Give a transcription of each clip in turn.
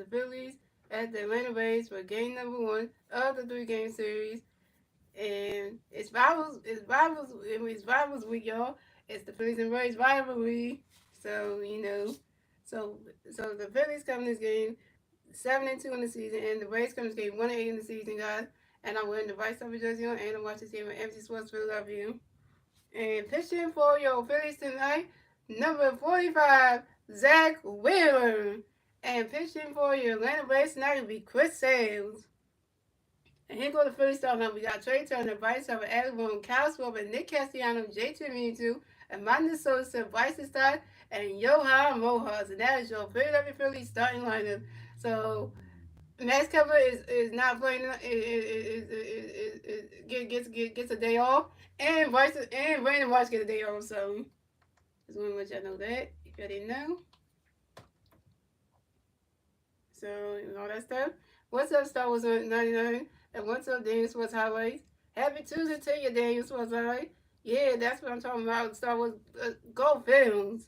Phillies at the Atlanta Braves for game number 1 of the 3-game series. And it's rivals week, y'all. It's the Phillies and Braves rivalry. So, so the Phillies come this game 7-2 in the season, and the Braves come this game 1-8 in the season, guys. And I'm wearing the Vice Summer jersey on, and I'm watching this game on MC Sports Philadelphia. And pitching for your Phillies tonight, number 45, Zach Wheeler. And pitching for your Atlanta Braves tonight will be Chris Sales. And here go the Phillies starting up. We got Trey Turner, Bryce Harper, Adam Boone, Kyle Schwarber, Nick Castellanos, JT Realmuto, Amanda Sosa, Bryson Stott, and Johan Rojas. And that is your Philadelphia Phillies starting lineup. So Max Cover is not playing. Gets a day off, and Brandon Marsh gets a day off. So just want to let y'all know that if y'all didn't know. So all that stuff. What's up, Star Wars 99? And what's up, Daniel Sports Highlights? Happy Tuesday to you, Daniel Sports Highlights. Yeah, that's what I'm talking about. Star Wars Go Films.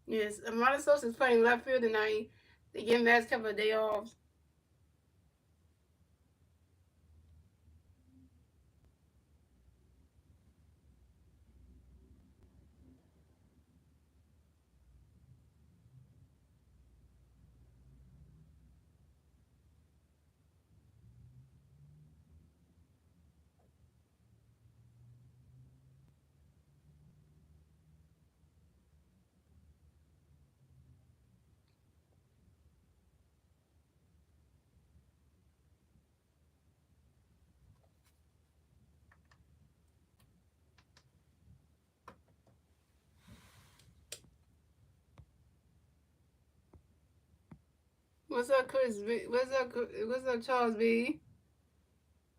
Yes, Amanda Sosa is playing left field tonight. They give Max Cover a day off. What's up, Chris? What's up, Charles B?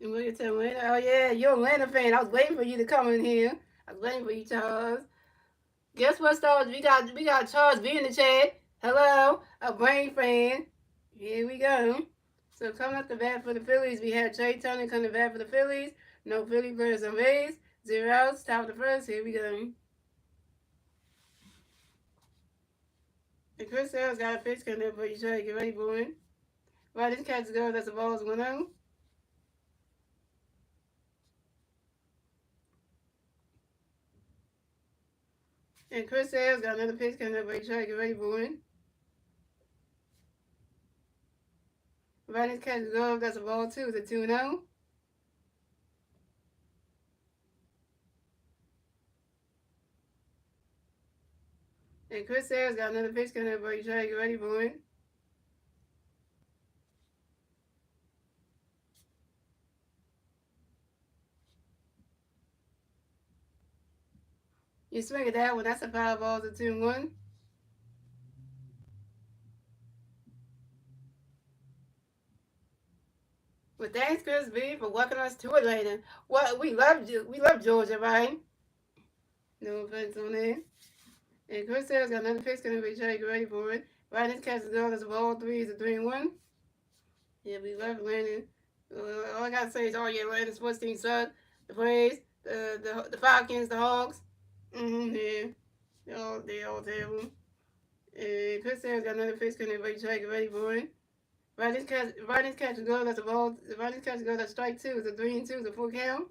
And what you tell me? Oh yeah, you're an Atlanta fan. I was waiting for you to come in here. I was waiting for you, Charles. Guess what, Stars? We got Charles B in the chat. Hello, a Brain fan. Here we go. So coming up the bat for the Phillies, we have Trey Turner coming to bat for the Phillies. No Philly players on base. 0 outs. Top of the first. Here we go. And Chris Sale's got a pitch coming up for you, Trey. Get ready, boy. Right, this catch go. That's the ball's 1-0. And Chris Sale's got another pitch coming up for you, Trey. Get ready, boy. Right, this catch go. That's a ball 2. It's a 2-0. And Chris Sale's got another pitch coming up for you, Trey. Get ready, boy. You swing at that one. That's a foul ball. It's a 2-1. Well, thanks, Chris B, for welcoming us to Atlanta. Well, we love you. We love Georgia, right? No offense on that. And Chris Sale's got another pitch coming to Get ready for it. Right, this catch is going. That's a ball 3. It's a 3-1. Yeah, we love Atlanta. All I gotta say is all your Atlanta sports teams suck. The Braves, the Falcons, the Hawks. Yeah. They all terrible. And Chris Sale's got another pitch coming to Get ready for it. Right, this catch is going. That's a ball. Right, this catch is going. That's strike 2. It's a 3-2. It's a full count.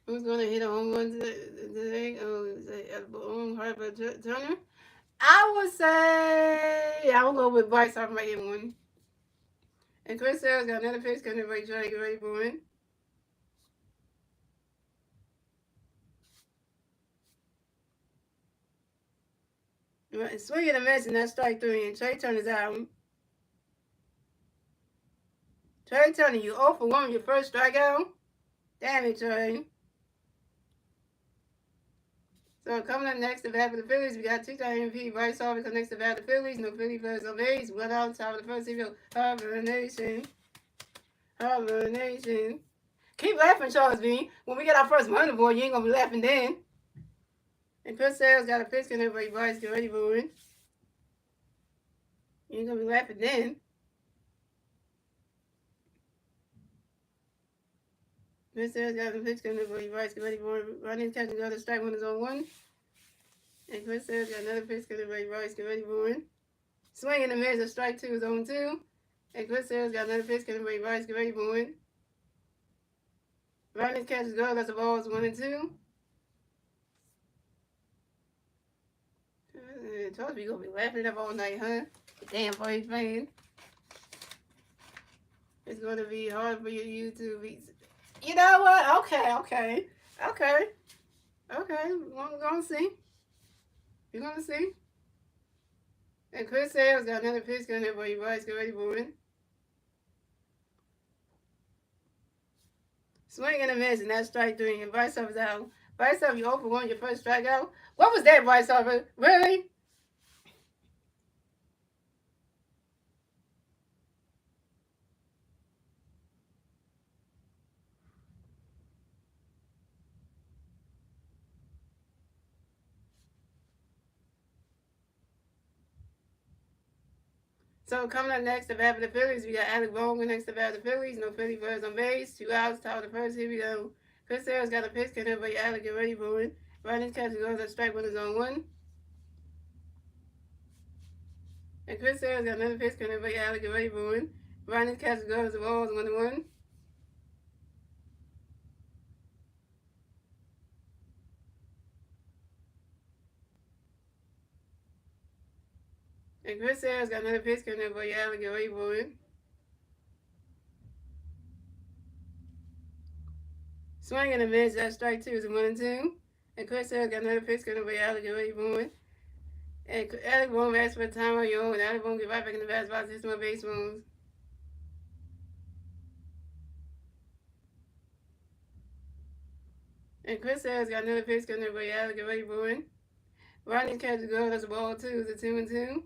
Who's going to hit a home run today? Oh, Harper Turner. I would say I will go with Bryce Harper right here one. And Chris Sale's got another pitch coming to Get ready for it. Right, swing and a miss, and that's strike 3. And Trey Turner's out. Trey Turner, you 0 for 1 your first strikeout. Damn it, Trey. So coming up next to bat for the Phillies, we got 2-time MVP Bryce Harper next to bat for the Phillies. No Philly players on base. 1 out, top of the first. Harper Nation. Keep laughing, Charles V. When we get our first money boy, you ain't gonna be laughing then. And Chris Sales got a pitch and everybody's get ready for it. You ain't gonna be laughing then. Chris Sales got a pitch and everybody's get ready for it. Running catch another strike when it's on one. And Chris Sales got another pitch and everybody's get ready for it. Swing and a miss, a strike two is on two. And Chris Sales got another pitch and everybody's get ready for it. Running catch is good, that's the balls 1 and 2. I told you you're gonna be laughing it up all night, huh? Damn Phillies fan. It's gonna be hard for you to be. You know what? Okay. We're gonna see. You're gonna see. And Chris Sales got another pitch coming for you guys. Get ready for it. Swing and a miss, and that's strike three. And Bryce is out. Bryce, you 0 for 1, your first strikeout. What was that, Bryce? Really? So coming up next, the bat for the Phillies, we got Alec Bohm next to bat for the Phillies. No Philly birds on base. 2 outs, top of the first. Here we go. Chris Sales got a pitch, can everybody Alec get ready for it. Running catch goes at strike when it's on one. And Chris Sales got another pitch, can everybody Alec get ready for it. Running catch goes the balls 1 and 1. And Chris Sales got another pitch, can everybody Alec get ready for it. Swing and a miss, that's strike two is 1 and 2. And Chris Sales got another pitch, can everybody Alec get ready for it. And Alec Bohm asked for time on your own. Alec Bohm get right back in the bat box, hits more base runs. And Chris Sales got another pitch coming everybody Alec get ready for it. Ronnie's catch the goal, that's a ball two, it's a 2 and 2.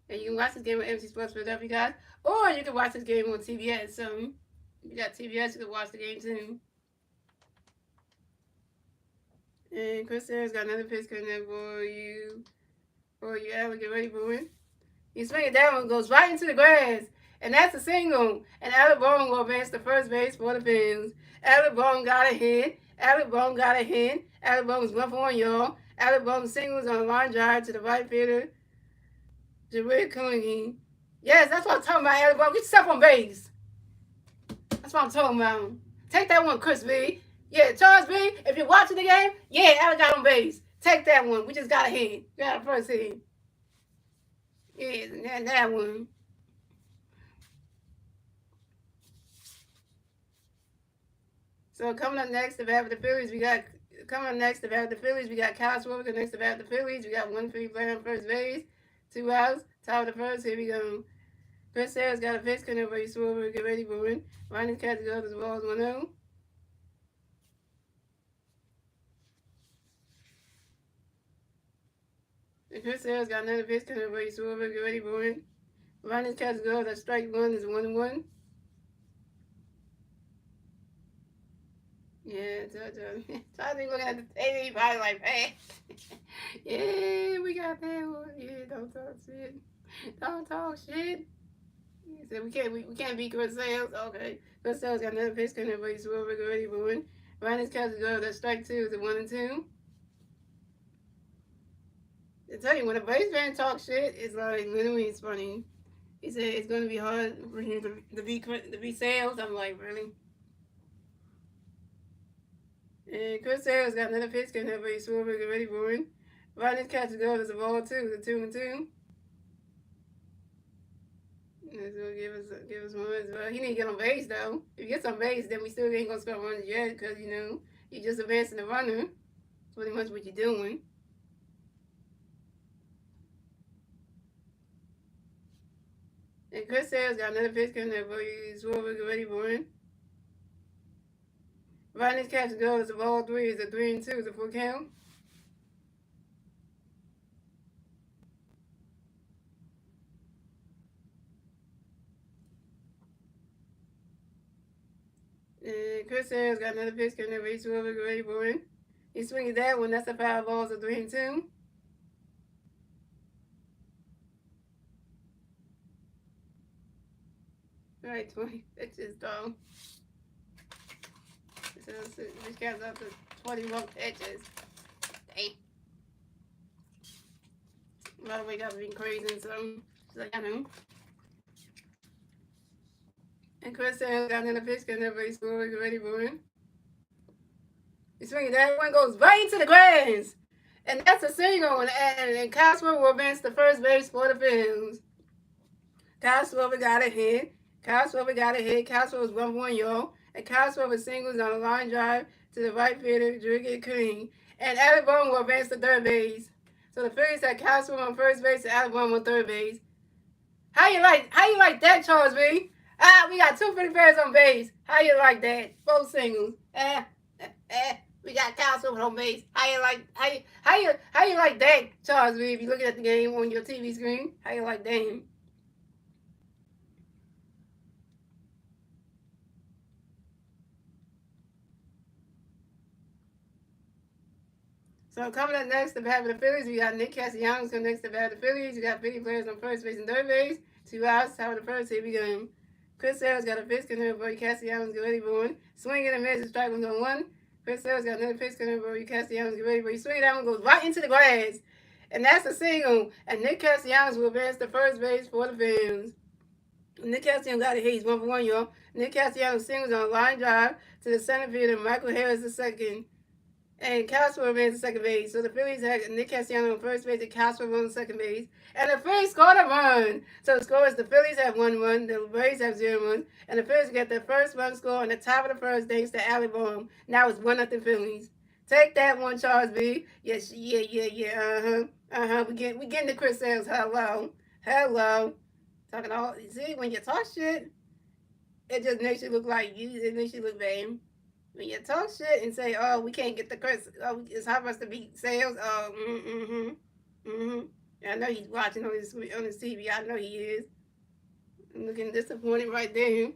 And you can watch this game on MC Sports Philadelphia, guys. Or you can watch this game on TBS. So if you got TBS, you can watch the game too. And Chris Sales got another pitch coming up for you. Alec, get ready for it. You swing it down, goes right into the grass. And that's a single. And Alec Bohm will advance to first base for the Phillies. Alec Bohm got a hit. Alec Bohm is 1 for 1, y'all. Alec Bohm singles on a line drive to the right fielder. Jared Cooney. Yes, that's what I'm talking about, Alec Bohm. Get yourself on base. That's what I'm talking about. Take that one, Chris V. Yeah, Charles V, if you're watching the game, yeah, Alec got on base. Take that one. We just got a hit. We got a first hit. Yeah, that one. So coming up next to bat for the Phillies, we got Kyle Schwarber next to bat for the Phillies. We got 1-3 player on first base, 2 outs, top of the first. Here we go. Chris Sales got a pitch coming over Schwarber, get ready for it. Ronnie's catch goes as well as 1-0. And Chris Sales got another pitch coming over Schwarber, get ready for it. Ronnie's catch goes at strike one is 1-1. Yeah, Charlie looking at the TV, probably like, hey, yeah, we got that one. Yeah, don't talk shit. Don't talk shit. He said we can't beat Chris Sales. Okay, Chris Sales got another pitch coming, but he's well ready for it. Ronnie's catch goes at strike two is a 1 and 2. I tell you, when a base fan talks shit, it's like literally it's funny. He said it's gonna be hard for him to beat Sales. I'm like, really? And Chris Sales got another pitch coming up, but he's well ready for it. Ronnie's catch goes as a ball two, it's a 2 and 2. That's gonna give us runs. Well, he need to get on base though. If he gets on base, then we still ain't gonna score runs yet, because you just advancing the runner. That's pretty much what you're doing. And Chris Sales got another pitch coming up, but he's well ready for it. Ronnie's catch goes as a ball three, it's a 3 and 2, it's a full count. And Chris Harris got another pitch coming up. Reach over, ready for it. He's swinging that one. That's a foul ball, so 3-2. All right, 20 pitches, though. So this counts up to 21 pitches. Dang. A lot of wake up being crazy, so she's like, I know. And Chris Harris got another pitch coming up. Ready for it, ready for it. He's swinging that one, goes right into the grass. And that's a single, and Cosmo will advance to first base for the Phillies. Cosmo got a hit. Cosmo got a hit. Cosmo was 1-1, y'all. And Cosmo was singles on a line drive to the right fielder, Drigget King. And Alabama will advance to third base. So the Phillies had Cosmo on first base and Alabama on third base. How you like that, Charles B? We got 2 Philly players on base. How you like that? Both singles. We got Cosmo on base. How you like that, Charles B? If you're looking at the game on your TV screen, how you like that? So coming up next to bat for the Phillies, we got Nick Castellanos coming next to bat for the Phillies. We got 50 players on first base and third base. 2 outs, top of the first. Here we go. Chris Sales got a pitch coming over. Castellanos get ready for one. Swing and a miss. Strike one's on one. Chris Sales got another pitch coming over. Castellanos get ready for. He swing that one goes right into the grass, and that's a single. And Nick Castellanos will advance to first base for the Phillies. Nick Castellanos got a hit. He's 1-for-1, y'all. Nick Castellanos singles on a line drive to the center fielder. Michael Harris the second. And Castro remains at second base. So the Phillies had Nick Castellanos on first base and Castro on second base. And the Phillies scored a run. So the score is the Phillies have 1 run, the Braves have 0 runs, and the Phillies get their first run score on the top of the first thanks to Alabama. Now it's 1-0 Phillies. Take that one, Charles B. Yes, yeah. We getting to Chris Sales. Hello. Talking all. See, when you talk shit, it just makes you look like you. It makes you look bad. When you talk shit and say, "Oh, we can't get the Chris. Oh, it's hard for us to beat sales." Oh, I know he's watching on his TV. I know he is. I'm looking disappointed right there.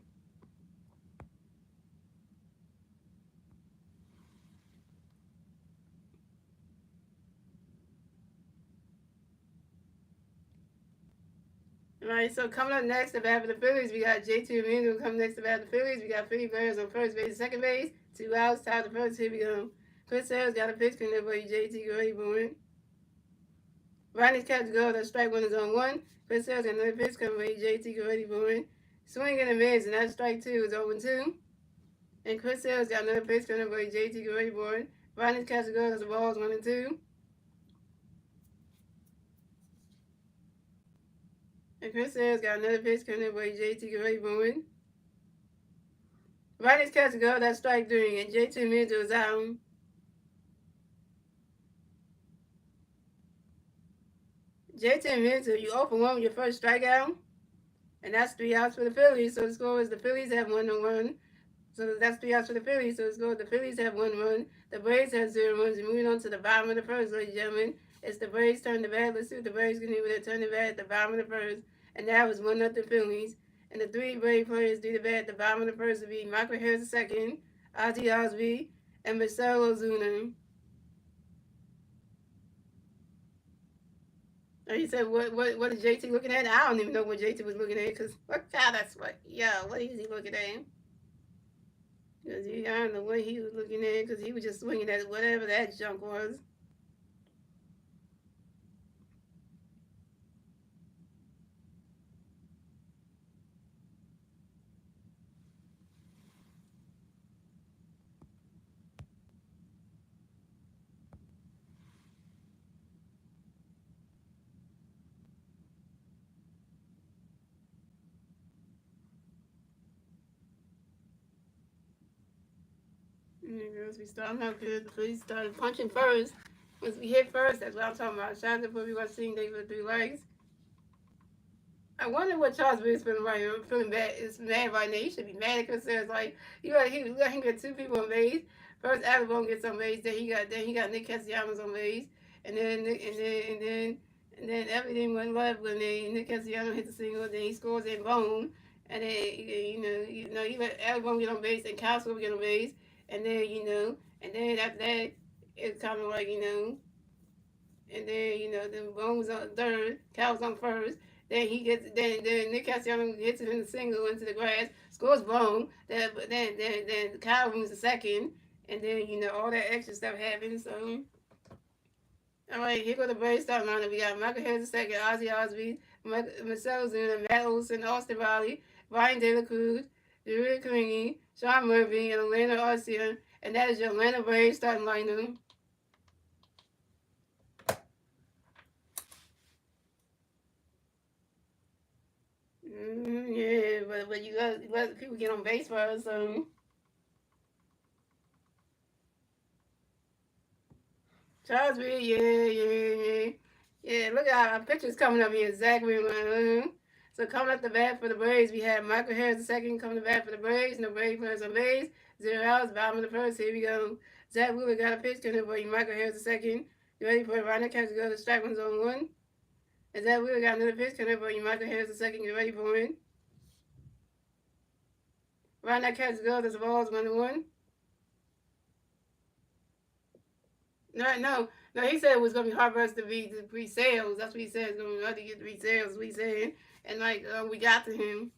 All right, so coming up next to bat for the Phillies, we got J.T. Ringo coming next to bat for the Phillies. We got 50 players on first base and second base. 2 outs, tied the first. Here we go. Chris Sales got a pitch coming up for you, J.T. Go ready for it. Ronnie's catch go. That strike one is on 1. Chris Sales got another pitch coming for you, J.T. Go ready for it. Swing and a miss, and that strike 2 is 0-2. And Chris Sales got another pitch coming up for you, J.T. Go ready for it. Ronnie's catch go. That's the balls 1-2. And Chris Sales got another pitch coming up for you, J.T. Go ready for it. Ronnie's catch go. That's strike 3, and J.T. Mitchell is out. J.T. Mitchell, you 0-1 with your first strikeout. And that's 3 outs for the Phillies. So the score is the Phillies have 1 run. So that's 3 outs for the Phillies. So the score is the Phillies have 1 run. The Braves have 0 runs. And moving on to the bottom of the first, ladies and gentlemen. It's the Braves turn the bat. Let's see what the Braves can do with their turn the bat at the bottom of the first. And that was 1-0 Phillies. And the 3 Brave players do the bat at the bottom of the first would be Michael Harris II, Ozzie Osby, and Marcelo Ozuna. He said, what is JT looking at? I don't even know what JT was looking at, because what is he looking at? Because I don't know what he was looking at, because he was just swinging at whatever that junk was. Girls, we started out good. We started punching first. Once we hit first, that's what I'm talking about. Shout out to we were seeing they for 3 legs. I wonder what Charles Biggs feeling right here. Feeling bad. Is mad right now. He should be mad because there's like he let him get 2 people on base. First, Alabama gets on base. Then he got Nick Castellanos on base. And then everything went left when Nick Castellanos hit the single. Then he scores and boom. And then he let everyone get on base, and Kyle will get on base, and then and then after that, it's kind of like and then then Bone was on third, Cal was on first. Then he gets then Nick Castellanos hits it in the single into the grass, scores Bone. Then Kyle moves the second, and then all that extra stuff happens. So all right, here go the Braves starting lineup. We got Michael Harris the second, Ozzy Osbourne, Marcell Ozuna, Matt Olson, Austin Riley, Brian De La Cruz, Drew Klingy, Sean Murphy, and Atlanta Arcia, and that is your Atlanta Braves starting lineup. Yeah, but you let people get on base for us, so. Charles Reed, yeah. Yeah, look at our pictures coming up here. Zach Wheeler. So coming up the bat for the Braves, we have Michael Harris the second coming to bat for the Braves. No Braves players on base. 0 outs, bottom of the first. Here we go. Zach Wheeler got a pitch coming for you. Michael Harris the second. You ready for it? Right now, catch go to strike one's on one. And Zach Wheeler got another pitch coming for you. Michael Harris the second. You ready for it? Right now, catch go. There's a ball's 1-1. No. He said it was gonna be hard for us to be the pre-sales. That's what he said. It's gonna be hard to get the pre-sales. We said, and we got to him.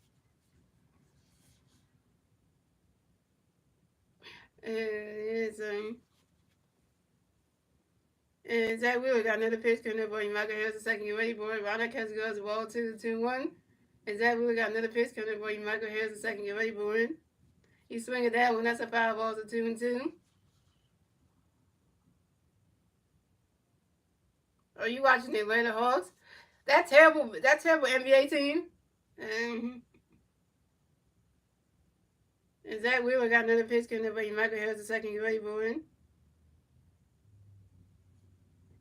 And Zach Wheeler got another pitch coming up for you. Michael Harris the second. You ready for it? Ronald Kessler goes the ball 2-1. And Zach Wheeler got another pitch coming up for you. Michael Harris the second. You ready for it? He swinging that one. That's a foul ball. It's a 2-2. Are you watching the Atlanta Hawks? That terrible NBA team. And Zach Wheeler got another pitch coming up for you. Michael Harris the second. You ready for it?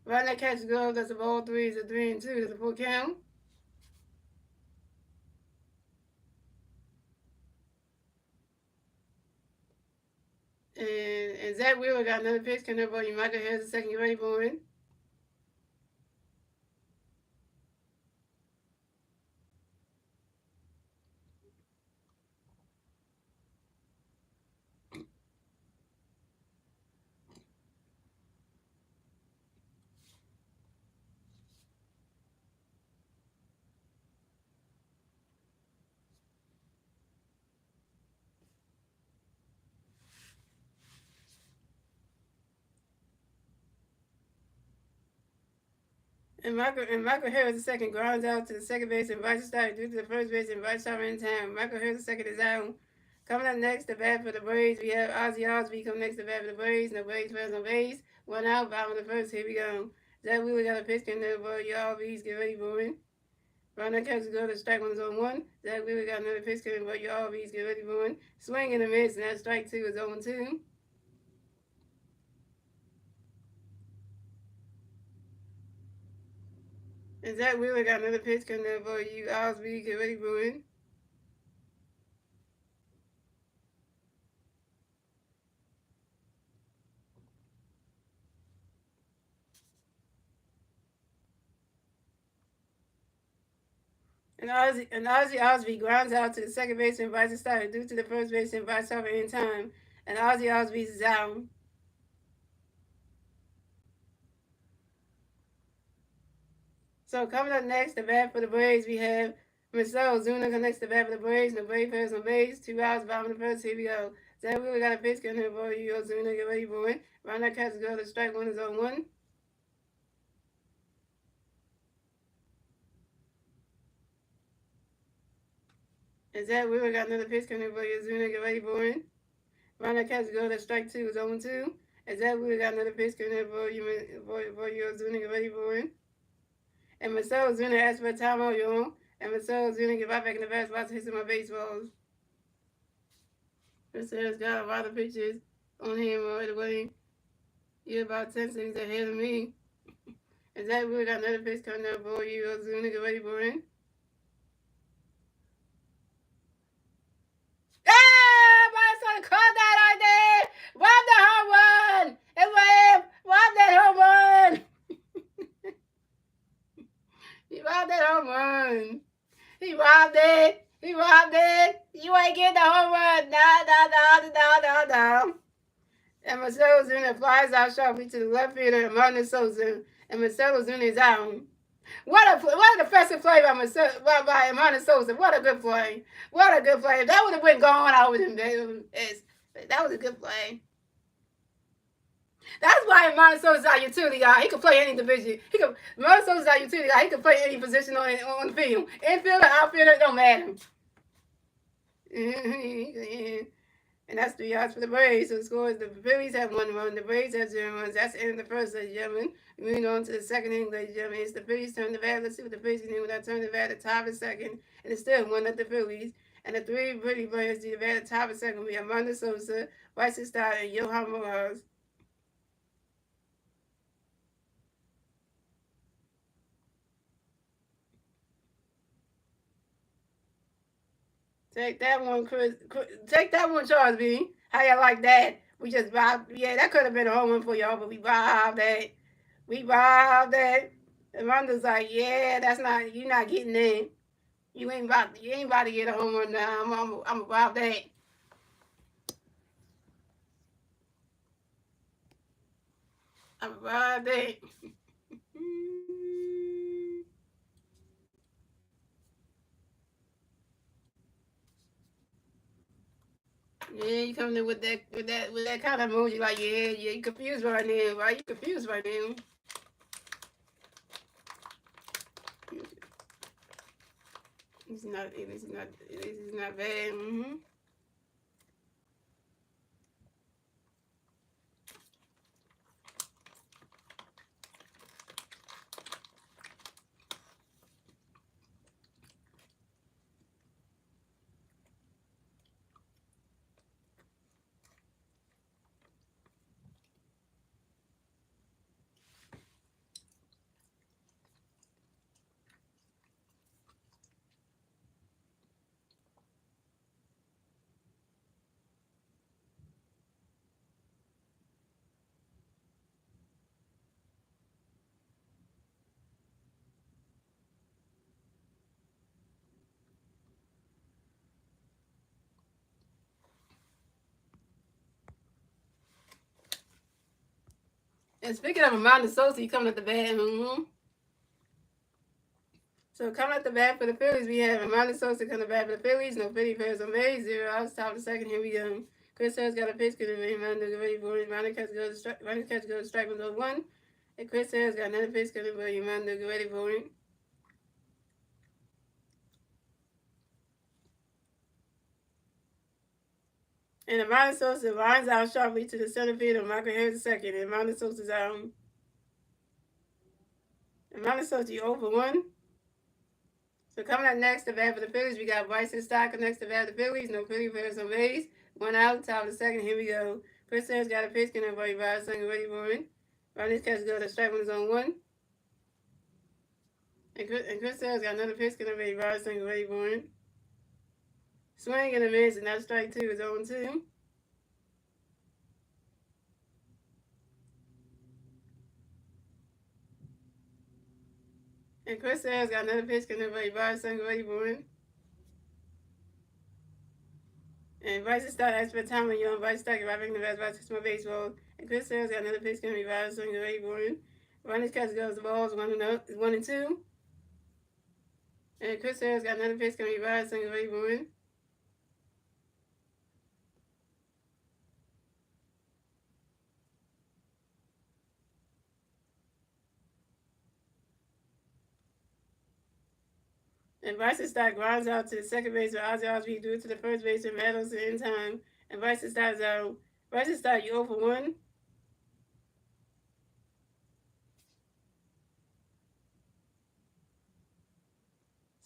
Right now, catch glove. That's a ball 3. It's a 3-2. That's a full count. And Zach Wheeler got another pitch coming up for you. Michael Harris the second. You ready for it? And Michael Harris the second grounds out to the second base and invites start due to the first base and invites shot in time. Michael Harris the second is out. Coming up next, the bat for the Braves, we have Ozzy Osbourne coming next to bat for the Braves. No Braves players on base. 1 out, bottom of the first. Here we go. Zach Wheeler got a pitch coming there for y'all. Please get ready for it. Ronald Kessler go to strike one is on 1. Zach Wheeler got another pitch coming for y'all. Please get ready for it. Swing in the miss, and that strike 2 is 0-2. And Zach Wheeler got another pitch coming there for you. Osby, get ready for it. And Ozzy Osbourne grounds out to the second base and invites a starter due to the first base and invites over in time. And Ozzy Osbourne is out. So coming up next, the bat for the Braves, we have Marcell Ozuna connects the bat for the Braves. The Braves players on base. 2 outs, bottom of the first. Here we go. Zach Wheeler got a pitch coming for you. Ozuna, get ready for it. Ronald Kessler go to strike one is on 1. And Zach Wheeler got another pitch coming for you. Ozuna, get ready for it. Ronald Kessler go to strike 2 is 0-2. And Zach Wheeler got another pitch coming for you. Ozuna, get ready for it. And Marcell Ozuna asked for a timeout, y'all. And Marcell Ozuna get right back in the bat spot to hit some of my baseballs. Marcell's got a lot of pitches on him right away. You're about 10 seconds ahead of me. And Zach Wheeler got another pitch coming up for you. Ozuna, get ready for it. Ah! My son caught that right there! Rob the home run! Rob that home run! He robbed that home run. He robbed it. ain't getting the home run. No. And Marcelo Zuna flies out sharply to the left fielder, Amanda Sosa, and Marcelo Zuna is out. What an offensive play by Amanda Sosa. What a good play. What a good play. If that would have been gone, I would have been. That was a good play. That's why Amanda Sosa is our utility guy. He can play any division. Amanda Sosa is our utility guy. He can play any position on the field. Infielder, outfielder, it don't matter. And that's 3 yards for the Braves. So the score is the Phillies have 1 run. The Braves have 0 runs. That's the end of the first, ladies and gentlemen. Moving on to the second inning, ladies and gentlemen. It's the Phillies turn the bat. Let's see what the Phillies can do without turning the bat at the top of the second. And it's still 1 at the Phillies. And the 3 pretty players do the bat at the top of the second. We have Amanda Sosa, Bryson Stott, and Johan Rojas. Take that one, Chris. Take that one, Charles B. How y'all like that? We just robbed. Yeah, that could have been a home run for y'all, but we robbed that. We robbed that. And Ronda's like, yeah, that's not. You're not getting in. You ain't about to get a home run now. I'm rob that. I'm rob that. Yeah, you coming in with that kind of emoji, like, yeah, you confused right now, right? You confused right now. This is not bad. Mm-hmm. And speaking of Amanda Sosa, you coming at the bat. Mm-hmm. So coming at the bat for the Phillies, we have Amanda Sosa coming at the bat for the Phillies. No Philly players on base. 0 outs, top of the second. Here we go. Chris Harris got a pitch. Good to Amanda get ready for it. Amanda catch goes to strike 1 And Chris Harris got another pitch. Good to Amanda get ready for it. And Amanda Sosa lines out sharply to the center field of Michael Harris second. And Amanda Sosa's out. Amanda Sosa, you over 1. So coming up next, the bat for the Phillies, we got Bryson Stott next to bat for the Phillies. No Philly players on base. 1 out, top of the second. Here we go. Chris Harris got a pitch. Can everybody ride something ready for it? Ronnie's catch go to strike 1 on 1. And Chris Harris got another pitch. Can everybody ride something ready for it? Swing and a miss, and that strike 2 is on 2. And Chris Harris got another pitch. Can everybody ride something ready for it? And Bryson Stott asked for time when young Bryson Stott arriving the best by 6 more baseball. And Chris Harris got another pitch. Can be ride something ready for it? Ronnie's catch goes the balls 1 and 2. And Chris Harris got another pitch. Can be ride something ready for it? And Bryson Stott grinds out to the second base where Ozzy Osbourne threw it to the first base and Meadows in time. And Bryson Stott is out. Bryson Stott, you 0 for 1.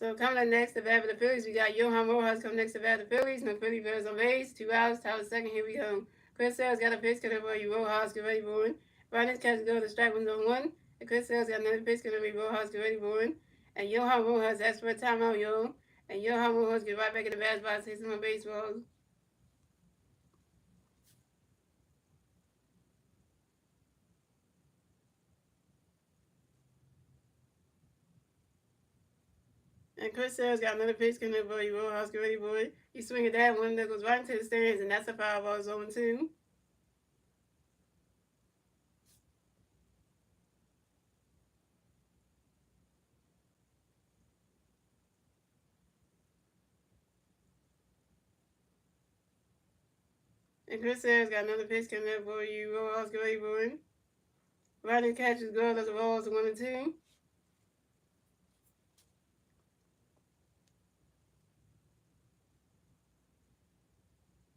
So coming up next, the bat for the Phillies, we got Johan Rojas coming next to bat for the Phillies. No Philly players on base. 2 outs, top of the second. Here we go. Chris Sales got a pitch. Can everybody Rojas get ready for it? Ronnie's catch go to strike 1 on 1. And Chris Sales got another pitch. Can everybody Rojas get ready for it? And Johan Rojas asked for a timeout, yo. And Johan Rojas get right back in the bat spot, 6 more baseballs. And Chris Sale's got another pitch coming up for you, Rojas. Get ready for it. You swing at that one that goes right into the stands, and that's a foul ball. 0-2. And Chris Sale's got another pitch coming up for you, Rojas. Get ready for it. Riding catches good as the balls 1-2.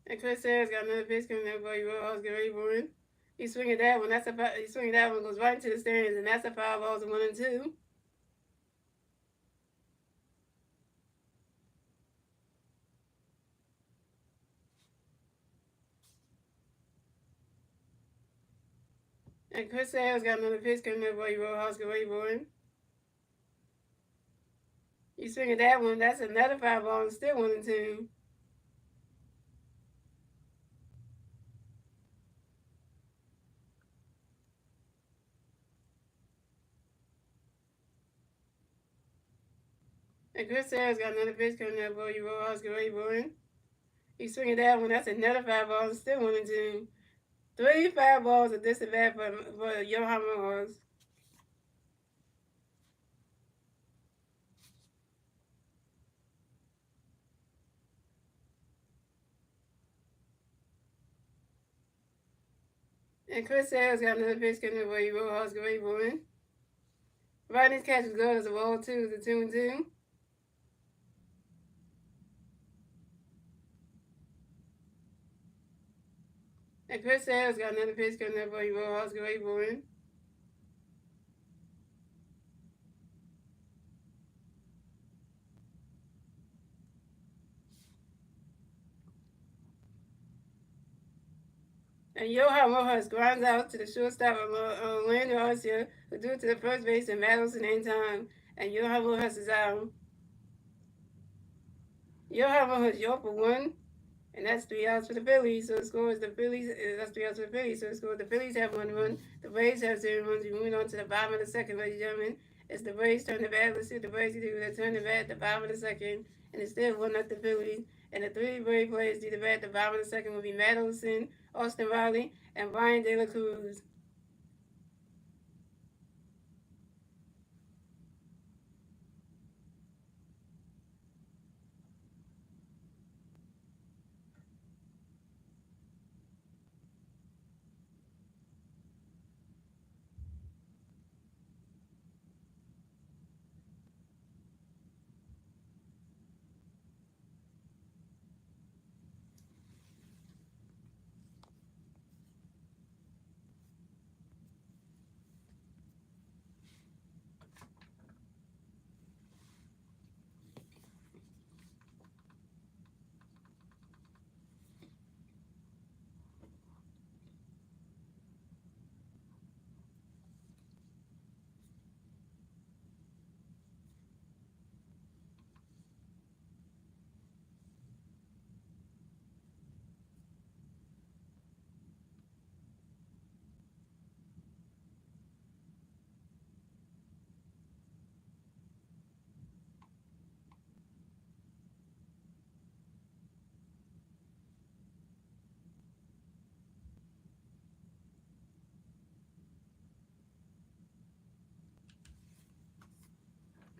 And Chris Sale's got another pitch coming up for you, Rojas. Get ready for it. You swing at that one. You swing at that one goes right into the stands, and that's a foul ball. 1-2. And Chris Sale's got another pitch coming up for you, Rojas. Get ready for it. You swing at that one. That's another foul ball, and still 1-2. And Chris Sale's got another pitch coming up for you, Rojas. Get ready for it. You swing at that one. That's another foul ball, and still 1-2. 3 foul balls at this event for Johan Rojas. And Chris Sale's got another pitch coming up for you, Rojas. Get ready for it. Riding catch is good as a ball 2. It's a 2-2. And Chris Sale's got another pitch coming up for you, Rojas. Get ready for it. And Johan Rojas grinds out to the shortstop of Orlando Arcia, who threw to the first base and Madison in time. And Johan Rojas is out. Johan Rojas, 0 for 1. And that's 3 outs for the Phillies. So the score is the Phillies. That's 3 outs for the Phillies. So the score: the Phillies have 1 run. The Braves have 0 runs. We're moving on to the bottom of the second, ladies and gentlemen. It's the Braves turn the bat. Let's see what the Braves do. They turn the bat at the bottom of the second, and it's still 1-0 the Phillies. And the 3 Brave players do the bat at the bottom of the second will be Madison, Austin Riley, and Brian De La Cruz.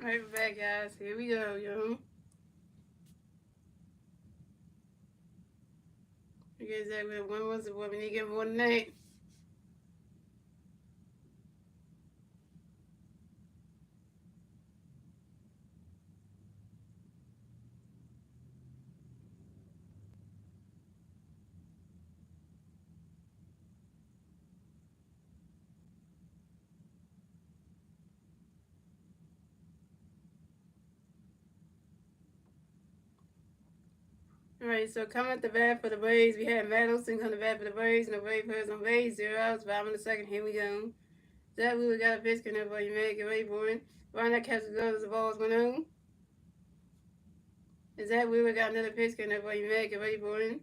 All right, we're back, guys. Here we go, yo. You guys have one was what we need to get more than 8. All right, so coming at the bat for the Braves, we have Madison on the bat for the Braves, and the Braves players on base, 0 outs, bottom of the second. Here we go. Zach Wheeler got a pitch coming up for you, man. Get ready for it. Ryan catches goes, the ball's 1-0. And Zach Wheeler got another pitch coming up for you, man. Get ready for it.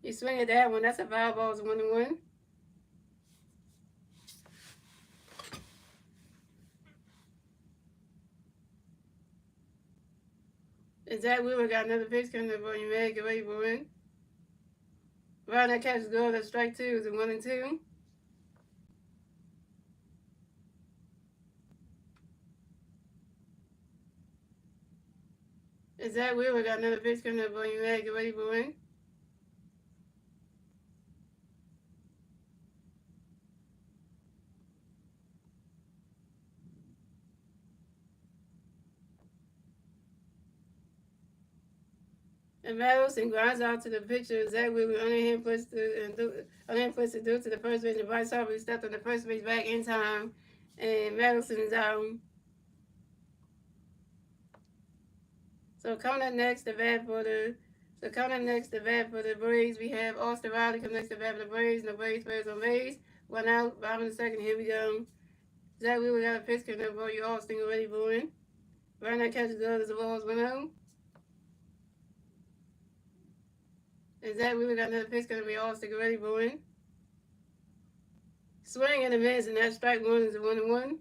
You swing at that one, that's a foul ball, it's 1-1. Zach Wheeler got another pitch coming up on you, man. Get ready for it. Right, that catch is good. That's strike two. Is it 1-2? Zach Wheeler got another pitch coming up on you, man. Get ready for it. And Madison grinds out to the pitcher. Zach Wheeler underhand puts to do to the first base. And Bryce Harper stepped on the first base back in time. And Madison is out. So coming up next, the bat for the Braves, we have Austin Riley coming next to bat for the Braves. No Braves players on base. One out, bottom of the second. Here we go. Zach Wheeler got a pitch coming up for you. Austin already booing. Right now, catches good as the ball's 1-0. And Zach Wheeler got another pitch coming to be Austin already booing. Swing and a miss, and that strike one is a 1-1.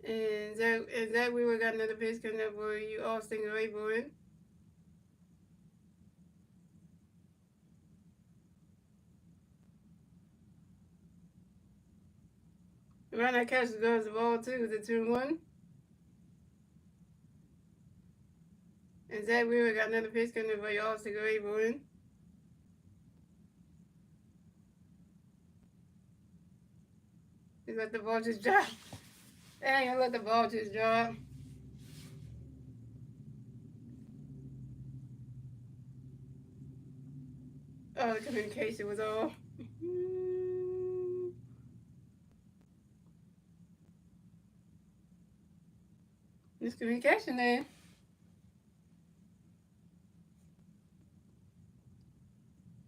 And Zach Wheeler got another pitch coming up for you. Austin already booing. Right now, catches good as the ball too. Is a 2-1. And Zach Wheeler got another pitch coming up for you. Austin already booing. He let the ball just drop. Dang, I let the ball just drop. Oh, the communication was off. Miscommunication there.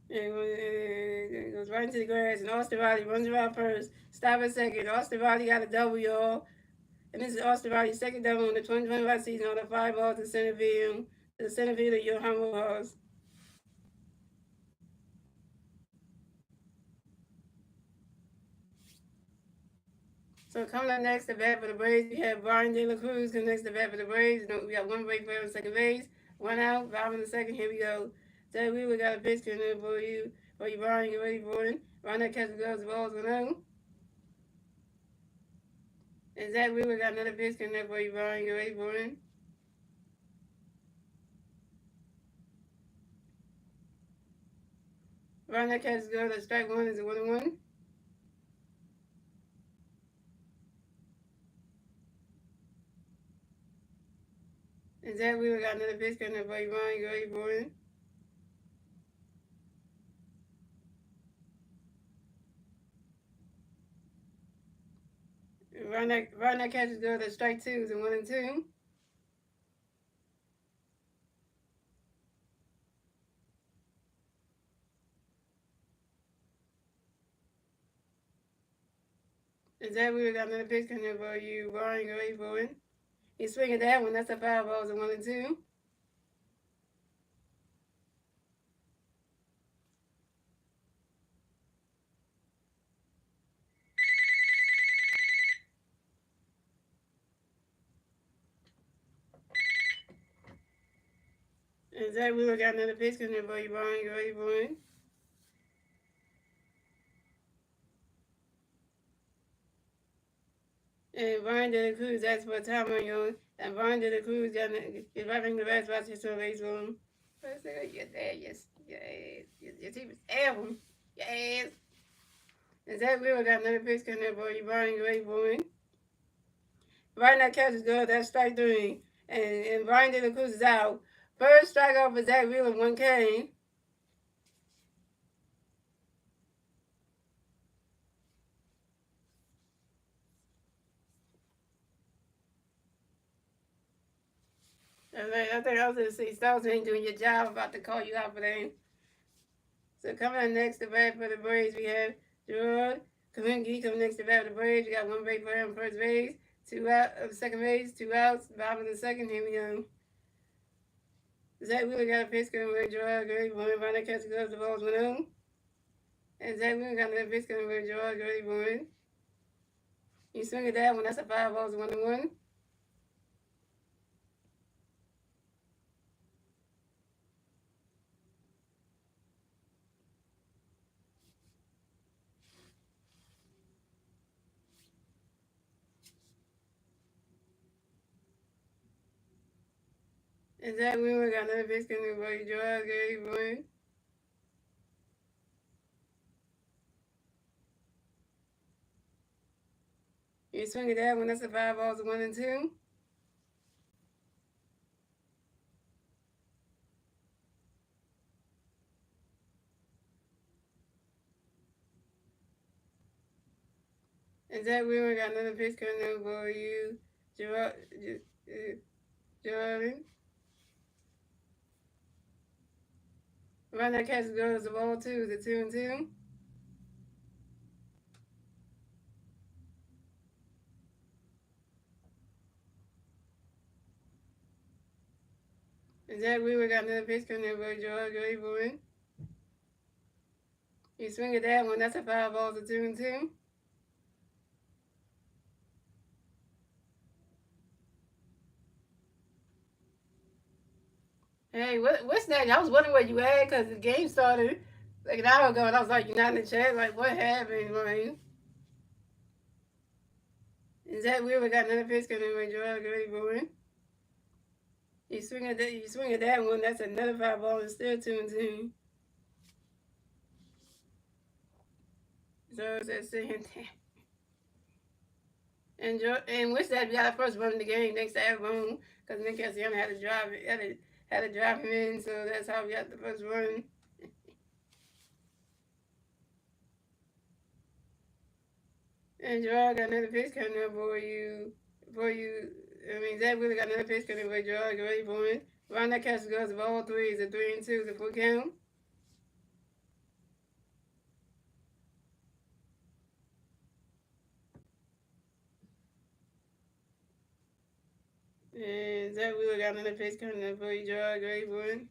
It goes right into the grass, and Austin Riley runs around first. Stop at second. Austin Riley got a double, y'all. And this is Austin Riley's second double in the 2025 season on the fly ball to center field. To the center field of your humble house. So coming up next, the bat for the Braves, we have Brian De La Cruz coming next to the bat for the Braves. We got one break player on second base, one out, bottom of the second. Here we go. Zach Wheeler got a pitch coming in for you, Brian. Get ready for it. Run that catch goes, the ball's 1-0. And Zach Wheeler got another pitch coming in for you, Brian. Get ready for it. Run that catch goes, the strike one is a 1-1. And Zach Wheeler got another pitch coming in for you, Brian. Get ready for it. Run that catch is good. The strike two is a 1-2. And Zach Wheeler got another pitch coming in for you, Brian. Get ready for it. He's swinging that one. That's a foul ball. It's a 1-2. And Zach Wheeler got another pitch coming in for you, Brian. Get ready for it. And Brian De La Cruz asked for a time on you. And Brian De La Cruz is wrapping the best watch to a race room. Yes, yes, yes. Your team is album. Yes. And Zach Wheeler got another pitch coming in for you, Brian. Get ready for it. Brian, that catch is good. That's strike three. And Brian De La Cruz is out. First strikeout for Zach Wheeler, 1K. I think I was going to say, Stars ain't doing your job. About to call you out for that. So coming up next to bat for the Braves, we have Gerard Kaminski coming next to bat for the Braves. We got one break for him on first base, two out second base, two outs, bottom of the second. Here we go. Zach Wheeler got a pitch coming with Gerard Gray. One by catch goes, the ball's 1-0. And Zach Wheeler got another pitch coming with Gerard Gray. One. You swing at that one. That's a 5-balls, 1-1. And Zach Wheeler got another pitch coming for you. Joel Gary Boyd. You swing at that one. That's a 5-balls, 1-2. And Zach Wheeler got another pitch coming for you. Jordan. Right now, catch goes the ball 2. Is it 2-2? And Zach Wheeler got another pitch coming for Joel Gary Boyd. You swing at that one. That's a 5-balls, 2-2. Hey, what's that? I was wondering where you at because the game started like an hour ago, and I was like, you're not in the chat. Like, what happened, man? Is that weird? We got another pitch coming in Joel Gray Boy. You swing at that. You swing at that one. That's another 5-ball. It's still 2-2. So it's saying and wish that we got our first run in the game next to Avon because Nick Cassiano had to drive it. Had to drive him in, so that's how we got the first run. And Joel got another pitch coming up for you. I mean, Zach really got another pitch coming for Joel Gray Boy. Ron that catch goes of all three. Is a 3-2? Is a full count? And Zach Wheeler got another pitch coming up for you, Joel Gray Boy.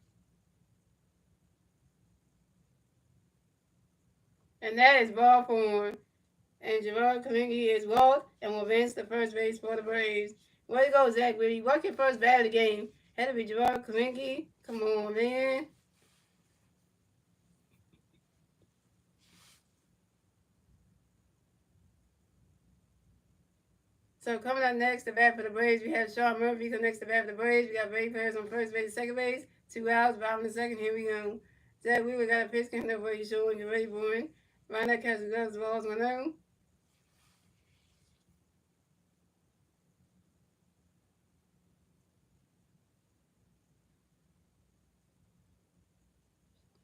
And that is ball four. And Gerard Kalingi is walked and will advance to first base for the Braves. Way to go, Zach Wheeler. You walk your first bat of the game. Had to be Gerard Kalingi. Come on, man. So coming up next, the bat for the Braves, we have Sean Murphy. Come next, the bat for the Braves. We got Braves players on first base and second base. 2 outs, bottom of the second. Here we go. Zach Wheeler got a pitch coming up for you, showing you ready for it. Ron that catches gloves, balls 1-0.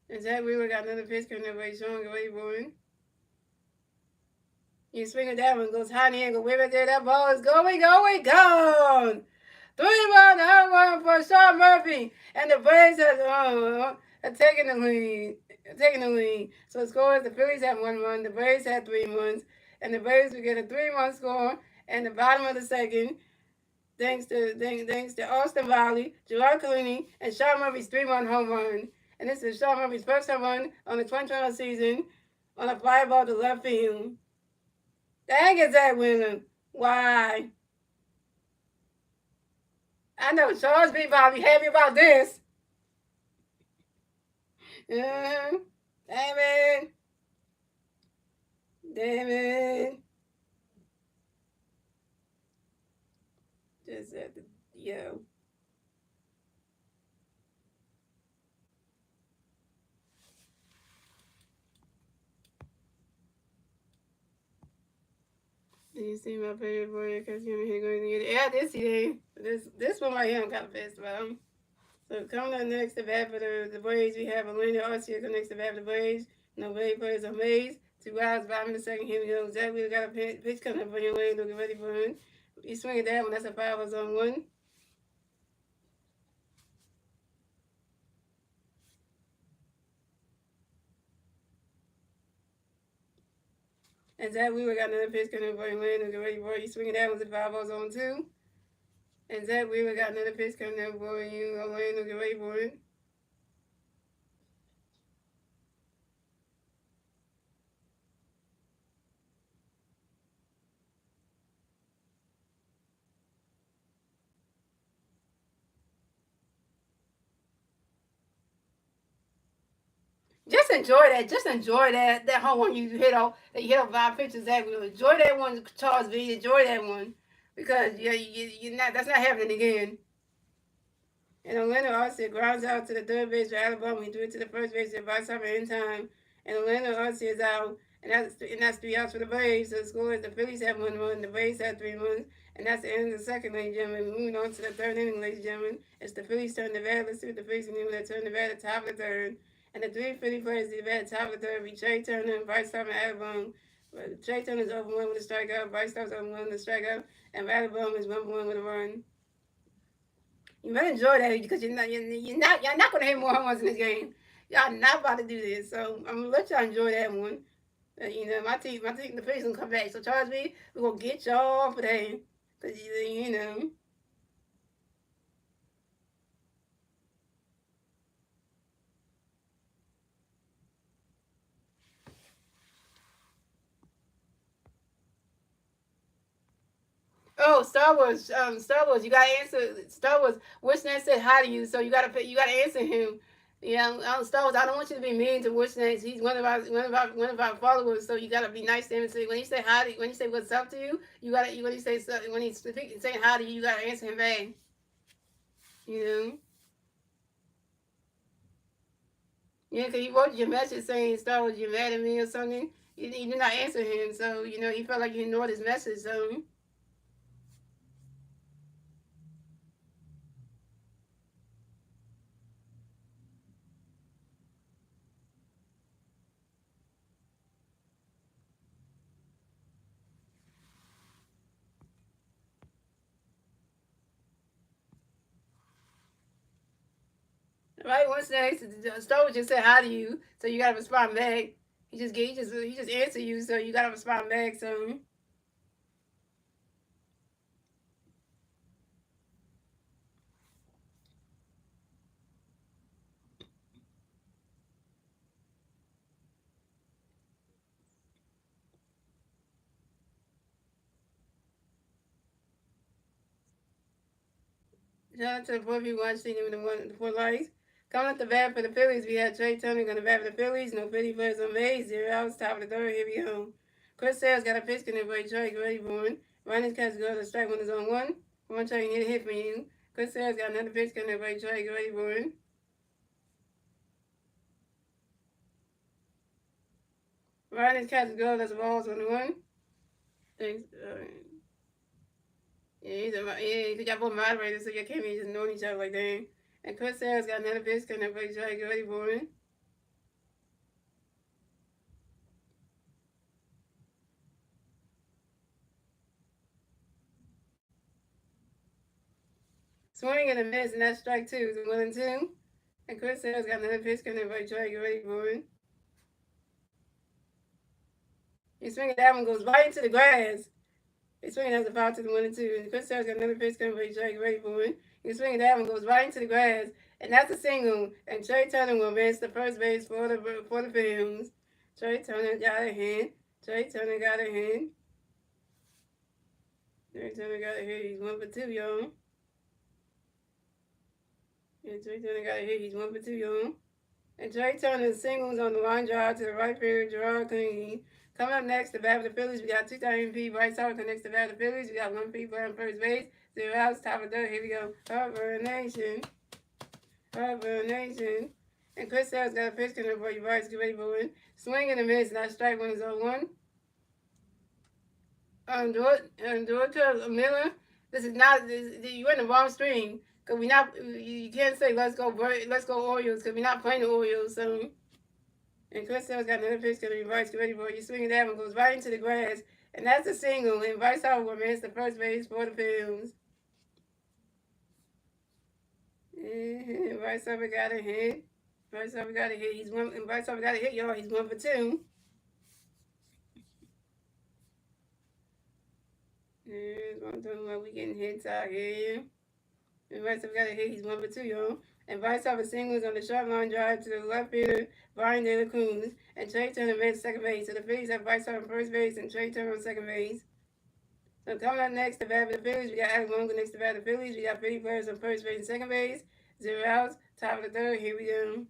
And Zach Wheeler got another pitch coming up for you, showing you ready for it. You swing it down and goes high in the angle. Way back there, that ball is going, gone. 3-1 home run for Sean Murphy. And the Braves are taking the lead. Taking the lead. So the score is the Phillies had 1 run, the Braves had 3 runs, and the Braves will get a 3-1 score in the bottom of the second. Thanks to Austin Riley, Gerard Collini, and Sean Murphy's 3-1 home run. And this is Sean Murphy's first home run on the 2020 season on a fly ball to left field. Dang it, Zach Wheeler. Why? I know Charles B. Bobby happy about this. Damn it. Damn it. Just at the, yo. Do you see my favorite boy? Because you're going to get it. Yeah, I did see it. This one right here I'm kind of pissed about. So coming up next to bat for the Braves, we have Elena Arcia coming next to bat for the Braves. No Braves players are Mays. 2 outs, bottom of the second. Here we go. Zach Wheeler got a pitch coming up for your way. Looking ready for him. You swing at that one. That's a 5-0-1. And Zach Wheeler got another pitch coming for him. Looking ready for it. You swing at that one. It's a 5-0-2. And Zach Wheeler got another pitch coming up for you. Orlando, get ready for it. enjoy that. Just enjoy that home run you hit off. That you hit off 5 pitches. That will enjoy that one, Charles V. Enjoy that one because you're not. That's not happening again. And Orlando Arcia grounds out to the third base for Alabama. He threw it to the first base at Vice in time. And Orlando Arcia is out. And that's 3 outs for the Braves. So the score is the Phillies have 1 run, the Braves have 3 runs. And that's the end of the second, ladies and gentlemen. Moving on to the third inning, ladies and gentlemen. It's the Phillies turn the bat. Let's see what the Phillies can do. They turn the bat at the top of the third. And the 3 Philly players the bat at the top of the third. Trey Turner and Bryce Thomas Alabama. Trey Turner's over 1 with a strikeout. Bryce Thomas over 1 with a strikeout. And Alabama is 1 for 1 with a run. You better enjoy that because you're not gonna hit more home runs in this game. Y'all not about to do this, so I'm gonna let y'all enjoy that one. My team, the Phillies gonna come back. So Charles B, we're gonna get y'all for that, cause you know. Oh, Star Wars, Star Wars, you gotta answer Star Wars. Wishnet said hi to you, so you gotta answer him. Star Wars. I don't want you to be mean to Wishnet. He's one of our followers, so you gotta be nice to him and say when he say hi to, when he say what's up to you, you gotta when he say when he's saying hi to you, you gotta answer him back. You know. Yeah, because he wrote your message saying Star Wars, you mad at me or something. You did not answer him, so he felt like you ignored his message. So right, once next, Star Wars just said hi to you, so you gotta respond back. He just answered you, so you gotta respond back. So shout out to the 4 people watching the 4 likes. Coming up the bat for the Phillies, we had Trey Turner going to bat for the Phillies. No Philly players on base. 0 outs, top of the third. Here we go. Chris Sales got a pitch in the break. Trey, get ready for it. Ryan catch goes to strike when it's on 1. Come on, Trey, you need a hit for you. Chris Sales got another pitch in the break. Trey, get ready for it. Ryan catch goes. That's a ball on the 1. Thanks. Yeah, because y'all both moderators, so y'all can't be just knowing each other like that. And Chris Sales got another pitch in the break. Trey, get ready for it. Swing and a miss, and that's strike 2. So 1-2. And Chris Sales got another pitch coming in by Trey. Get ready for it. He's swinging that one goes right into the grass. He's swinging as a foul to the 1-2. And Chris Sales got another pitch coming by Trey. Get ready for it. He's swinging that one goes right into the grass. And that's a single. And Trey Turner will miss the first base for the Films. Trey Turner got a hit. Trey Turner got a hit. Trey Turner got a hit. He's 1 for 2, y'all. Yeah, Trey Turner got a hit. He's 1 for 2, y'all. And Trey Turner singles on the line drive to the right fielder, Gerard Clean. Coming up next, the bat of the Phillies, we got 2 MVP. Bryce Harper connects the bat of the Phillies. We got 1 people on first base. 0 outs, top of the third. Here we go. Harper Nation. Harper Nation. And Chris Sales got a pitch coming for you, Bryce. Get ready for it. Swing and a miss, and that strike one is 0-1. George Miller, this is not, you're in the wrong stream. Because we not, you can't say let's go Orioles, because we're not playing the Orioles, so. And Chris Sales got another pitch to the reverse. Get ready for it. You swing that one, goes right into the grass. And that's a single. And Bryce Harper missed the first base for the Films. And Bryce Harper got a hit. Bryce Harper got a hit. And Bryce Harper got a hit, y'all. He's 1 for 2. And I'm talking about we getting hits out here. And Bryce Harper got a hit. He's 1 for 2, y'all. And Bryce Harper singles on the short line drive to the left fielder, Brian De La Cruz. And Trey Turner made second base. So the Phillies have Bryce Harper on first base and Trey Turner on second base. So coming up next, the bat of the Phillies, we got Alex Longo next to bat of the Phillies. We got 50 players on first base and second base. 0 outs, top of the third. Here we go.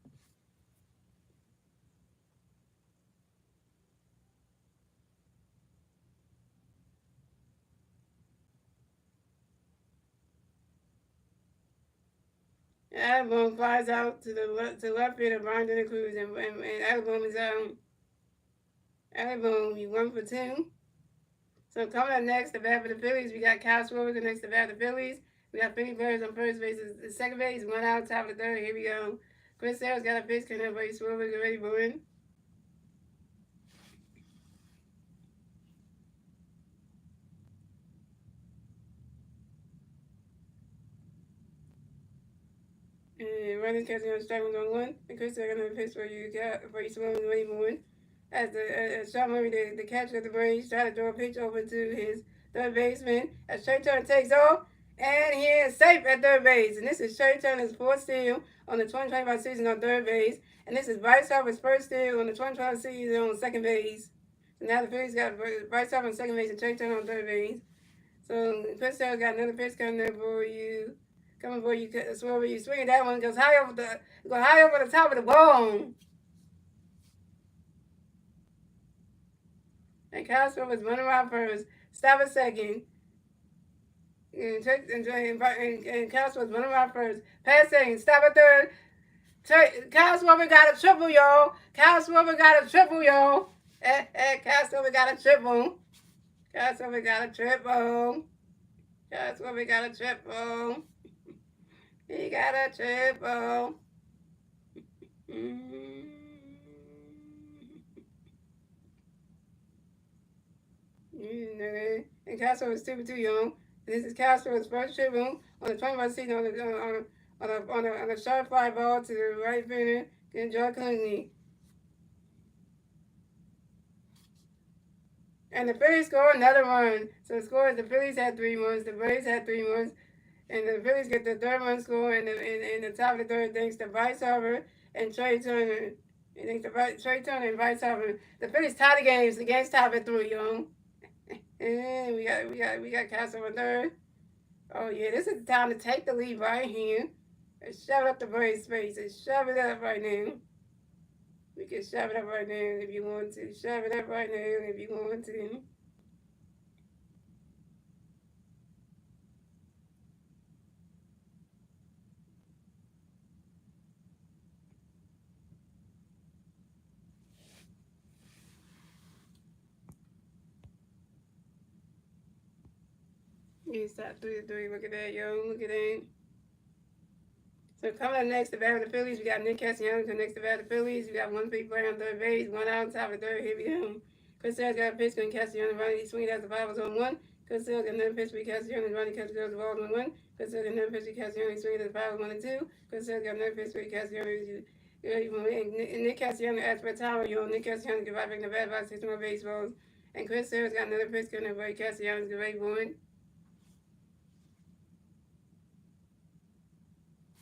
Album flies out to left field of Brandon and Cruz, and Album is Album, you 1 for 2. So coming up next, the bat for the Phillies, we got Kyle Schwarber next to bat for the Phillies. We got Philly Birds on first base, the second base, 1 out, top of the third. Here we go. Chris Sale's got a pitch, can everybody Schwarber get ready for it? And running catching on strike 1 and Chris Sale got another pitch for you Schwarber get ready for it. As Sean Murray, the catcher of the Braves, tried to throw a pitch over to his third baseman, as Trey Turner takes off, and he is safe at third base. And this is Trey Turner's fourth steal on the 2025 season on third base. And this is Bryce Harper's first steal on the 2025 season on second base. So now the Phillies got Bryce Harper on second base and Trey Turner on third base. So Chris Sale got another pitch coming there for you. Coming for you, Schwarber. You swinging that one, goes high over the top of the bone. And Kyle Schwarber was running around first. Stop a second. And Kyle Schwarber was running around first. Pass second. Stop a third. Kyle Schwarber got a triple, y'all. Kyle Schwarber got a triple, y'all. Kyle Schwarber got a triple. Kyle Schwarber got a triple. Kyle Schwarber got a triple. He got a triple. And Kyle Schwarber was 2 for 2, y'all. And this is Kyle Schwarber's first triple on the 25th season on a sharp fly ball to the right fielder, Joe Clooney. And the Phillies score another run. So the Phillies had 3 runs, the Braves had 3 runs, and the Phillies get the third run score in the top of the third thanks to Bryce Harper and Trey Turner. Trey Turner and Bryce Harper. The Phillies tie the games. The game's tied at 3, y'all. And we got Kyle Schwarber third. Oh yeah, this is the time to take the lead right here. And shove it up the Braves' face. And shove it up right now. We can shove it up right now if you want to. Shove it up right now if you want to. You stop 3-3. Look at that, yo. Look at that. So coming up next, the bat of the Phillies, we got Nick Castellanos next to bat of the Phillies. We got 1 big player on third base, 1 out on top of third. Here we go. Chris Sale's got a pitch, and Castellanos running. He swings out the 5 on 1. Chris Sale's got another pitch for Castellanos running. Castellanos the ball on 1. Chris Sale's got another pitch for Castellanos. He swings at the 5 1 and 2. Chris Sale's got another pitch for Castellanos. And Nick Castellanos asked for a time, yo. Nick Castellanos get right back in the bat box, 6 more baseballs. And Chris Sale's got another pitch coming for Castellanos get ready for it.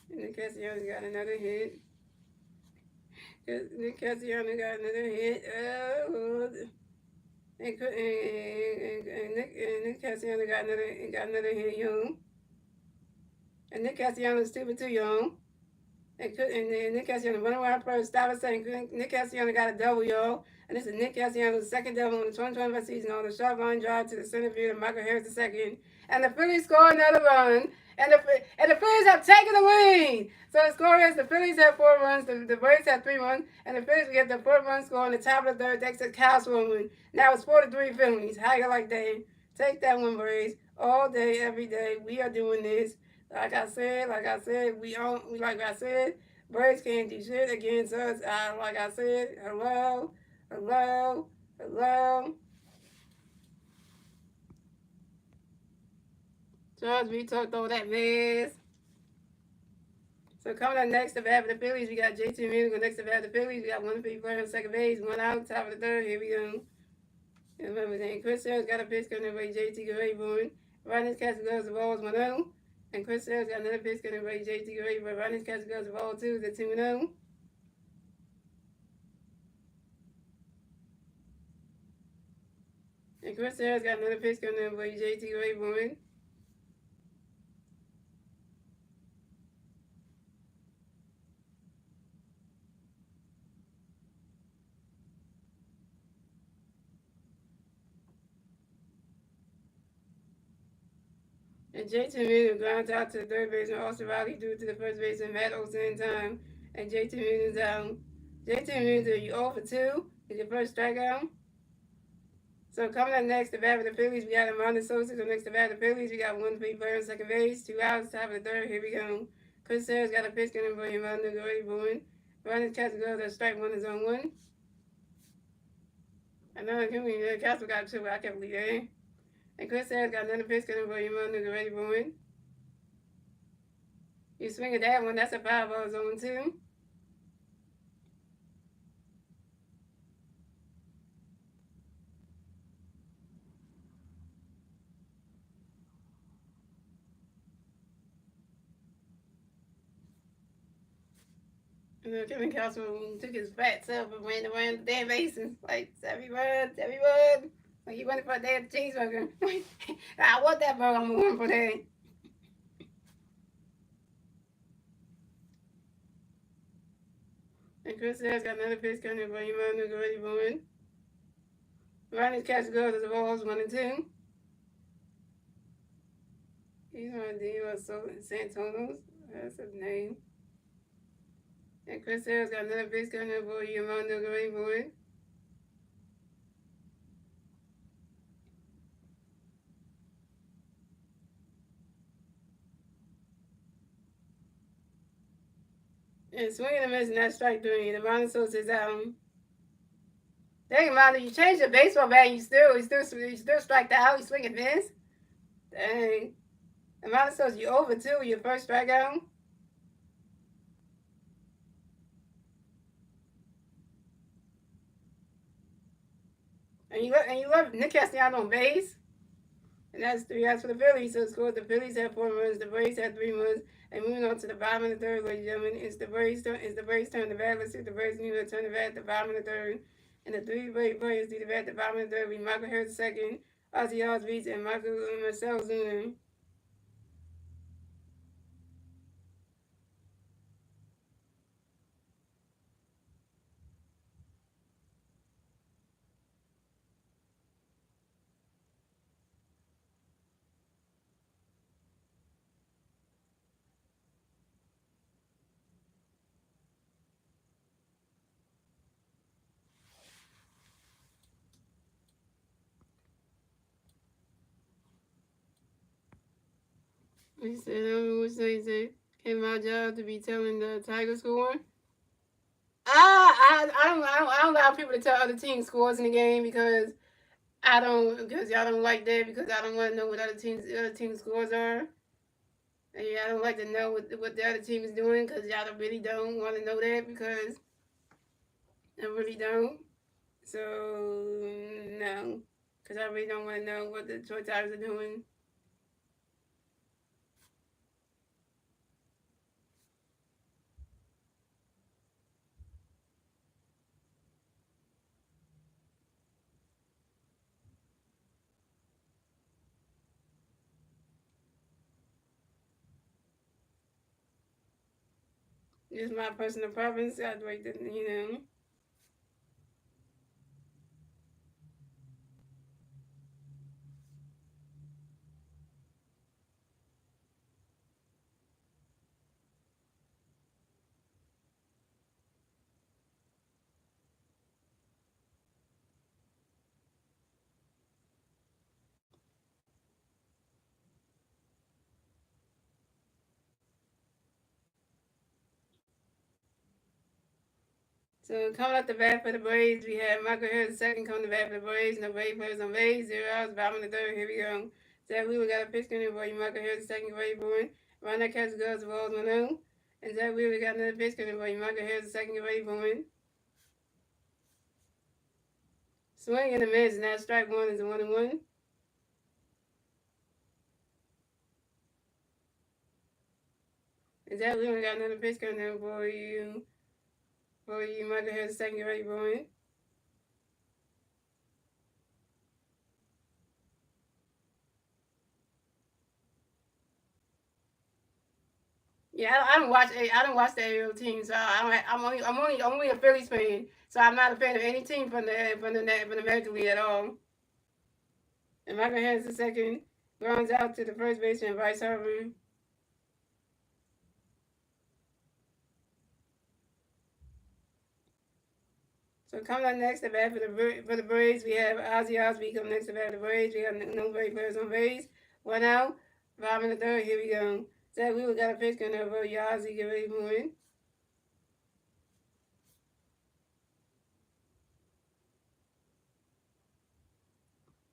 Nick Castellanos got another hit. Nick Castellanos got another hit. And Nick Castellanos got another hit, yo. And Nick Castellanos 2 for 2, yo. And Nick Castellanos running around first. Stop a second. Nick Castellanos got a double, yo. And this is Nick Castellanos' second double in the 2025 season on the short line drive to the center field of Michael Harris II. And the Phillies score another run. And the Phillies have taken the lead. So the score is the Phillies have 4 runs, the Braves have 3 runs, and the Phillies get the 4th run score on the top of the third thanks to Kyle Schwarber. Now it's 4-3 Phillies. How you like that? Take that one, Braves. All day, every day, we are doing this. Like I said, Braves can't do shit against us. Like I said, hello. Charles, we talked all that mess. So coming up next, the bat for the Phillies, we got JT Musical next to the bat for the Phillies. We got 1 big player on second base, 1 out, top of the third. Here we go. And remember that Chris Sale's got a pitch coming away, JT get ready for it. Rodney's catch goes the ball is 1-0. And Chris Sale's got another pitch coming away, JT get ready for it. Rodney's catch goes the ball 2 to 2-0. And Chris Sale's got another pitch coming away, JT get ready for it. And JT Means grounds out to the third baseman Austin Riley due to the first baseman Matt Olson in time. And JT Means down. JT Means, are you 0 for 2? Is your first strikeout? So coming up next, the bat for the Phillies, we got Amanda Sosa. So next, the bat for the Phillies, we got one free player on second base, 2 outs, top of the third. Here we go. Chris Sale's got a pitch coming for Amanda already born. Running catches goes at strike one is on one. Another community, Castle got 2, but I can't believe that. And Chris Sale's got another pitch coming for Amanda already born. You swing at that one, that's a 5-0 zone 2. And then Kevin Castle took his fat self and ran around the damn bases. Like, 71, 71. Like, he went for a damn cheeseburger. I want that burger, I'm going for that. And Chris Sale's got another pitch coming for Emmanuel already born. Ronnie's catch goes as the balls 1 and 2. He's on Diego Santonos. That's his name. And Chris Sale's got another pitch coming for Emmanuel already born. And swinging and missing that strike three. And Amanda Sosa is out. Dang, Amanda, you changed your baseball bat and you still strike out. You swing and miss. Dang. Amanda Sosa, you over 2 your first strikeout. And you love Nick Castellanos on base. And that's 3 outs for the Phillies. So scored the Phillies had 4 runs, the Braves had 3 runs. And moving on to the bottom of the third, ladies and gentlemen, it's the Braves turn to bat. Let's see if the Braves need to turn the bat at the bottom of the third. And the 3 Braves players do the bat at the bottom of the third. We Michael Harris second, Ozzy Osbourne, and Marcell Ozuna. He said, what say he said? Came my job to be telling the Tiger score. I don't allow people to tell other teams scores in the game because because y'all don't like that because I don't want to know what other teams scores are. And yeah, I don't like to know what the other team is doing because y'all really don't want to know that because I really don't. So no, because I really don't want to know what the Detroit Tigers are doing. It's my personal preference. I'd like to, So coming up the bat for the Braves, we have Michael Harris second coming to bat for the Braves. No Braves players on base. 0 outs, bottom of the third. Here we go. Zach Wheeler got a pitch coming for you. Michael Harris second Brave boy. Ron that catch goes the balls 1-0. And Zach Wheeler got another pitch coming for you. Michael Harris second Brave boy. Swing and a miss. Now strike one is a 1-1. And Zach Wheeler got another pitch coming for you. Michael Harris second Brave boy. Yeah, I don't watch. I don't watch the AL team, so I'm only a Phillies fan. So I'm not a fan of any team from the American League at all. And Michael Harris is second. Grounds out to the first baseman, Bryce Harper. So coming up next to bat for the Braves, we have Ozzy Osbourne coming next to bat for the Braves. We have no Braves players on base. One out. Five in the third. Here we go. Zach Wheeler got a pitch coming over. Ozzy get ready for it.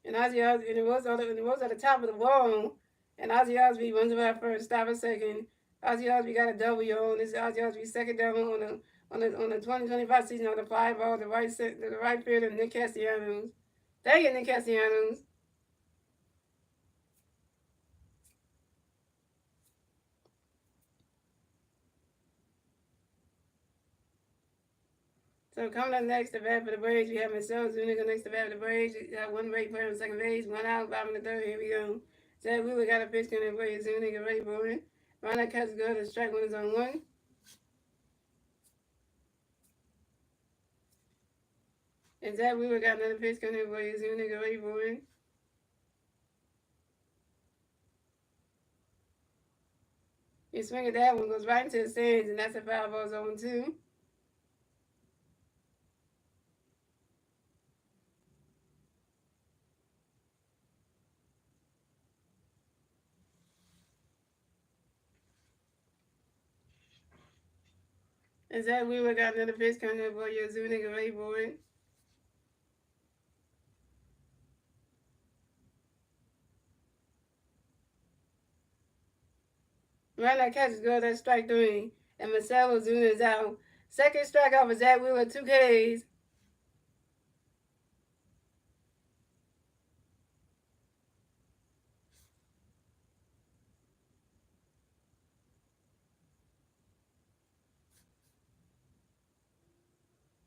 And Ozzy Osbourne, and it was at the top of the wall. And Ozzy Osbourne runs about first, stop a second. Ozzy Osbourne got a W on this. Ozzy Osbourne's second double on the 2025 season on the fly ball, the right field of Nick Castellanos. Thank you, Nick Castellanos. So coming up next to bat for the Braves, we have Marcell Zuniga next to bat for the Braves. We got one great player on second base, one out, five in the third. Here we go. Zach Wheeler got a pitch coming in for Zuniga ready for it. Ronald catches good. The strike one is on one. And Zach Wheeler got another pitch coming in for Zuniga ready for it. You swing at that one, goes right into the stands, and that's a foul ball zone 2. And Zach Wheeler got another pitch coming in for Zuniga ready for it. Ronald catches good. That's strike 3. And Marcell Zuniga is out. Second strikeout for Zach Wheeler, 2 Ks.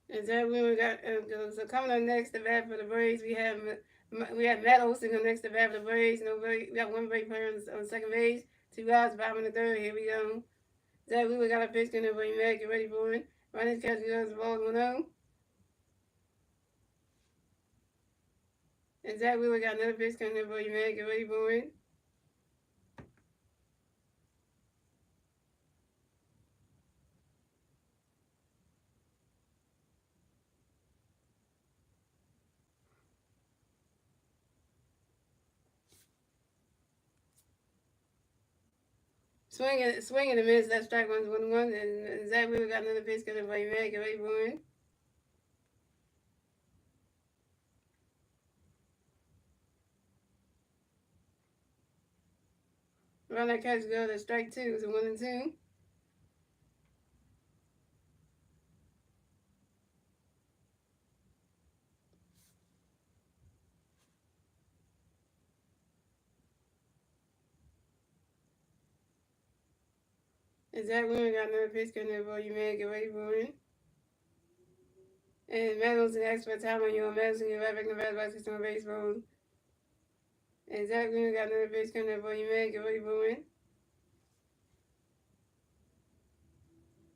And Zach Wheeler got so coming up next to bat for the Braves. We have Matt Olson next to bat for the Braves. We got one great player on second base. 2 outs, 5 in the third. Here we go. Zach Wheeler got a pitch in there for you, Matt. Get ready for it. Ronald catches goes ball 1-0. And Zach Wheeler got another pitch coming in for you, Matt. Get ready for it. Swing and a miss. That strike one's 1-1. And Zach Wheeler got another pitch coming for you, Matt. Get ready for it. Ronald catches goes to strike 2. It's a 1-2. And Zach Wheeler got another pitch coming in for you, Matt. Get ready for it. And Madison asked for time on you. Madison, you're right back in the bad baskets on baseball. And Zach Green got another pitch coming up for you, man. Get ready for it.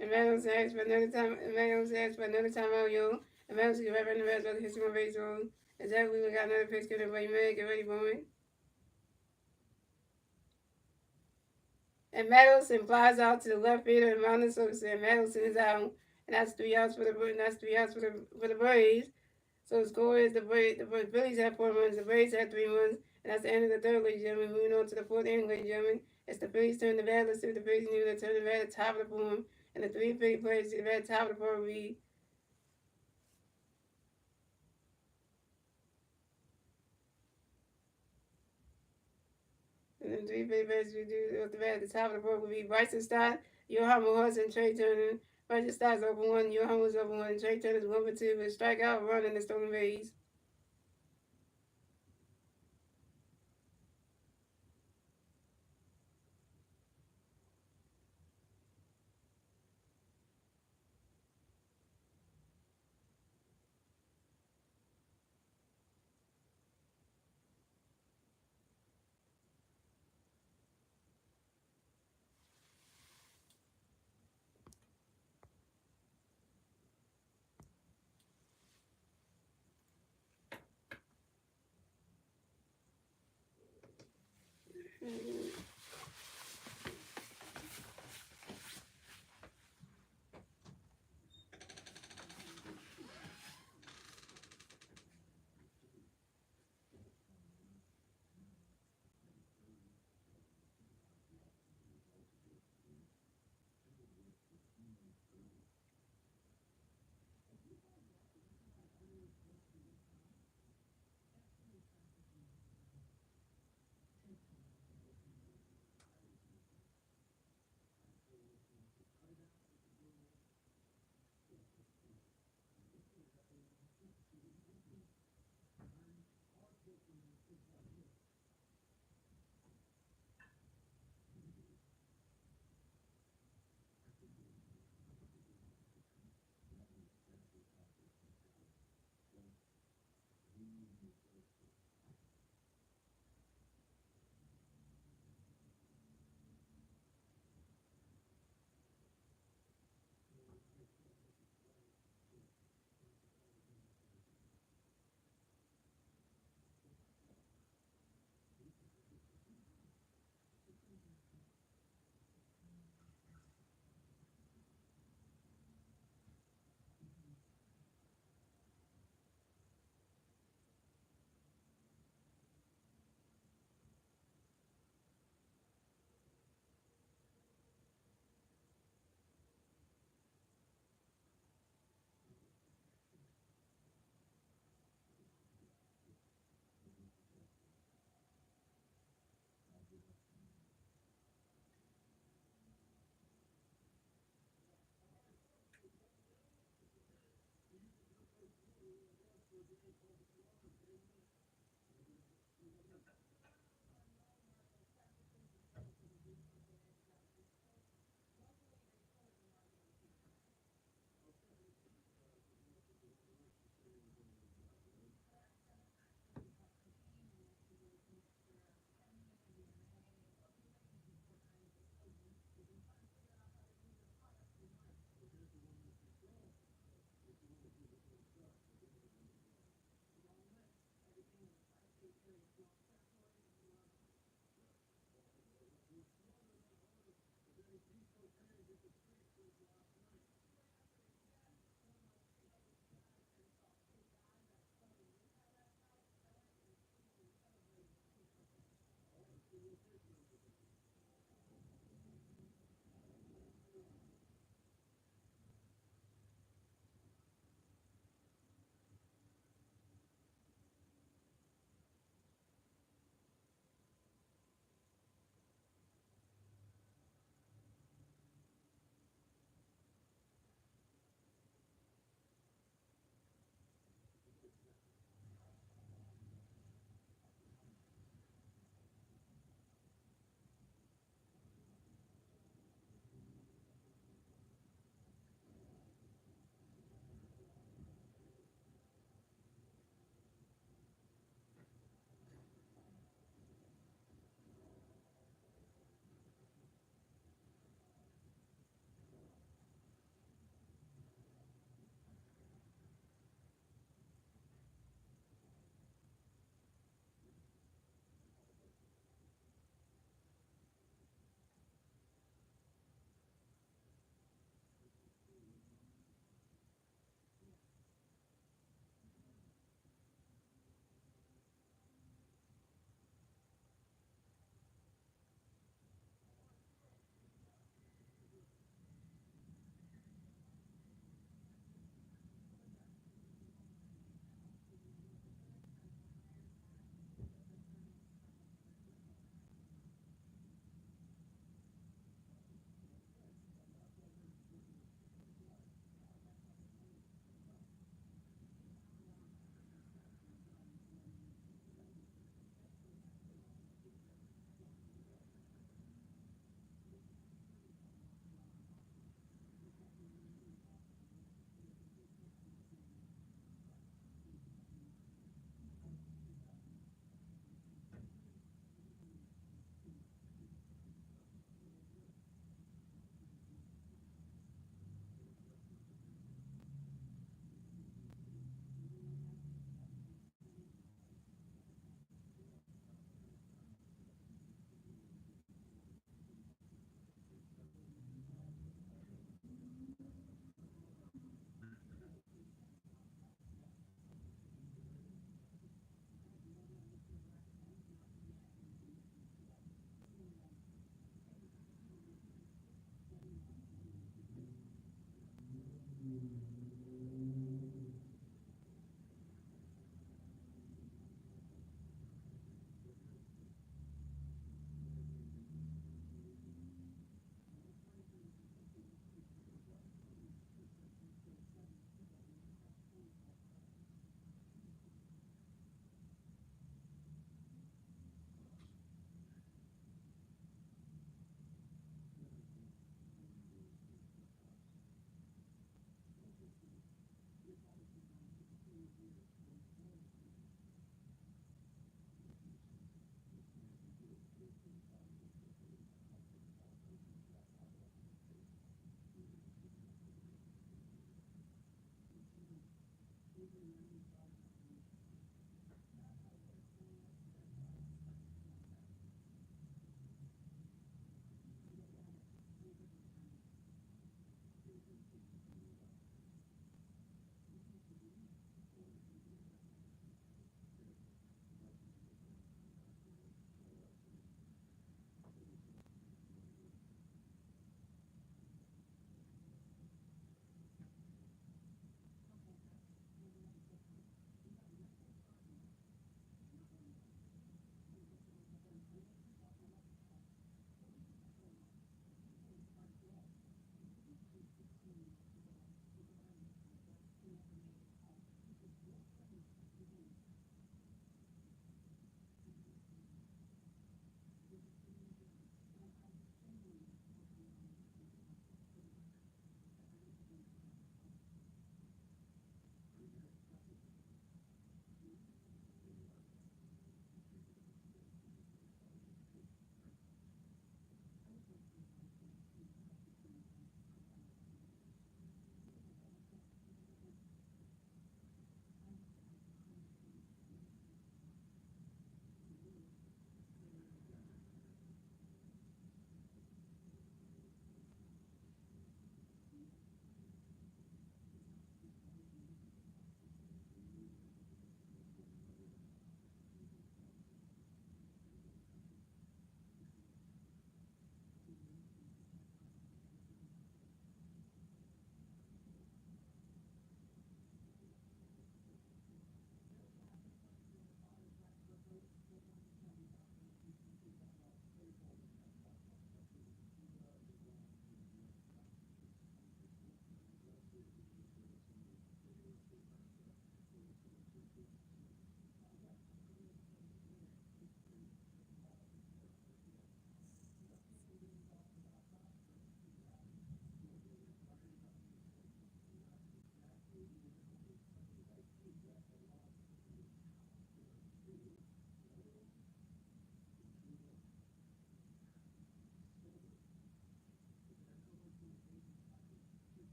And Madison asked for another time. And Madison asked for another time on you. And Madison, you're right back in the bad baskets on baseball. And Zach Green got another pitch coming up for you, man. Get ready for it. And Madison flies out to the left fielder, and Madison is out. And that's 3 outs for the Braves. So the score is the Phillies have 4 runs, the Braves have 3 runs, and that's the end of the third, ladies and gentlemen. Moving on to the fourth inning, ladies and gentlemen. It's the Phillies turn the bat. Let's see what the Phillies do. They turn the bat at the top of the form, and the 3 Philly players to the bat at the top of the form will be. And the 3 Philly players who do with the bat at the top of the form will be Bryson Stott, Johan Morehouse, and Trey Turner. Bryson Stott's open 1, Johan was open 1, and Trey Turner's 1 for 2 with a strikeout, run, and the stolen base. Mm-hmm.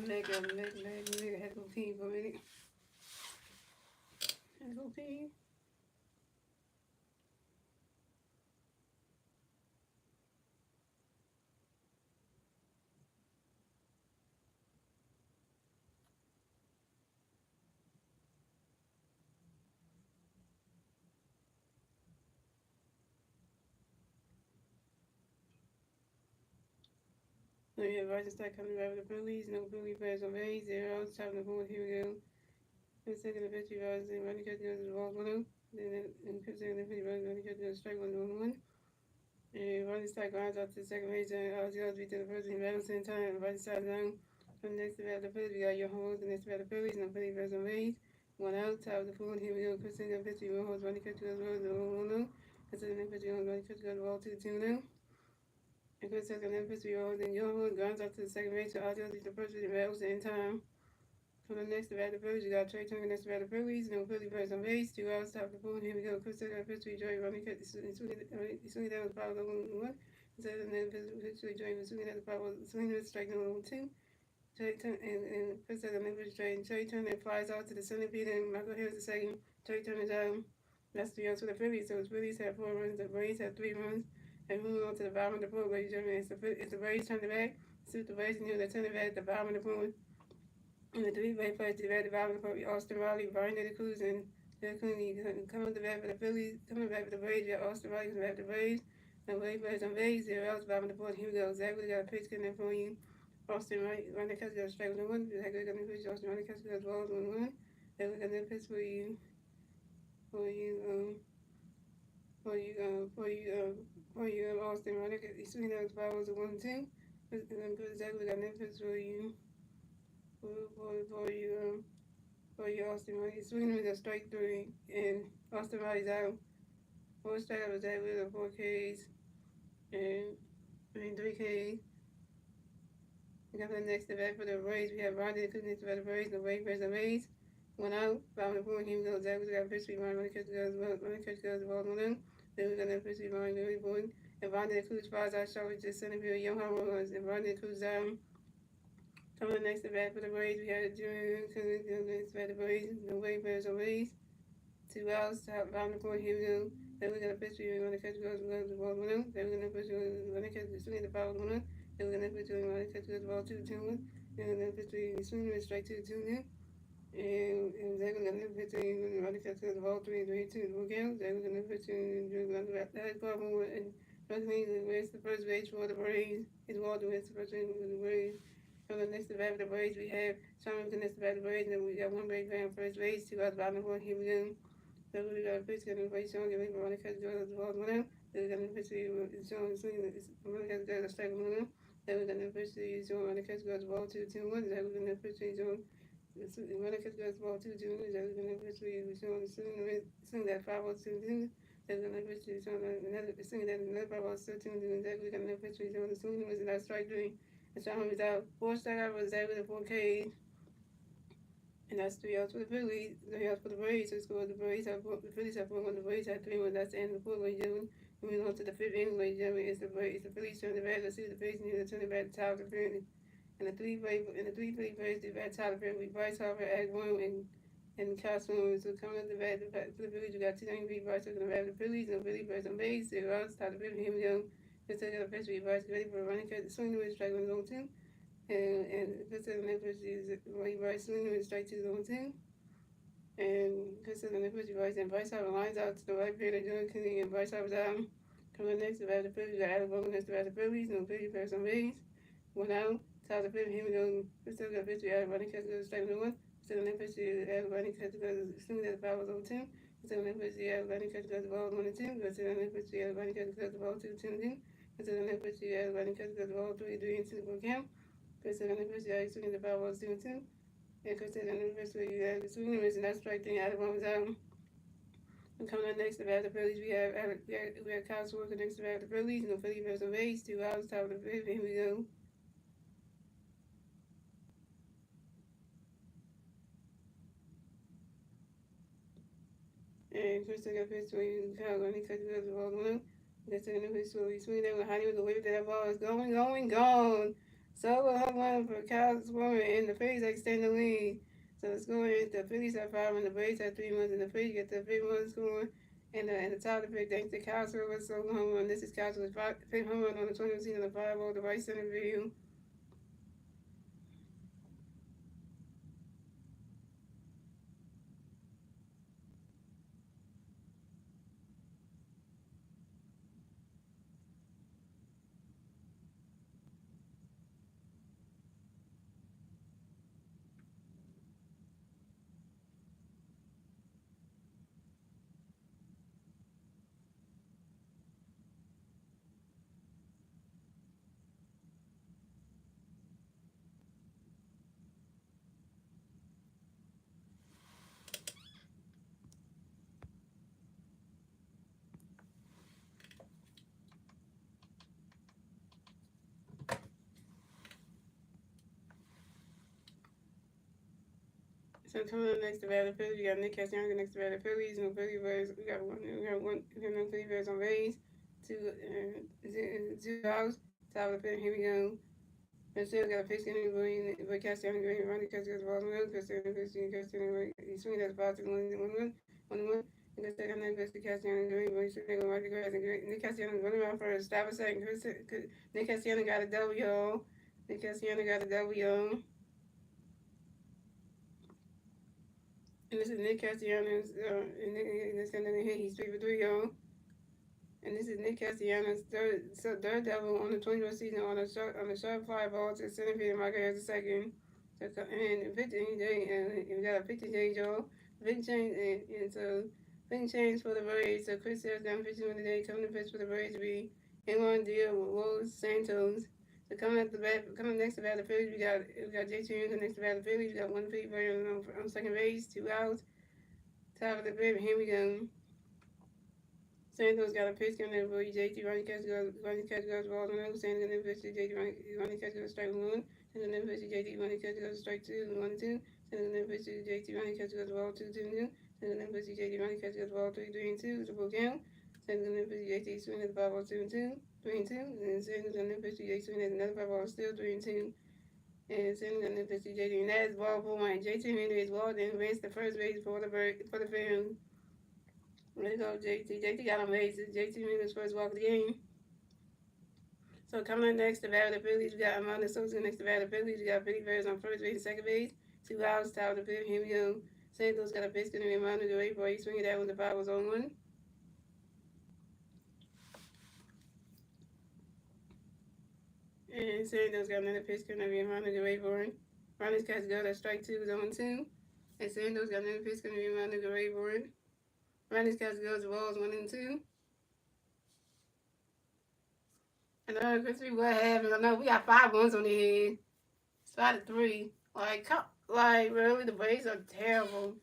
Make a head go pee for a minute. Head go pee. So yeah, Roger start coming back with the Phillies. No Philly players on base. 0 outs. Top of the fourth. Here we go. In the second, the pitch, Roger and Ronnie Cut goes to the ball 1-0. Then in the second, the pitch, Ronnie Cut goes strike 1-1. And Ronnie Stark grounds out to the second base, and Ozzy Osbourne to the first, and battle same time. Ronnie Stark down. From the next to bat, the Phillies, we got your homes. The next to bat, the Phillies. No Philly players on base. 1 out. Top of the fourth. Here we go. Chris in the pitch, one holds Ronnie Cut goes to the 1-0. Consider the pitch, Ronnie Cut goes to the ball 2-2 now. And Chris second, then pitch, and your hold grounds out to the second base, so Ozzy Osbourne to the first, and battle same time. For the next about the Phillies, you got Trey Turner next about the Phillies. No Philly players on base. 2 outs, top of the fourth. Here we go. Chris Taylor, pitch to Joey Ronnie cut. Swinging down with power 1-1. Instead of the pitch to Joey was swinging at the power, swinging with strike 1-2. Trey Turner and Chris Taylor pitch Trey Turner flies out to the center field, and Michael Harris the second. Trey Turner down. That's 3 outs for the Phillies. So the Phillies have 4 runs. The Braves have 3 runs. And moving on to the bottom of the fourth, ladies and gentlemen, it's the Braves turn it back. See the Braves and they turn it back at the bottom of the fourth. And the three way players to the development for Austin Riley, Brian De La Cruz, and De La Cruz coming to bat for the Phillies, coming back for the Braves. Yeah, Austin Riley coming back for the Braves. And Braves players on base, they're else bottom of the fourth. Here we go. Zach, we got a pitch coming in for you. Austin Riley, Ronnie Kessler got a strike 1-1. Zach, we got a pitch. Austin Ronnie Kessler got balls 1-1. Then we got a pitch for you, Austin Ronnie. He's swinging out his balls 1-2. And then Zach, we got a pitch for you, for you, Austin Riley. Swinging with a strike 3, and Austin Riley's out. 4 strikeout was that with 4 Ks, and 3 Ks. We got the next event for the Braves. We have Ronnie the next for the Braves. The Braves versus the Rays. 1 out. Bottom of the fourth. Here we go. Zach, we got a pitch. Ronnie catch goes the ball 1-0. Then we got a pitch. Ronnie really board. And Ronnie the Cruz flies out short with just center field. Young home runs. And Ronnie the Cruz down. Coming the next event for the Braves. We had a junior. Next for the Braves. The Braves versus the Rays. 2 outs. Bottom of the fourth. Here we go. Then we got a pitch. Ronnie catch goes the ball 1-0. Then we got a pitch. Ronnie catch swing the ball 1-0. Then we're gonna put you on catch the ball 2-2. Then we're gonna put you swing with strike 2-2 now. And they were going to put in running catch the ball 3-2 the game. They were going to put in that problem and Rugby wins the first base for the Braves. It's Walter wins the first base for the Braves. From the next to bat of the Braves, we have Simon the next to bat of the Braves, and we got one break man first base, two outs bottom four. Here we go. So we got a pitch getting away, showing giving for running catch the ball one out. Then we got a pitch showing swinging running catch the strike one out. Then we got a pitch showing running catch the ball 2-1. Then we got a pitch showing when it gets ball two juniors, they're going to eventually be showing sing that 502 they're going to eventually show another sing that another 502 and they're going to eventually show the swing was in that strike three. And so was out four strikeout was that with a 4K. And that's three outs for the Phillies, three outs for the Braves. So scored the Braves have the Phillies have one, the Braves had three. That's the end of the fourth, ladies and gentlemen. Moving on to the fifth inning, ladies and gentlemen, it's the Braves. The Phillies turn the bat. Let's see the Phillies need to turn the bat to top of the fifth. And the three Philly players do bat Tyler Perry with Bryce Harper at one and Kyle Swim. So coming up the bat for the Phillies, we got 290 Bryce looking to bat the Phillies and Philly Birds on base. Zero outs, Tyler Perry, here we go. Let's take out the pitch with Bryce ready for a running cut. The swing to strike one zone two. And let's take the next pitch is Bryce swing to strike two zone two. And let's take the next pitch Bryce and Bryce Harper lines out to the right fielder, John Kennedy, and Bryce Harper's out. Coming next to bat the Phillies, we got Adam Bowman next to bat the Phillies and Philly Birds on base. One out. Tyler Perry, here we go. We still got 50 out of running catch goes strike number one. Still in 50 out of running catch goes assuming that the ball was on 10. Still in 50 out of running catch goes the ball 1 and 2. Still in 50 out of running catch goes the ball 2, 10 and 2. Still in 50 out of running catch goes the ball 3, 3 and 2 for count. Still in 50 out of swinging the ball was 2 and 2. And still in 50 out of swinging and that's strike thing out of one was out. And coming up next to bat the Phillies, we have Kyle Swartz next to bat the Phillies. No Philly versus base, 2 outs, top of the fifth. Here we go. And first I got pissed when you kind of cut the ball one. That's in the pitch so we swing that with Honey with the way that ball is gone. So we'll have one for Kyle Swarmer and the Phillies extend the lead. So it's going the Phillies have 5 and the Braves have 3 runs and the Phillies get the 5 runs scoring. And the top of the pick, thanks to Kyle Swarmer, so home run. This is Kyle Swarmer's 5th home run on the 20th season of the 5-0, the right center field. So coming up next to Valley Phillies, we got Nick Castellanos next to Valley Phillies. No Philly Birds. We got no Philly Birds on base. Two outs. Top of the fifth. Here we go. And still got a pitch in but Castellanos going running Castellanos balls on the Castellanos he swings at the ball to 1-1. And the second name goes to Castellanos going, but he's going right to grass and Nick Castellanos running around first. Stop a second. Nick Castellanos got a W. Nick Castellanos got a W. And this is Nick Castellanos, and this going to hit. He's 3 for 3, y'all. And this is Nick Castellanos' third double on the 21st season on a short fly ball to center field. Michael has a second. So, and 15 days, and we got a 15 days, y'all. 15 change, and so 15 change for the Braves. So Chris Sale's down 51 today. Coming to pitch for the Braves will be in-one deal with Rose Santos. So coming next to bat the Phillies, we got J.T. Ringo next to bat the Phillies. We got one Philly player on second base, 2 outs. Top of the fifth, here we go. Santos got a pitch coming in for JT running catch goes balls on the Santos and then pitch to JT running catch goes strike one. And then pitch to JT running catch goes strike 2 1-2. And then pitch to JT running catch goes ball 2-2. And then pitch to JT running catch goes ball 3-3-2 to full count. And then pitch to JT swing at the ball 2-2, 3-2. And then Santos and then pitch to JT swing at another ball still 3-2. And Santos and then pitch to JT and that is ball 4-1. JT Hernandez walked and advanced the first base for the Phillies. Let's go, JT. JT got on base. JT made his first walk of the game. So coming up next, the Valley Phillies, we got Amanda Sosa next to Valley Phillies. We got Philly Birds on first base and second base. 2 hours, top of the fifth. Here we go. St. Louis got a pitch going to be Mountain Dew 8 swinging that when the ball was on one. And St. Louis got another pitch going to be Mountain Dew 8 boring. Ronnie's catch go. That strike two is on 2. And St. Louis got another pitch going to be Mountain Dew 8 boring. Ronnie's catch goes. The ball is 1 and 2. And Crispy, what happened? I know we got 5 ones on the head. It's 5-3. Like really, the Braves are terrible.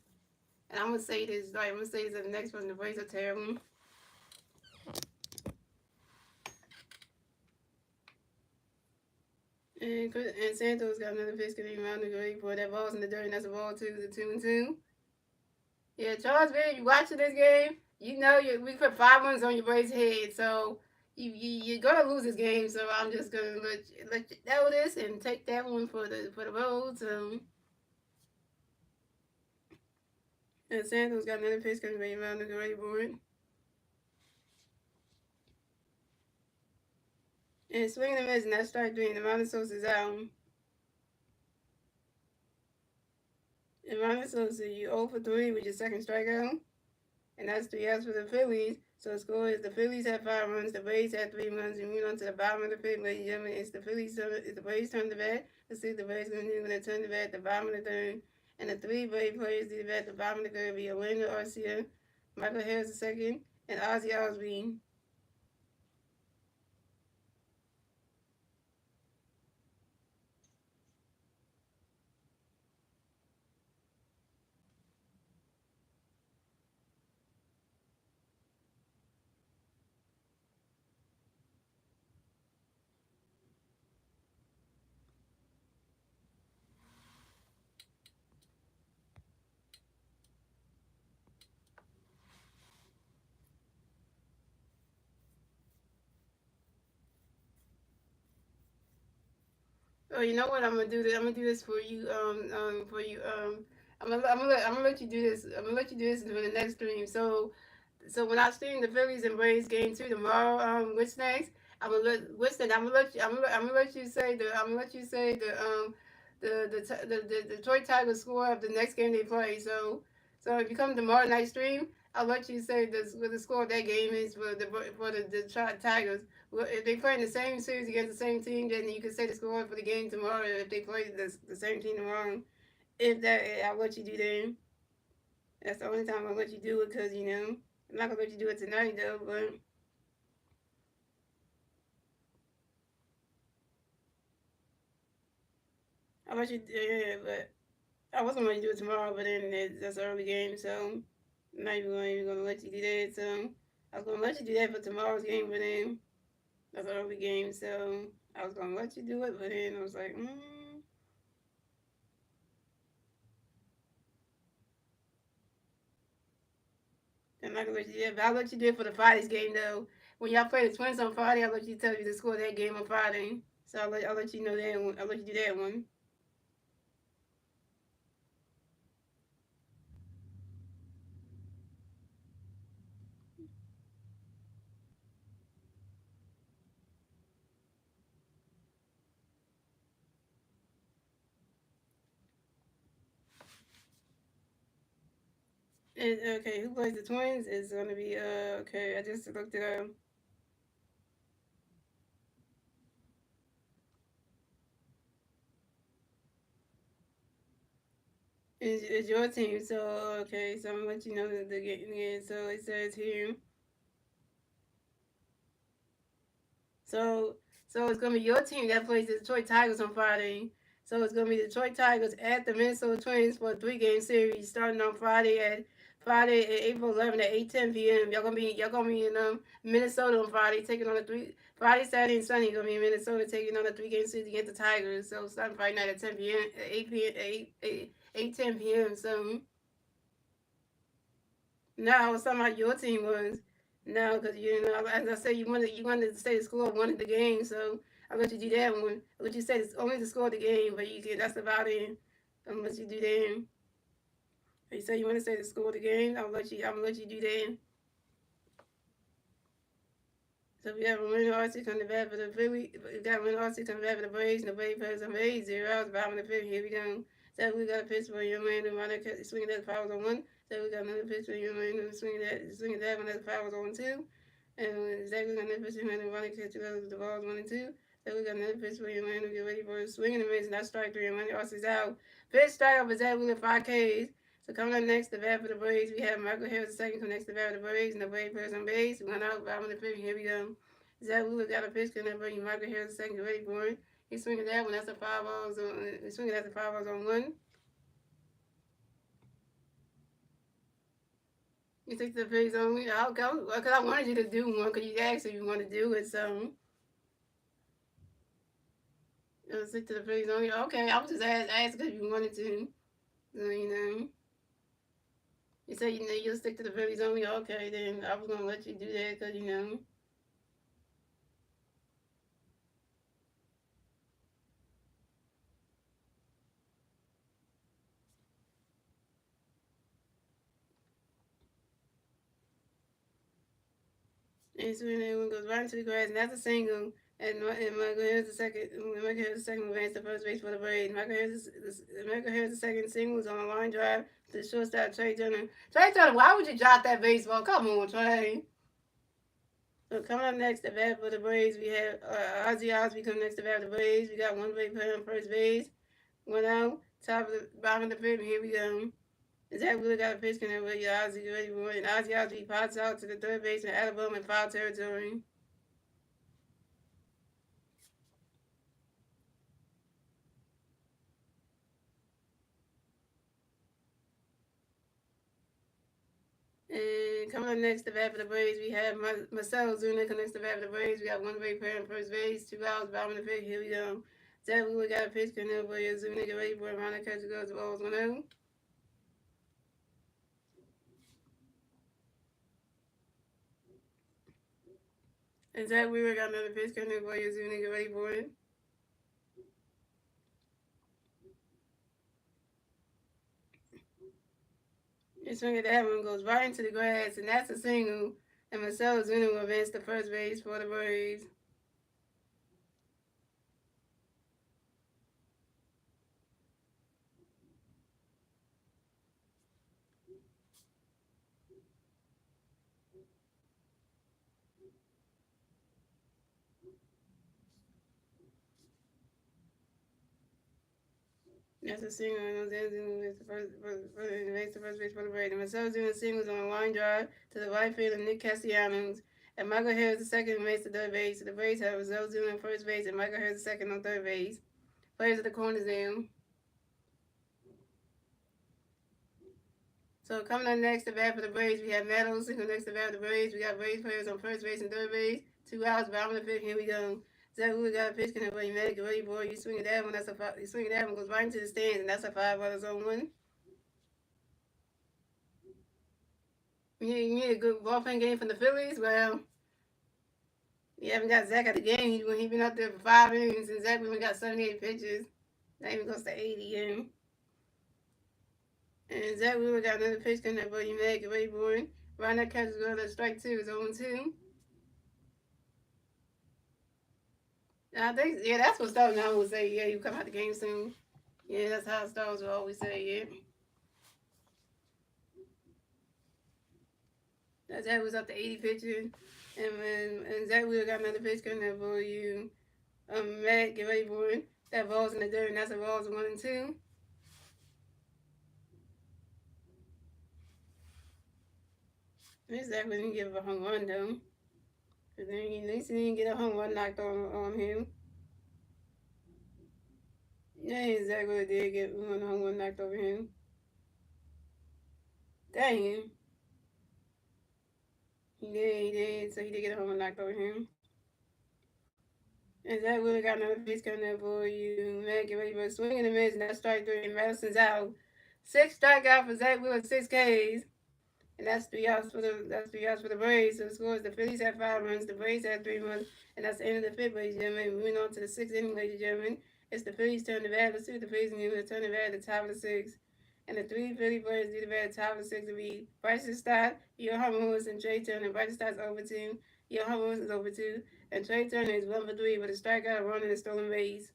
And I'm gonna say this, like I'm gonna say this at the next one. The Braves are terrible. And Santos got another pitch getting around the grade for that ball's in the dirt, and that's a ball too. The 2-2. Yeah, Charles, man, you watching this game? You know we put 5 ones on your Braves' head, so you're gonna lose this game. So I'm just gonna let you know this and take that one for the road. So. And Santos got another pitch coming around the grade board. And swinging and missing, that strike three, and the Mountain Sosa is out. And Mountain Sosa, you 0 for 3 with your second strikeout. And that's 3 outs for the Phillies. So the score is the Phillies had 5 runs, the Braves had 3 runs, and we went on to the bottom of the fifth, ladies and gentlemen. It's the Braves turn the bat. Let's see what the Braves going to do when they turn the bat at the bottom of the third. And the 3 Brave players did the bat at the bottom of the third be Orlando Arcia, Michael Harris II, and Ozzie Osbourne. Oh, you know what? I'm gonna do this. I'm gonna do this for you. For you. I'm gonna let you do this. I'm gonna let you do this for the next stream. So when I stream the Phillies and Braves game 2 tomorrow, which next? I'm gonna let you say the Detroit Tigers score of the next game they play. So if you come tomorrow night stream, I'll let you say what the score of that game is for the Tigers. Well, if they play in the same series against the same team, then you can say the score for the game tomorrow. If they play the same team tomorrow, if that, I'll let you do that. That's the only time I'll let you do it, because I'm not gonna let you do it tonight though. But I'll let you. Yeah, but I wasn't going to do it tomorrow. But then that's an early game, so I'm not even gonna let you do that. So I was gonna let you do that for tomorrow's game, but then that's an early game, so I was gonna let you do it. But then I was like, I'm not gonna let you do it. But I'll let you do it for the Friday's game though. When y'all play the Twins on Friday, I'll let you tell you the score of that game on Friday. So I'll let you know that one. I'll let you do that one. And, okay, who plays the Twins is gonna be okay. I just looked it up. It's your team, so okay. So I'm gonna let you know the game. Yeah, so it says here. So so it's gonna be your team that plays the Detroit Tigers on Friday. So it's gonna be the Detroit Tigers at the Minnesota Twins for a 3-game series starting on Friday at April 11 at 8:10 p.m. Y'all gonna be in Minnesota on Friday taking on the three Friday, Saturday, and Sunday. You're gonna be in Minnesota taking on a 3-game series against the Tigers. So starting Friday night at 10 p.m. at 8 p.m. 8:10 p.m. So no, I was talking about your team was. No, because as I said, you wanted to say the score of one of the games, so I'll let you do that one. I'll let you say it's only the score of the game, but that's about it. I'll let you do that. If you say you want to say the score of the game, I'm gonna let you do that. So we have a winner RC come to bat for the Philly. We got a winner RC come to bat for the Braves, and the Braves has some 8-0. I was bottom of the fifth. Here we go. Zach Wheeler got a pitch for a young man who wound up swinging at the fouls on one. Zach Wheeler got another pitch for a young man who swinging that one at the fouls on two. And Zach Wheeler got another pitch for a young man who wound up catching the balls 1 and 2. Zach Wheeler got another pitch for a young man who get ready for a swing and a miss, and that's strike three. And Money Austin's out. Pitch strike up for Zach Wheeler 5 Ks. So coming up next, the bat for the Braves, we have Michael Harris II come next to the bat for the Braves, and the Braves players on base. One out, bottom of the fifth. Here we go. Zach Wheeler got a pitch, and that bring Michael Harris II ready for it. He's swinging that one. That's a 5 balls on. He's swinging at the 5 balls on one. You take the Phillies only? I'll go because I wanted you to do one because you asked if you want to do it. So I'll stick to the Phillies only. Okay, I was just asking if you wanted to. So you said you'll stick to the Phillies only. Okay, then I was gonna let you do that because And so then one goes right into the grass, and that's a single. And Michael Harris the second. Michael Harris the second advance to first base for the Braves. Michael Harris the second single was on a line drive to the shortstop Trey Turner. Trey Turner, why would you drop that baseball? Come on, Trey. So coming up next to bat for the Braves, we have Ozzy Osbourne coming next to bat for the Braves. We got one Brave player on first base. One out, top of the bottom of the fifth. Here we go. Zach Wheeler got a pitch connect with Ozzy ready for it. And Ozzy Osbourne pops out to the third baseman, Alabama in foul territory. And coming up next to bat for the Braves, we have Marcell Ozuna coming next to bat for the Braves. We got one Brave player on first base, 2 outs, bottom of the fifth. Here we go. Zach Wheeler got a pitch connect with Ozuna. Get ready for it. Around the catch goes. The ball's 1-0. And Zach Wheeler got another pitch connect with Ozuna. Get ready for it. And swing at that one goes right into the grass, and that's a single. And Marcell Ozuna will advance to first base for the Braves. That's a single, and Ozuna makes the first base for the Braves. And Marcell Ozuna singles on a line drive to the right field of Nick Castellanos. And Michael Harris the second makes the third base. So the Braves have Marcell Ozuna on first base and Michael Harris the second on third base. Players at the corners now. So coming up next to bat for the Braves, we have Matt Olson next to bat for the Braves. We got Braves players on first base and third base. 2 outs, bottom of the fifth. Here we go. Zach Wheeler got a pitch connect where you make it ready, boy. You swing at that one. You swing at that one goes right into the stands, and that's a 5 runners on one. You need a good bullpen game from the Phillies. Well, you haven't got Zach at the game. He's been out there for 5 innings, and Zach Wheeler got 78 pitches. That even goes to 80 in. And Zach Wheeler got another pitch connect where you make it ready, boy. Right now, catches go to strike two. It's 0-2. I think, yeah, that's what Stars now would say. Yeah, you come out the game soon. Yeah, that's how Stars will always say. Yeah, Zach was up to 80 pitches, and Zach Wheeler got another pitch coming up for you. Matt, get ready for it. That ball's in the dirt, and that's a ball's 1-2. Zach didn't give up a home run though. But then at least he didn't get a home run knocked on him. Yeah, Zach really did get one home run knocked over him. Dang. He did. So he did get a home run knocked over him. And Zach Wheeler got another pitch coming up for you. Man, get ready for a swing and a miss, and that's strike three. And Madison's out. 6 strikeouts for Zach Wheeler, 6 Ks. And that's 3 outs for the Braves. So the score is the Phillies had 5 runs, the Braves had 3 runs, and that's the end of the fifth, ladies and gentlemen. Moving on to the sixth inning, ladies and gentlemen. It's the Phillies' turn to bat. Let's see what the Phillies can do. Turn to bat at the top of the sixth. And the three Philly players do the bat at the top of the sixth will be Bryson Stott, Johan Lewis, and Trey Turner. Bryson Stott's over 2. Johan Lewis is over 2. And Trey Turner is 1 for 3 with a strikeout, a run, and a stolen base.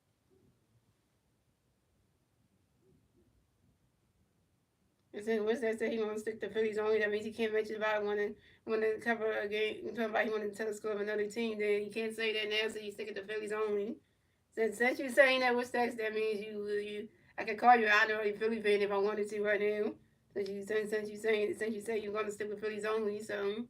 Since Winston said he want to stick to Phillies only, that means he can't mention about wanting to cover a game, talking about he wanted to tell the score of another team. Then he can't say that now, so you stick it to Phillies only. Since you're saying that with Stacks, that means you I can call you an honorary Philly fan if I wanted to right now. Since you say you're gonna stick with Phillies only, so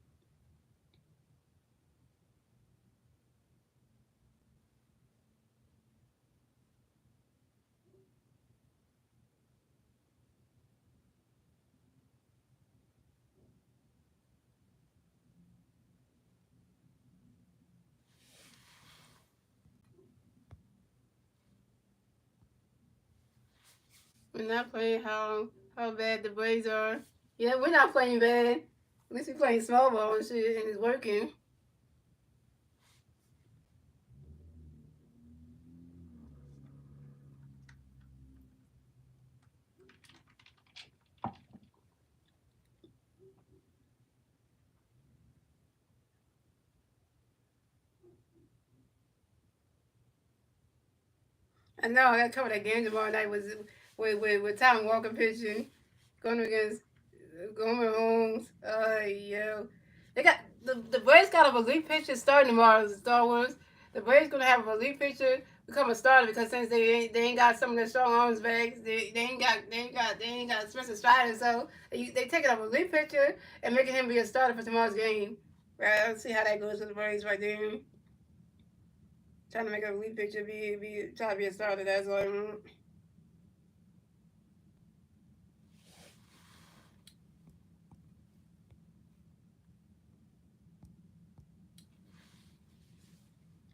we're not playing how bad the Braves are. Yeah, we're not playing bad. At least we're playing small ball and shit, and it's working. I know I got covered that game tomorrow night was with Tom Walker pitching, going against Gomer Holmes. Yo, they got the Braves got a relief pitcher starting tomorrow. Star Wars. The Braves gonna have a relief pitcher become a starter because since they ain't got some of their strong arms back, they ain't got Spencer Strider, so they taking a relief pitcher and making him be a starter for tomorrow's game. Right, let's see how that goes for the Braves right there. Trying to make a relief pitcher be try to be a starter. That's all.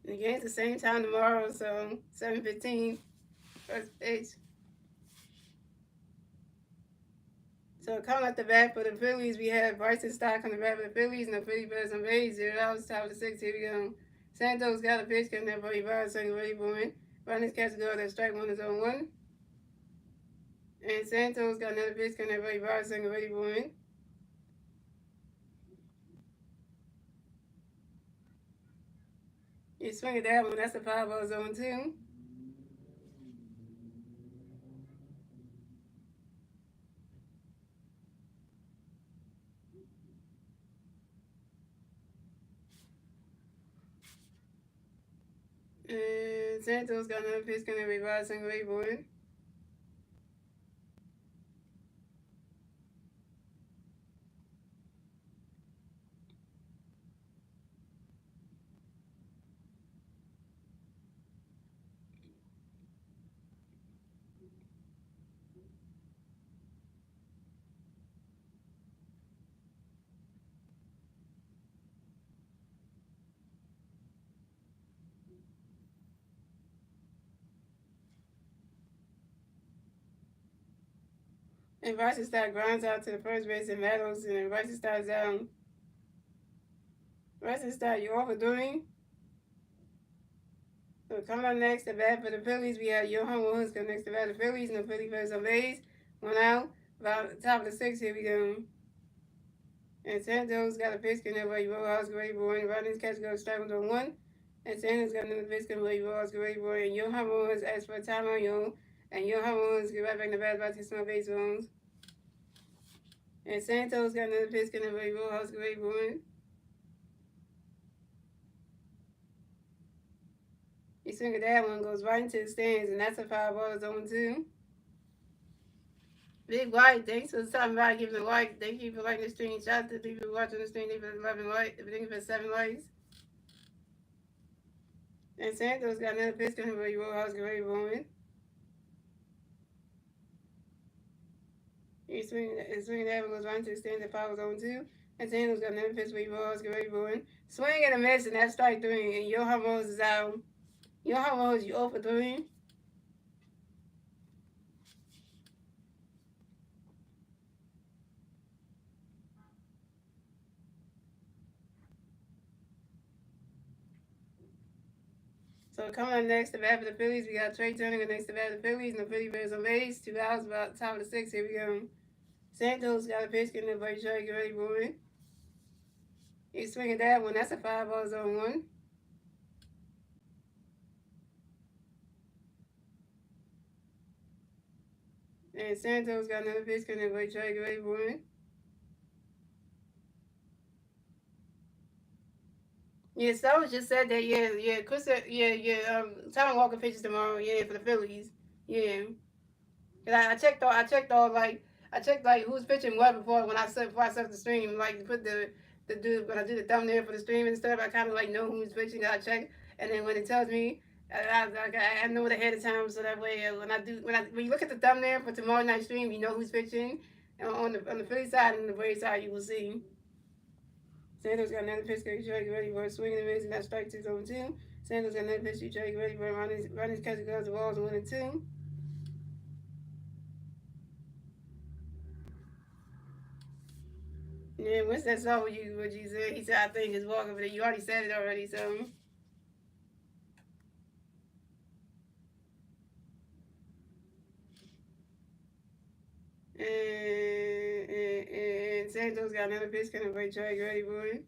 The game's the same time tomorrow, so 7:15. First pitch. So coming at the bat for the Phillies, we have Bryson Stock on the bat for the Phillies, and the Phillies on base. 0 outs, top of the sixth. Here we go. Santos got a pitch, coming up for Ibarra, second ready point. Running catch the go, that strike one is on one. And Santos got another pitch, coming up for Ibarra, second ready point. You swing at that one, that's a 5-0 zone two. And Santos got another pitch, coming up for Ibarra, second ready point. And Bryson Stott grounds out to the first base and Meadows, and Bryson Stott's down. Bryson Stott, you're overdoing. So coming up next to bat for the Phillies, we have Johan Woods come next to bat for the Phillies, and the Phillies first on base. One out. About top of the sixth, here we go. And Santos got a pitch in there where he rolls great boy. And Rodney's catch goes strike on one. And Santos got another pitch in where he rolls great boy. And Johan Woods asks for a timeout, yo. And Johan Woods get right back in the bat about to small base runs. And Santos got another pitch in there where he rolls great boy. He swing at that one, goes right into the stands, and that's a 5-0 zone two. Big White, thanks for stopping by, giving a like. Thank you for liking the stream. Shout out to the people watching the stream. Thank you for 11 likes. Thank you for 7 likes. And Santos got another pitch coming for you. Rollhouse great rolling. He swinging that one, goes right into the stands at 5 zone two. And Santos got another pitch for you. Rollhouse great rolling. Swing and a miss, and that's strike three. And Johan Rose is out. Johan Rose, you 0 for 3. So coming up next to bat for the Phillies, we got Trey Turner next to bat for the Phillies, and the Phillies Bears on base. 2 outs, about top of the sixth. Here we go. Santos got a pitch getting the play Trey, get ready for it. He's swinging that one. That's a 5-0 zone one. And Santos got another pitch coming for Trey Rayburn. Yeah, Stone just said that. Yeah, yeah. Chris said, yeah. Tom Walker pitches tomorrow. Yeah, for the Phillies. Yeah. And I checked like who's pitching what before I set up the stream. Like put the do when I do the thumbnail for the stream and stuff. I kind of like know who's pitching. I check, and then when it tells me, I know it ahead of time. So that way, when you look at the thumbnail for tomorrow night stream, you know who's pitching. And on the Philly side and the Braves side, you will see. Sanders got another pitch. Get ready for a swing and a miss, and that's strike 6-0-2. Sanders got another pitch. Get ready for running catch goes the balls 1-2. Yeah, what's that song what you said? He said I think it's Walker, but you already said it already, so and Santos got another pitch coming for Trey ready for it.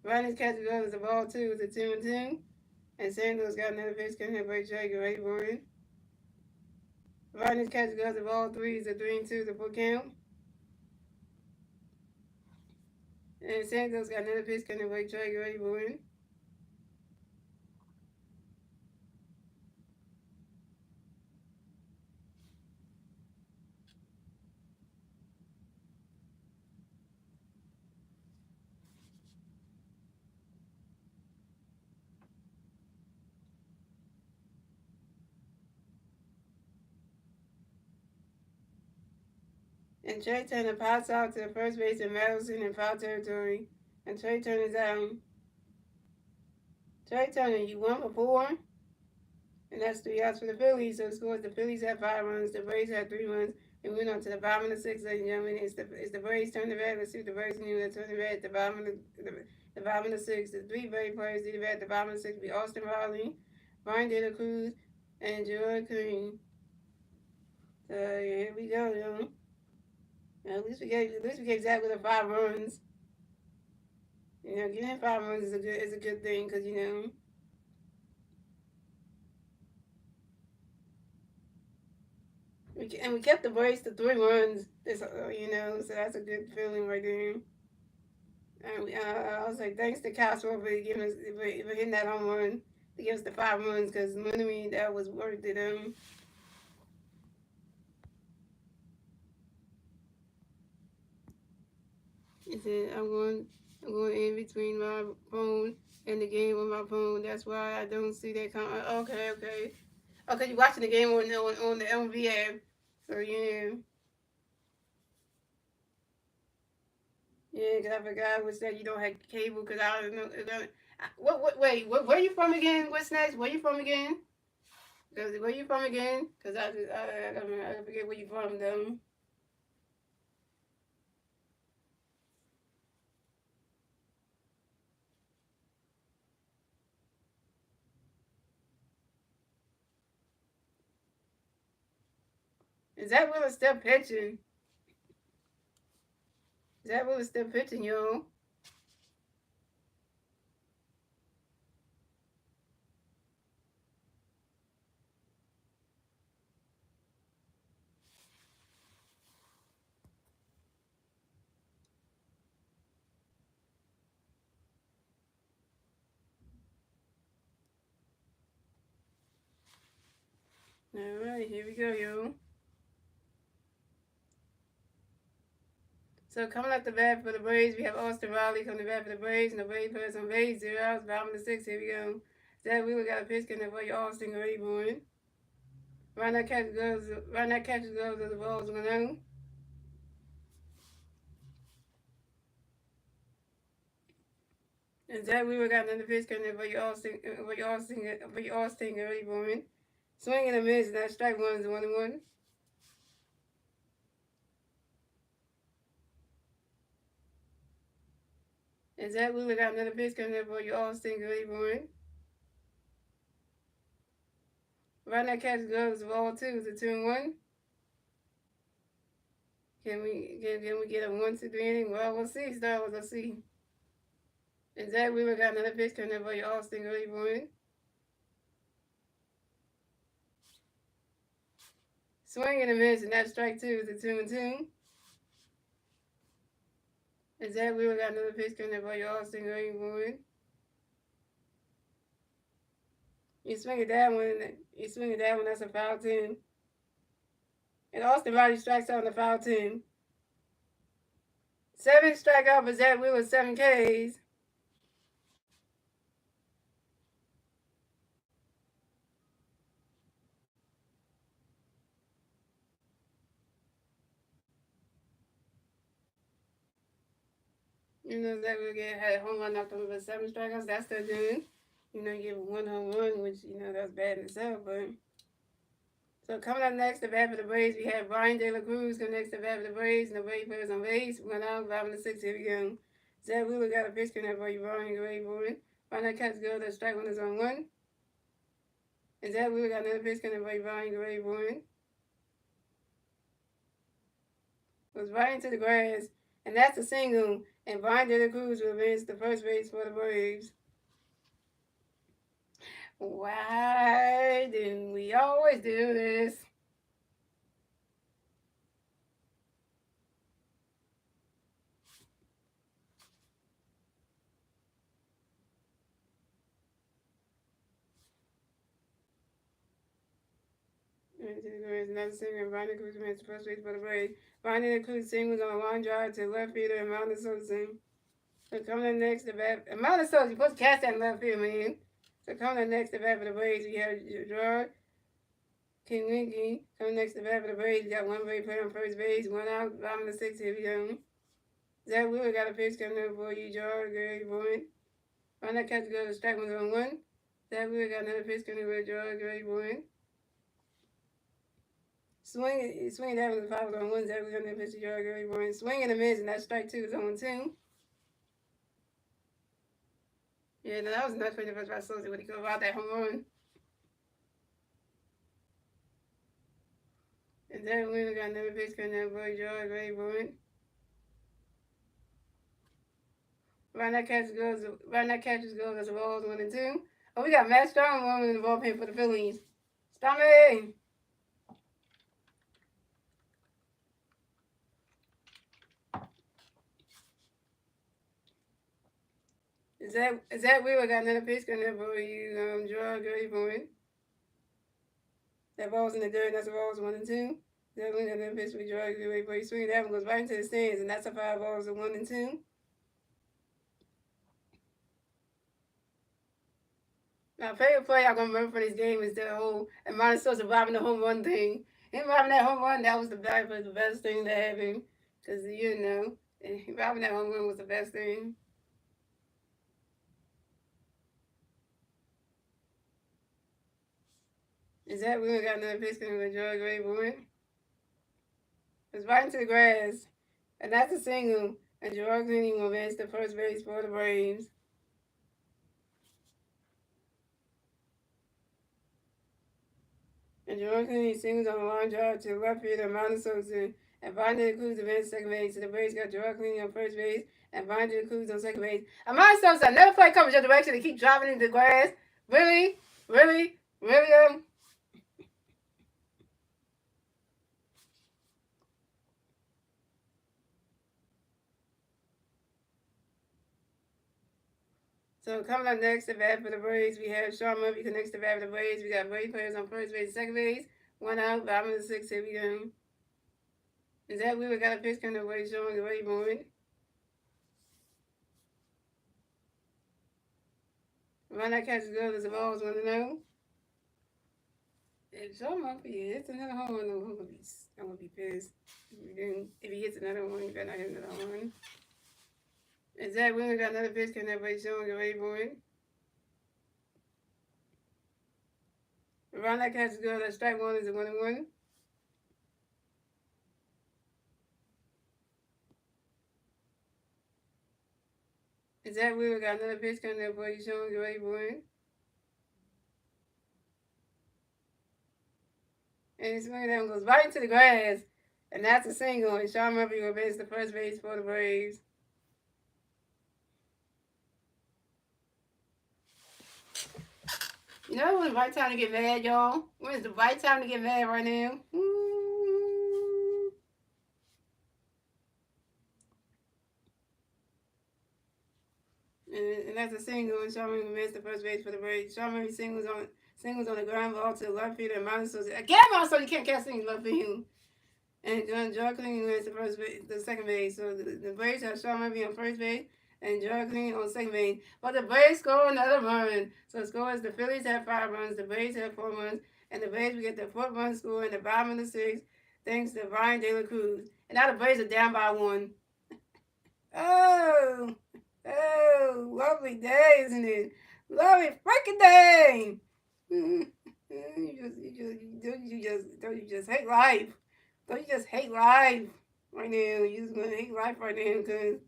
Ronnie's catch goes the ball 2 is a 2-2. And Santos got another pitch coming for Trey ready for it. Ronnie's catch goes the ball 3 is a 3-2 the full count. And Santos got another pitch coming for Trey ready for it. And Trey Turner pops out to the first base of Madison in foul territory. And Trey Turner's down. Trey Turner, you 1 for 4. And that's 3 outs for the Phillies. So it scores the Phillies had 5 runs, the Braves had 3 runs. And we went on to the bottom of the 6th, ladies and gentlemen. It's the Braves turn the bat. Let's see what the Braves can do. They turn the bat at the bottom of the bottom of the 6th. The 3 Braves players do the bat at the bottom of the 6th. Be Austin Riley, Brian De La Cruz, and Gerard Green. So here we go, yo. At least we gave Zach with the 5 runs. You know, getting 5 runs is a good thing because we kept the Braves to 3 runs. So that's a good feeling right there. And I was like, thanks to Castro for giving us for hitting that home run to give us the 5 runs because literally that was worth it. He said, I'm going in between my phone and the game on my phone. That's why I don't see that comment. Okay. Okay, you're watching the game on the MV app. So yeah. Yeah, because I forgot what said you don't have cable because I don't know. Wait, where you from again? What's next? Where you from again? Because where you from again? Because I forget where you from though. Is that Willis still pitching? Is that Willis still pitching, yo? Alright, here we go, yo. So coming up the bat for the Braves, we have Austin Riley coming to bat for the Braves, and the Braves players on base, 0 outs, bottom of the 6th. Here we go. Zach Wheeler got a pitch coming for your Austin Rayburn. Right now catches goes as the ball's 1-0. And Zach Wheeler got another pitch coming for your Austin Rayburn. Swing and a miss, and that strike 1 is 1-1. And Zach Wheeler got another pitch coming for your Austin Rayburn. Right now catch goes ball 2 is a 2-1. Can we get a 1-2-3 inning? Well, we'll see. Let's see. And Zach Wheeler got another pitch coming for your Austin Rayburn. Swing and a miss, and that's strike two. It's a 2-2. And Zach Wheeler got another pitch coming up for you, Austin Greenwood. You swing at that one, that's a foul 10. And Austin Riley strikes out on the foul 10. 7 strikeout for Zach Wheeler, 7 Ks. You know, Zach Wheeler had a home run knocked over 7 strikeouts. That's still good. You know, you give 1 home run, which, you know, that's bad in itself, but. So coming up next, the bat for the Braves, we have Brian De La Cruz coming next to bat for the Braves, and the Braves players on base. 1 out, 5-6, here we go. Zach Wheeler got a pitch coming up for you, Brian, get ready for it. Brian catch go, that strike one is on 1. And Zach Wheeler got another pitch coming up for you, Brian, get ready for it. Goes right into the grass, and that's a single, and Brian De La Cruz will advance to first base for the Braves. Why do we always do this? Into the grass, another single, and Brian De La Cruz advance to first base for the Braves. Brian De La Cruz singles on a line drive to left fielder and Mountain Sosa. So coming up next, the bat, Mountain Sosa, you're supposed to catch that in left field, man. So coming up next, the bat for the Braves, we have Gerard King Winky. Coming next, the bat for the Braves, we got one Brave player on first base, 1 out, 5-6, here we go. Zach Wheeler got a pitch coming up for you, Gerard, Gary Boyd. Run that catch go to strike one's on 1. Zach Wheeler got another pitch coming up for Gerard, Gary Boyd. Swing that one, 5 on 1. Zach Wheeler got another pitch to Gerard, Gary Boyd. Swing and a miss, and that strike 2 is on 2. Yeah, no, that was nuts for the first by Sosa when he go out that home run. And then we got another pitch coming up for George Rayburn. Right now catches goes as a balls 1 and 2. Oh, we got Matt Strong rolling in the ballpark for the Phillies. Stormy! Is that Wheeler got another pitch coming up for you, George Rayburn? That ball's in the dirt, that's a balls 1 and 2. That Wheeler got another pitch for George Rayburn. Swing that one goes right into the stands, and that's a 5 balls 1 and 2. My favorite play I'm gonna remember for this game is the whole Amanda Sosa robbing the home run thing. Him robbing that home run, that was the best thing to happen. Cause you know, robbing that home run was the best thing. Is that we got another pitch coming with George Rayburn? It's right into the grass, and that's a single. And Gerard Cleaning will advance to first base for the Braves. And Gerard Cleaning singles on a line drive to left fielder Mountain Sosa. And Brian De La Cruz advanced second base. So the Braves got Gerard Cleaning on first base and Brian De La Cruz on second base. Amanda Sosa never play coverage your direction to keep driving into the grass. Really? Really? Really? So coming up next, the bat for the Braves, we have Sean Murphy connects the bat for the Braves. We got Braves players on first base and second base. 1 out, 5-6, here we go. Is that we got a pitch coming away showing the way moving? Run that catches good as the balls 1-0. If Sean Murphy hits another home run, I'm gonna be pissed. If he hits another one, he better not hit another home run. And Zach Wheeler got another pitch coming that way showing the way moving. Around that catch is good. That strike 1 is a 1-1. And Zach Wheeler got another pitch coming that way showing the way moving. And he swings that one goes right into the grass. And that's a single. And Sean Murphy will base the first base for the Braves. You know when the right time to get mad, y'all? When is the right time to get mad right now? and that's a single, and Sean Murphy missed the first base for the Braves. Sean Murphy singles on the ground ball to the left field and minus so again also you can't catch things left field. And John Clean wins the second base. So the Braves have Sean Murphy on first base and John Clean on second base. But the Braves score another run. So the score is the Phillies have 5 runs, the Braves have 4 runs, and the Braves will get the 4th run score in the bottom of the 6th, thanks to Ryan De La Cruz. And now the Braves are down by 1. Oh, lovely day, isn't it? Lovely freaking day. You just hate life. Don't you just hate life right now? You just gonna hate life right now because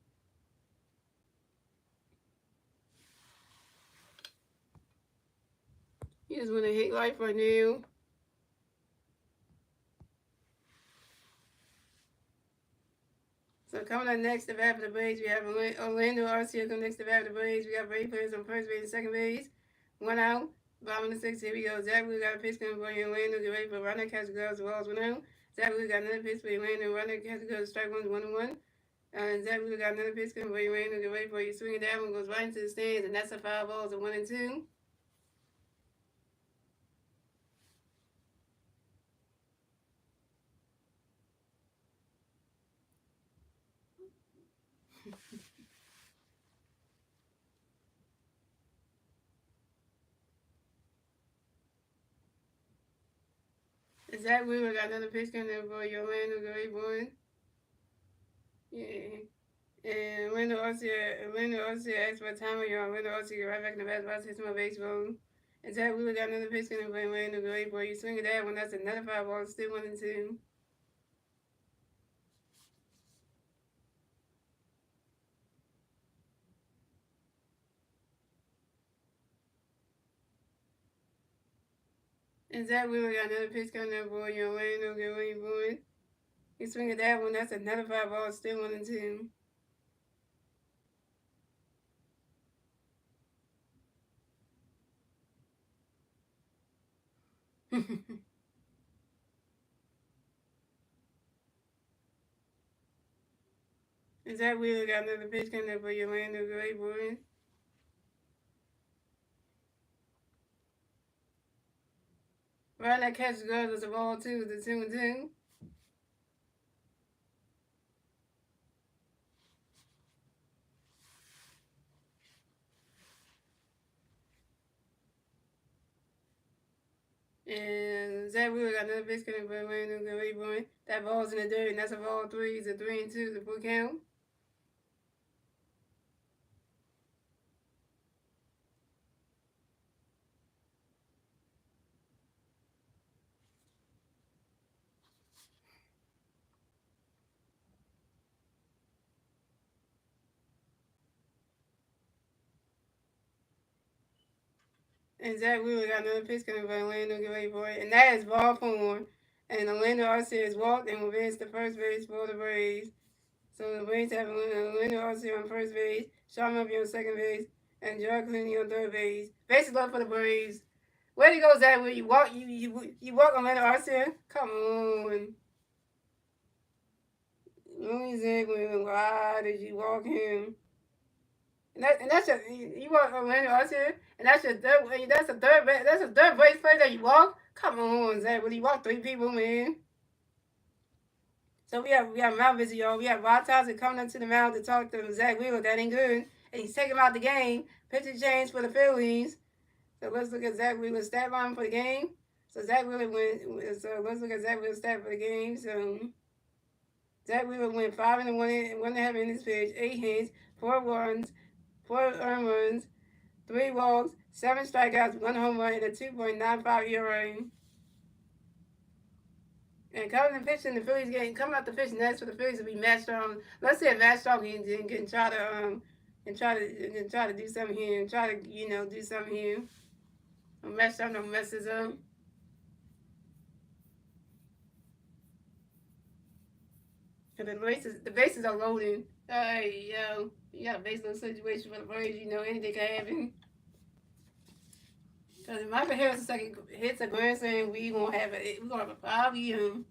you just wanna hate life right now. So coming up next to bat for the Braves, we have Orlando Arcia coming next to bat for the Braves. We got Braves players on first base and second base. 1 out. Bottom of the 6th. Here we go. Zach Wheeler got a pitch coming for Orlando. Get ready for runner. Catch the girls. The balls 1 out. Zach Wheeler got another pitch for Orlando. Runner. Catch the girls. Strike 1-1. And Zach Wheeler got another pitch coming for Orlando. Get ready for you. Swinging that one goes right into the stands, and that's a foul ball. It's a 1-2. Zach Wheeler got another pitch coming in for Orlando. Get ready for it. Yeah. And Orlando Arcia asked for time on your Orlando Arcia right back in the bat, about 6 more baseball. And Zach Wheeler got another pitch coming for Orlando. Get ready for it. You swing at that one. That's another foul ball. Still 1-2. And Zach Wheeler got another pitch coming up for you. Orlando, get ready for it. You swing at that one. That's another foul ball. Still 1-2. And Zach Wheeler got another pitch coming up for you. Orlando, get ready for it. Right now, catch the girls was a ball too. The 2-2. And Zach Wheeler got another pitch coming for Orlando. Get ready for it. That ball's in the dirt, and that's a ball 3. It's a 3-2. The full count. And Zach Wheeler got another pitch coming for Orlando. Get ready for it. And that is ball 4. And Orlando Arcia has walked and will advance to first base for the Braves. So the Braves have Orlando Arcia on first base, Sean Murphy on second base, and John Clooney on third base. Bases loaded for the Braves. Where he goes that way? You walk Orlando Arcia? Come on. Exactly. Why did you walk him? And that's your you walk Orlando Arcia, and that's your third. That's a third base player that you walk. Come on, Zach. Will you walk 3 people, man? So we have mound visit, y'all. We have Rod Thompson coming up to the mound to talk to Zach Wheeler. That ain't good, and he's taking him out the game. Pitcher change for the Phillies. So let's look at Zach Wheeler's stat line for the game. So Zach Wheeler went. So let's look at Zach Wheeler's stat for the game. So Zach Wheeler went 5 and 1.5 innings pitched, 8 hits, 4 runs, 4 earned runs, 3 walks, 7 strikeouts, 1 home run, and a 2.95 ERA. And coming to pitching the Phillies game, coming out the pitch next for the Phillies will be Matt Strong. Let's say Matt Strong can try to do something here and try to do something here. Matt Strong don't mess this up. Cause the bases are loading. Hey, you got a base load situation for the Braves. Anything can happen. Cause if Michael Harris hits a grand slam, we're gonna have a problem.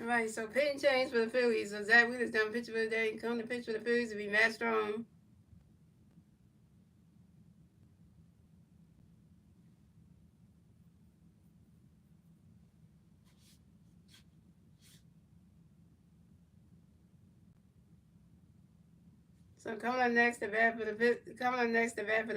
Alright, so pitching change for the Phillies. So Zach Wheeler's done pitch for the day. Coming to pitch for the Phillies to be Matt Strong. So coming up next to bat for the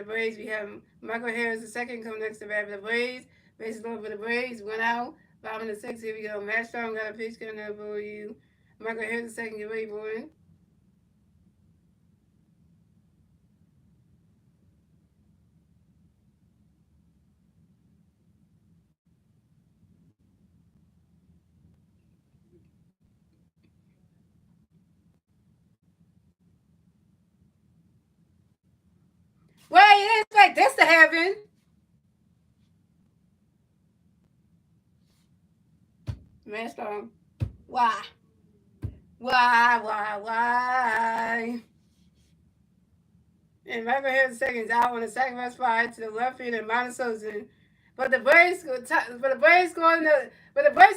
Braves, we have Michael Harris the second coming next to bat for the Braves. Bases loaded for the Braves. Went out. 5 and 6. Here we go. Matt Strong got a pitch coming up for you. Michael Harris the second. Get ready for it. Well, you didn't expect this to happen. Matt Strong. Why? Why? And Michael Harris second is out on a sacrifice fly to the left field and Montesson. But the Braves scored but the Braves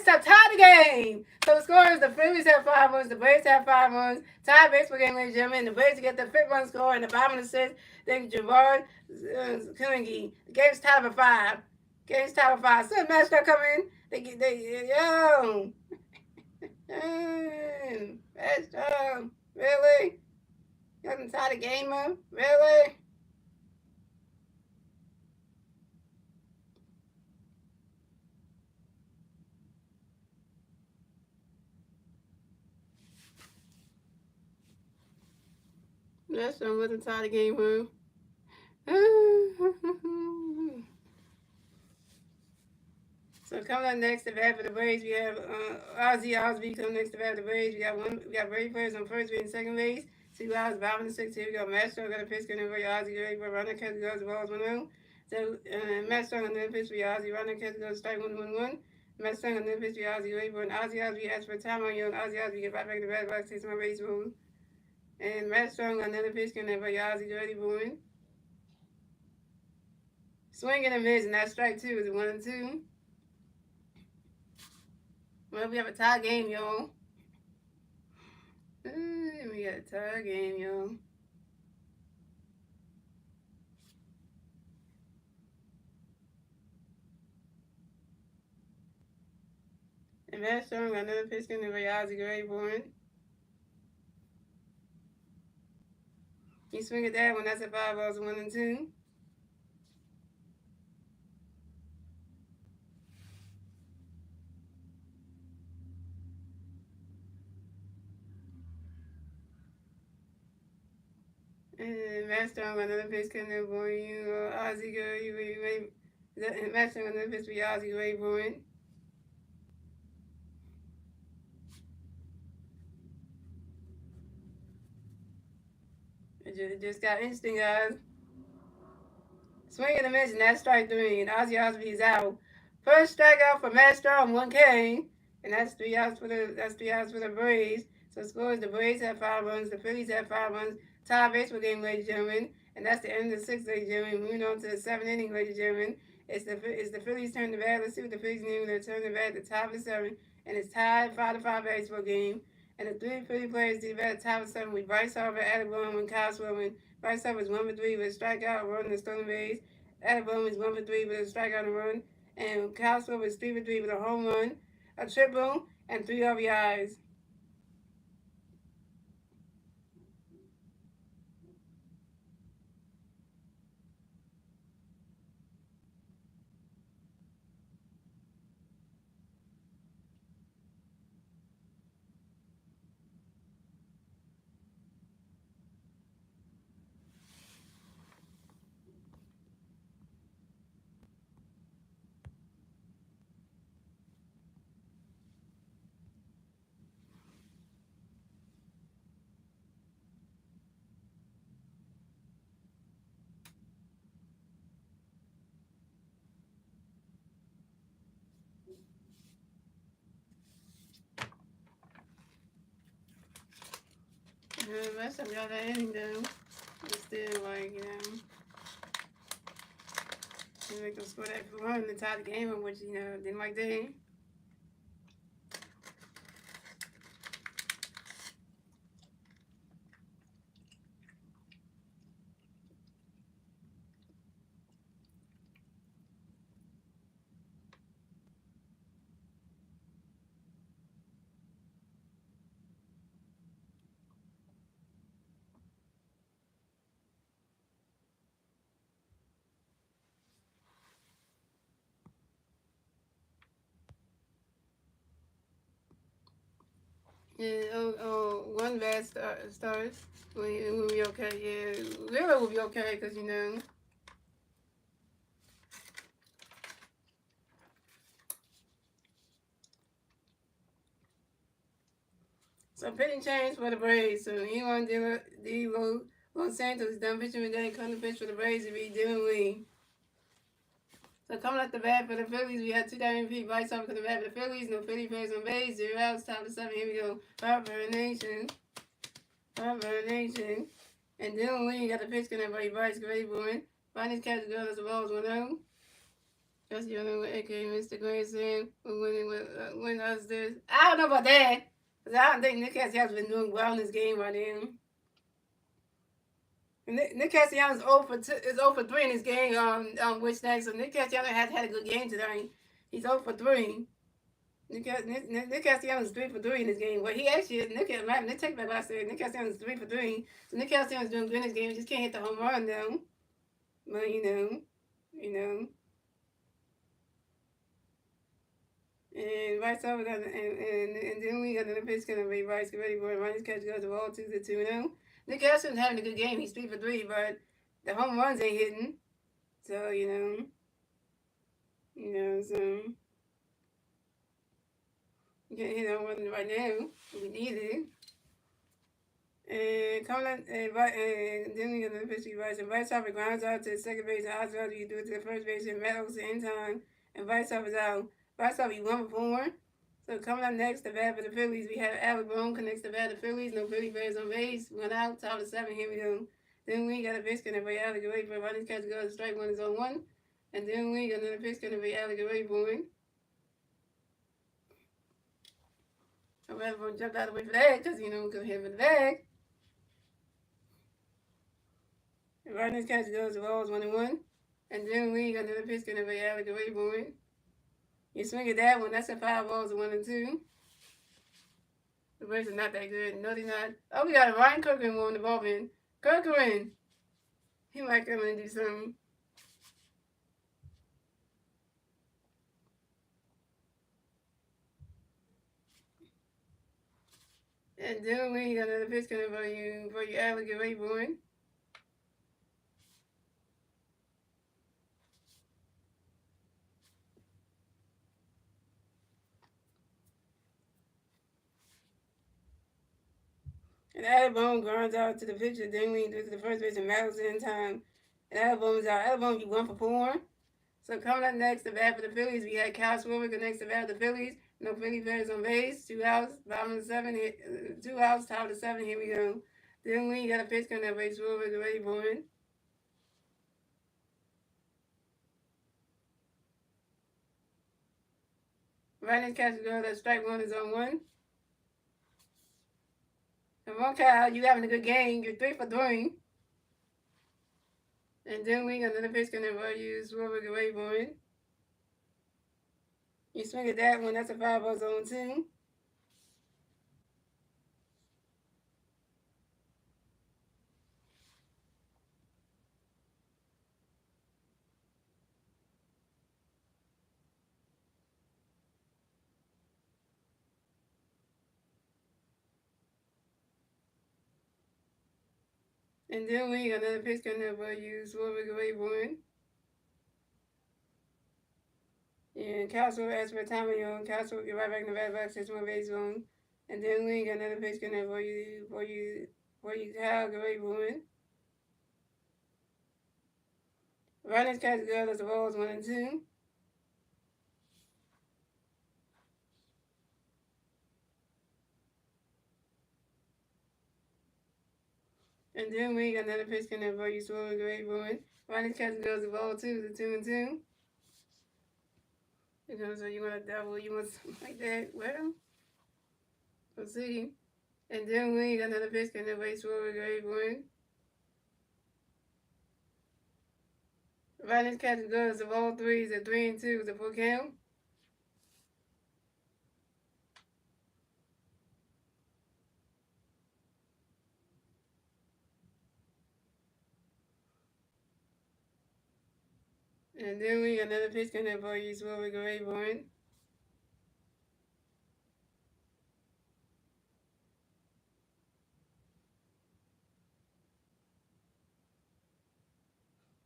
have tied the game. So the score is the Phillies have 5 runs, the Braves have 5 runs. Tied baseball game, ladies and gentlemen. The Braves get the fifth run score in the bottom of the sixth. Then Gerard Killingy. The game's tied for 5. Game's tied for 5. So the match start coming. Yo. Match really? You haven't tied the game up? Really? That sure wasn't tied the game up. So coming up next to bat for the Braves, we have Ozzie Osby coming next to bat for the Braves. We got Brady players on first base and second base. 2 hours, 5 and 6. Here we go. Matt Strong got a pitch going over Ozzie. Ready for runner catch goes the ball's 1-0. So Matt Strong on the pitch for Ozzie. Runner catch goes strike 1-1-1. Matt Strong on the pitch for Ozzie. Ready for an Ozzie Osby asks for time on you, and Ozzie Osby get right back to the bat box, takes my base move. And Matt Strong on another pitch going over Ozzie. Ready for it. Swing and a miss, and that strike 2 is 1-2. Well, we have a tie game, y'all. We got a tie game, y'all. And Matt Strong got another pitch in the Ozzie Gray born. You swing at that one, that's a 5 balls, 1-2. And Matt Strong got another pitch coming in for you, Ozzie Gray. Matt Strong got another pitch for you, Ozzie Gray born. It just got interesting, guys. Swing and a miss, and that's strike 3, and Ozzie Osby is out. First strikeout for Matt Strong, 1K, and that's 3 outs for the Braves. So scores: the Braves have 5 runs, the Phillies have 5 runs. Tie baseball game, ladies and gentlemen, and that's the end of the 6th, ladies and gentlemen. Moving on to the 7th inning, ladies and gentlemen. It's the Phillies' turn to bat. Let's see what the Phillies do. They're turning to bat at the top of the 7th, and it's tied 5-5 baseball game. And the 3 Philly players do bat at the top of the 7th with Bryce Harper, Adam Bowman, and Kyle Swillman. Bryce Harper is 1 for 3 with a strikeout, a run, and a stolen base. Adam Bowman is 1 for 3 with a strikeout and a run. And Kyle Swillman is 3 for 3 with a home run, a triple, and 3 RBIs. The rest of y'all got anything though. But still, like, you make them score that run to tie the game, which, didn't like that. And one bad starts we'll be okay. Yeah, Wheeler will be okay because So pitching change for the Braves. So anyone D. Los Santos done pitching today. Come to pitch for the Braves to be Dylan Lee. So coming up the bat for the Phillies, we had 2,000 feet. Vice off the bat for the Phillies. No Philly fans on base. 0 outs. Top of 7. Here we go. Five for the nation. Five for the nation. And Dylan Lee got the pitch connect by Bryce Grayborn. Finest catch the girl as the balls 1-0. Just with aka Mr. Grayson. We're winning with us this. I don't know about that. Because I don't think Nick Castellanos been doing well in this game right now. Nick Castellanos is 0 for 3 in this game. Which next? So Nick Castellanos has had a good game today. He's 0 for 3. Nick Castellanos is 3 for 3 in this game. Well, he actually Nick take back last year. Nick Castellanos is 3 for 3. So Nick Castellanos is doing good in this game. He just can't hit the home run though. But you know. And Rice over got and then we got another pitch gonna be Rice ready for it. Rice catch goes the ball 2-2 now. Nick Castellanos having a good game. He's 3 for 3, but the home runs ain't hitting. So so you can't hit on one right now. We need it. And coming up, and then we got another pitch to Rice. And Rice off grounds out to the second base. And Oswald, you do it to the first base. And Meadows in time. And Rice off is out. Rice off, he 1 for 4. So coming up next, the bat for the Phillies, we have Alec Bohm connects the bat to the Phillies. No Philly Bears on base. 1 out, top of 7. Here we go. Then we got a pitch gonna be Alec away for running catch goes strike 1 is on 1. And then we got another pitch gonna be Alec away for him. I'm rather going to jump out of the way for that because because him in the bag. And running catch goes the balls 1-1. And then we got another pitch gonna be Alec away for him. You swing at that one, that's a 5 balls 1-2. The Braves are not that good. No, they're not. Oh, we got a Ryan Kirkland on the bullpen. Kirkland! He might come in and do something. And then we got another pitch coming for you, Alec Rayborn. And Alabama grounds out to the pitcher. Then we do to the first base and Maddox in time. And Alabama's out. Alabama, you 1 for 4. So coming up next, the bat for the Phillies, we had Kyle Swiver next to bat for the Phillies. No Philly Bears on base. 2 outs, bottom of the 7. 2 outs, top of the 7. Here we go. Then we got a pitch coming up by Swiver Rayborn. Running catch goes that strike 1 is on 1. Come on, Kyle, you having a good game. You're 3 for 3. And then we got another pitch coming up by Swiver Rayborn. You swing at that one, that's a 5 balls on 2. And then we got another pitch coming up by Swiver Rayborn. And Castle asked for time of your own. Castle will get right back in the bat box, 6-1 base zone. And then we got another pitch coming up for you, Kyle Rayborn. Running catch good as the balls 1-2. And then we got another pitch coming up for you, Swiver Rayborn. Running catch goes the ball 2-2. So you want to double, you want something like that. Well, we'll see. And then we got another pitch coming up for you, Swiver Rayborn. Running catch goes the ball 3 is a 3-2 is a full count. And then we got another pitch coming up for you, Swiver Rayborn.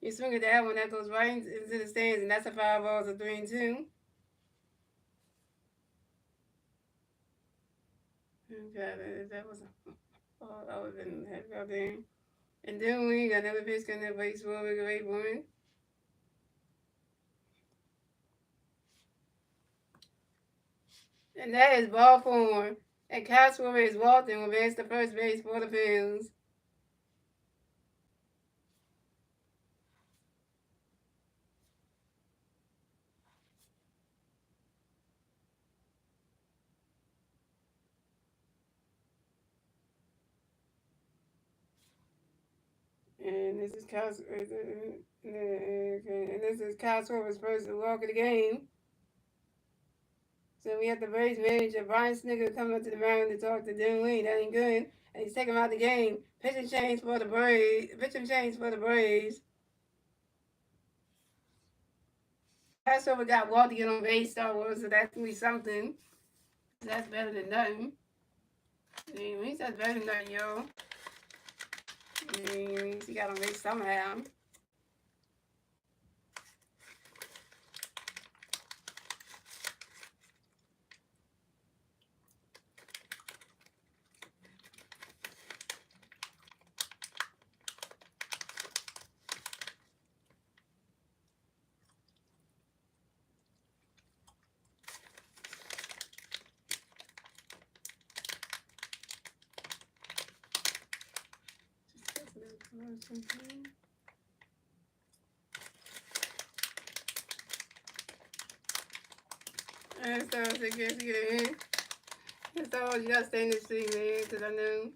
You swing at that one, that goes right into the stands, and that's a foul ball, so 3-2. Okay, that was I was in happy out there. And then we got another pitch coming up, baseball, we got 8-1. And that is ball four. And Castro is Walton will advance to first base for the Phillies. And this is Castro. And this is Castro's first walk of the game. So we have the Braves manager Brian Snigger coming up to the mound to talk to Dinwiddie. That ain't good. And he's taking him out the game. Pitching change for the Braves. Pitching change for the Braves. Castro got Walt to get on base, Star Wars, so that's gonna be something. That's better than nothing. Anyways, that's better than nothing, yo. Anyways, he got on base somehow. And so I said, get it in. And so you gotta stay in this thing, man, because I know.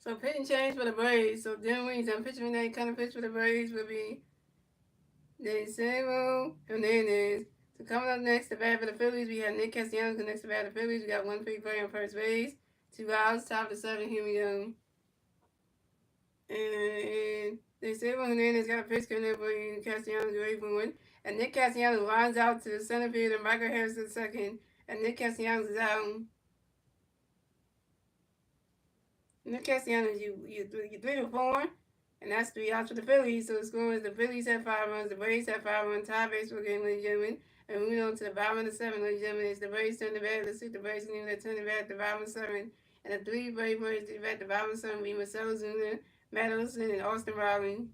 So pitching change for the Braves. So then we some pitching that kind of pitch for the Braves would be Samuel Hernandez. So coming up next to bat for the Phillies, we have Nick Castellanos. Next to bat for the Phillies, we got 1-3 play on first base. 2 outs, top of the 7. Here we go. And they say Hernandez got a pitch coming up for Castellanos ready for one. And Nick Castellanos lines out to the center field and Michael Harris to the second. And Nick Castellanos is out. Nick Castellanos, you 3-4, and that's 3 outs for the Phillies. So the score is the Phillies have 5 runs, the Braves have 5 runs, tie baseball game, ladies and gentlemen. And moving on to the bottom of the 7, ladies and gentlemen, it's the Braves turn the bat. Let's see the Braves and they turn the bat at the bottom of the 7. And the 3 Braves turn the bat at the bottom of the 7 be Marcelo Zuna, Matt Olson, and Austin Riley.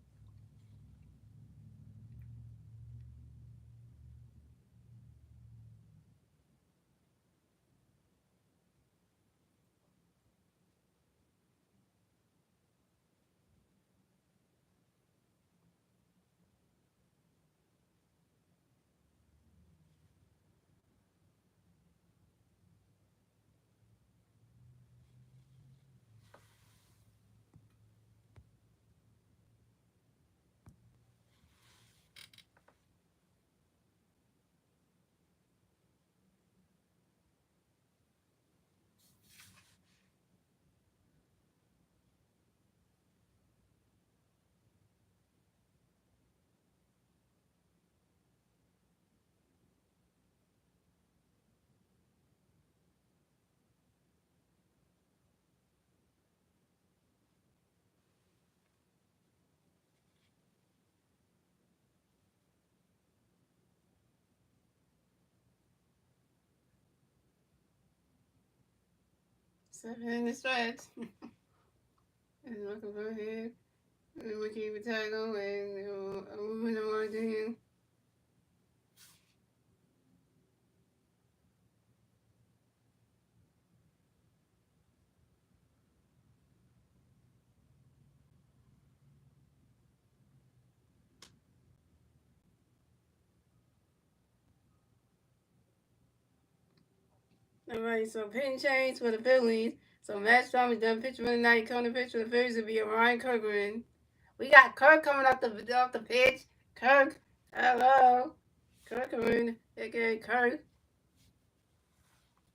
Seven in the stretch. And welcome go ahead. And we keep it tag on and moving on to him. Alright, so pitching change for the Phillies. So Matt Strom is done pitching for the night. Coming to pitch for the Phillies will be Ryan Kirkland. We got Kirk coming off the pitch. Kirk, hello. Kirkland, aka Kirk.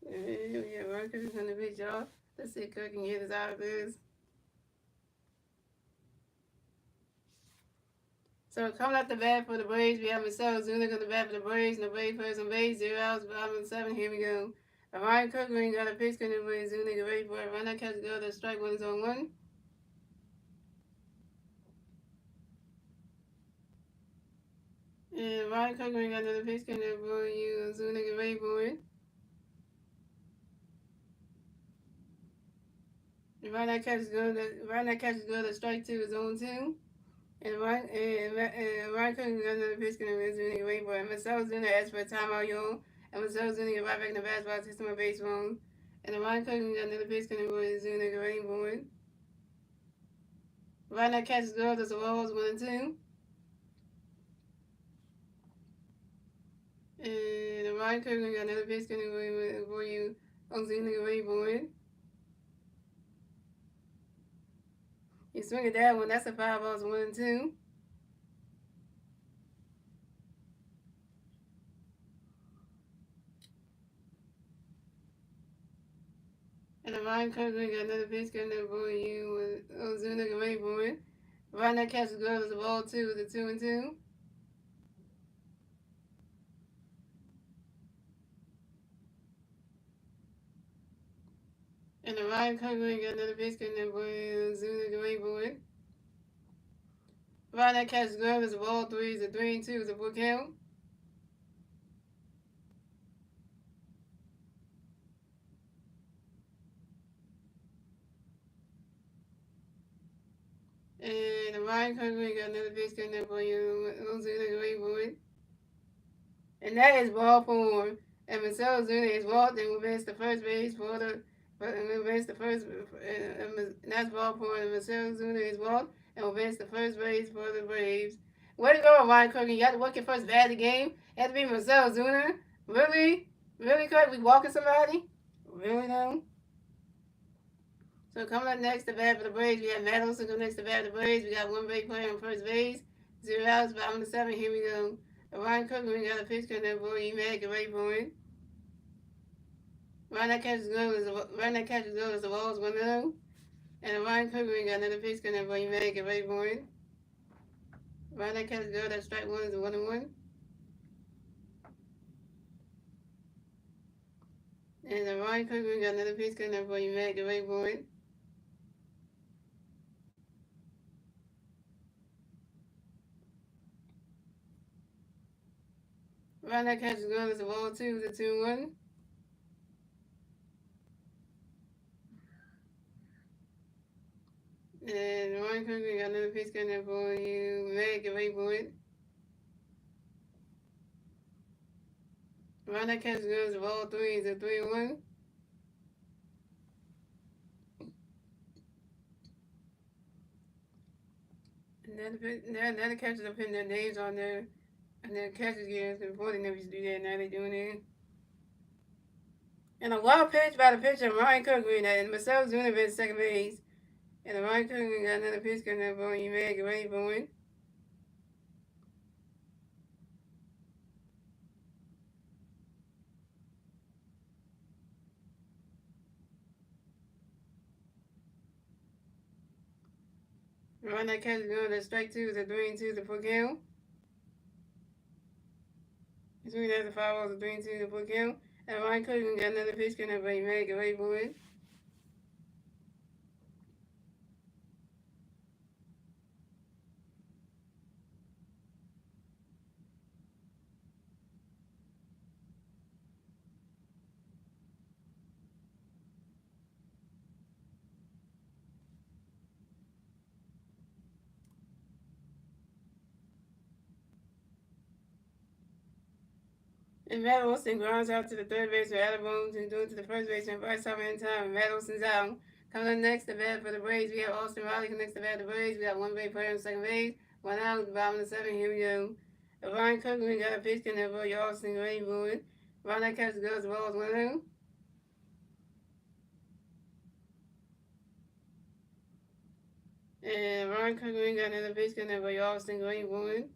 Yeah, Ryan Kirkland's on the pitch, y'all. Let's see if Kirk can get us out of this. So coming off the bat for the Braves, we have Marcell Zuniga on the bat for the Braves, and the Braves players on base, 0 outs, bottom of the 7. Here we go. Ryan Kirkland got a pitch coming for Zuniga, ready for it. Run that catch, go to strike one is on one. And Ryan Kirkland got another pitch coming for you, Zuniga, ready for it. And Ryan that catch is good to strike two is on two. And Ryan Kirkland got another pitch coming for Zuniga, ready for it. Marcell Zuniga asked for a timeout, y'all. And Marcell Zuniga right back in the basketball system of baseball. And Ryan Kirkland got another pitch coming for Zuniga, ready for it. Ryan that catch is good, that's a Rolls 1 and 2. And Ryan Kirkland got another pitch coming for you on Zuniga, ready for it. You swing at that one, that's a 5 balls 1 and 2. And the Ryan Kirkland got another pitch coming for you on Zuniga, ready for it. Ryan that catch is good as a ball 2 is a 2 and 2. And the Ryan Kirkland got another pitch coming for you on Zuniga, ready for it. Ryan that catch is good as a ball 3 is a 3 and 2 is a full count. And the Ryan Kirkland got another pitch coming for you on Zuniga, ready for it. And that is ball 4. And Marcell Zuniga is walked and will advance the first base for the and that's ball 4. And Marcell Zuniga is walked and will advance the first base for the Braves. Way to go, Ryan Kirkland. You got to work your first bat of the game. It had to be Marcell Zuniga. Really? Really, Kirk? We walking somebody? Really, though? So coming up next to bat for the Braves, we have Matt Olson go next to bat for the Braves. We got one base player on first base. 0 outs, bottom of the 7. Here we go. Ryan Kirkland got a pitch coming up for you. Get ready for it. Ryan that catches good as the Rolls 1-0. And Ryan Kirkland got another pitch coming up for you. Get ready for it. Ryan that catches good at strike 1 is a 1-1. And Ryan Kirkland got another pitch coming up for you. Get ready for it. Ryan that catches good as the Rolls 2 is a 2-1. And Ryan Kirkland got another pitch coming up for you. Get ready for it. Ryan that catches good as the Rolls 3 is a 3-1. Now the catchers are putting their names on there, and their catchers games, because before they never used to do that, now they're doing it. And a wild pitch by the pitcher, Ryan Kirkland, and Marcell Zuniga at second base. And the Ryan Kirkland got another pitch coming up on you, man, get ready for it. Ryan that catch is going to strike 2 is a 3 and 2 to full count. It's really after 5 balls, a 3 and 2 to full count. And Ryan Kirkland got another pitch coming up on you, man, get ready for it. And Matt Olson grounds out to the third base for Adam Bones and doing to the first base and vice time in time. And Matt Olson's out. Coming up next to bat for the Braves, we have Austin Riley next to bat for the Braves. We got one base player on second base, 1 out, bottom of the 7. Here we go. Ryan Kirkland got a pitch in there for you, Austin, ready for it. Ryan that catch goes the balls 1 out. And Ryan Cook got another base runner by Austin Green one.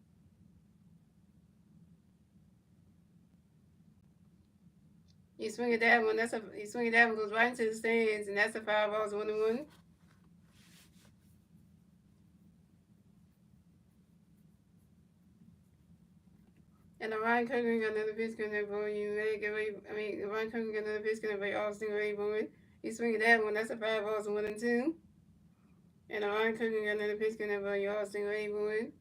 You swing at that one. You swing at that one, goes right into the stands, and that's a 5 balls 1-1. And the Ryan Cook got another base runner for you. Ryan Cook got another base runner by Austin Green one. You swing at that one. That's a 5 balls 1-2. And the Ryan Cook got another base runner by Austin Green one.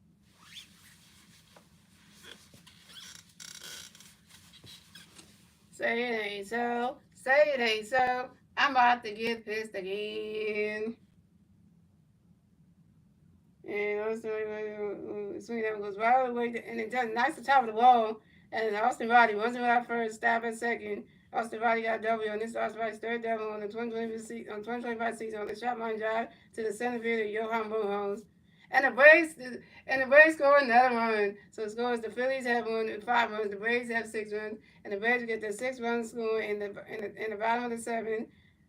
Say it ain't so. Say it ain't so. I'm about to get pissed again. And Austin swing that goes right away, and it does nice to top of the wall. And Austin Riley runs around first, stop at second. Austin Riley got a W on this Austin Riley's third double on the 2025 season on the shot line drive to the center field of Johan Bohos. And the Braves score another run. So it scores the Phillies have 5 runs, the Braves have 6 runs, and the Braves get the 6 runs score in the bottom of the 7th.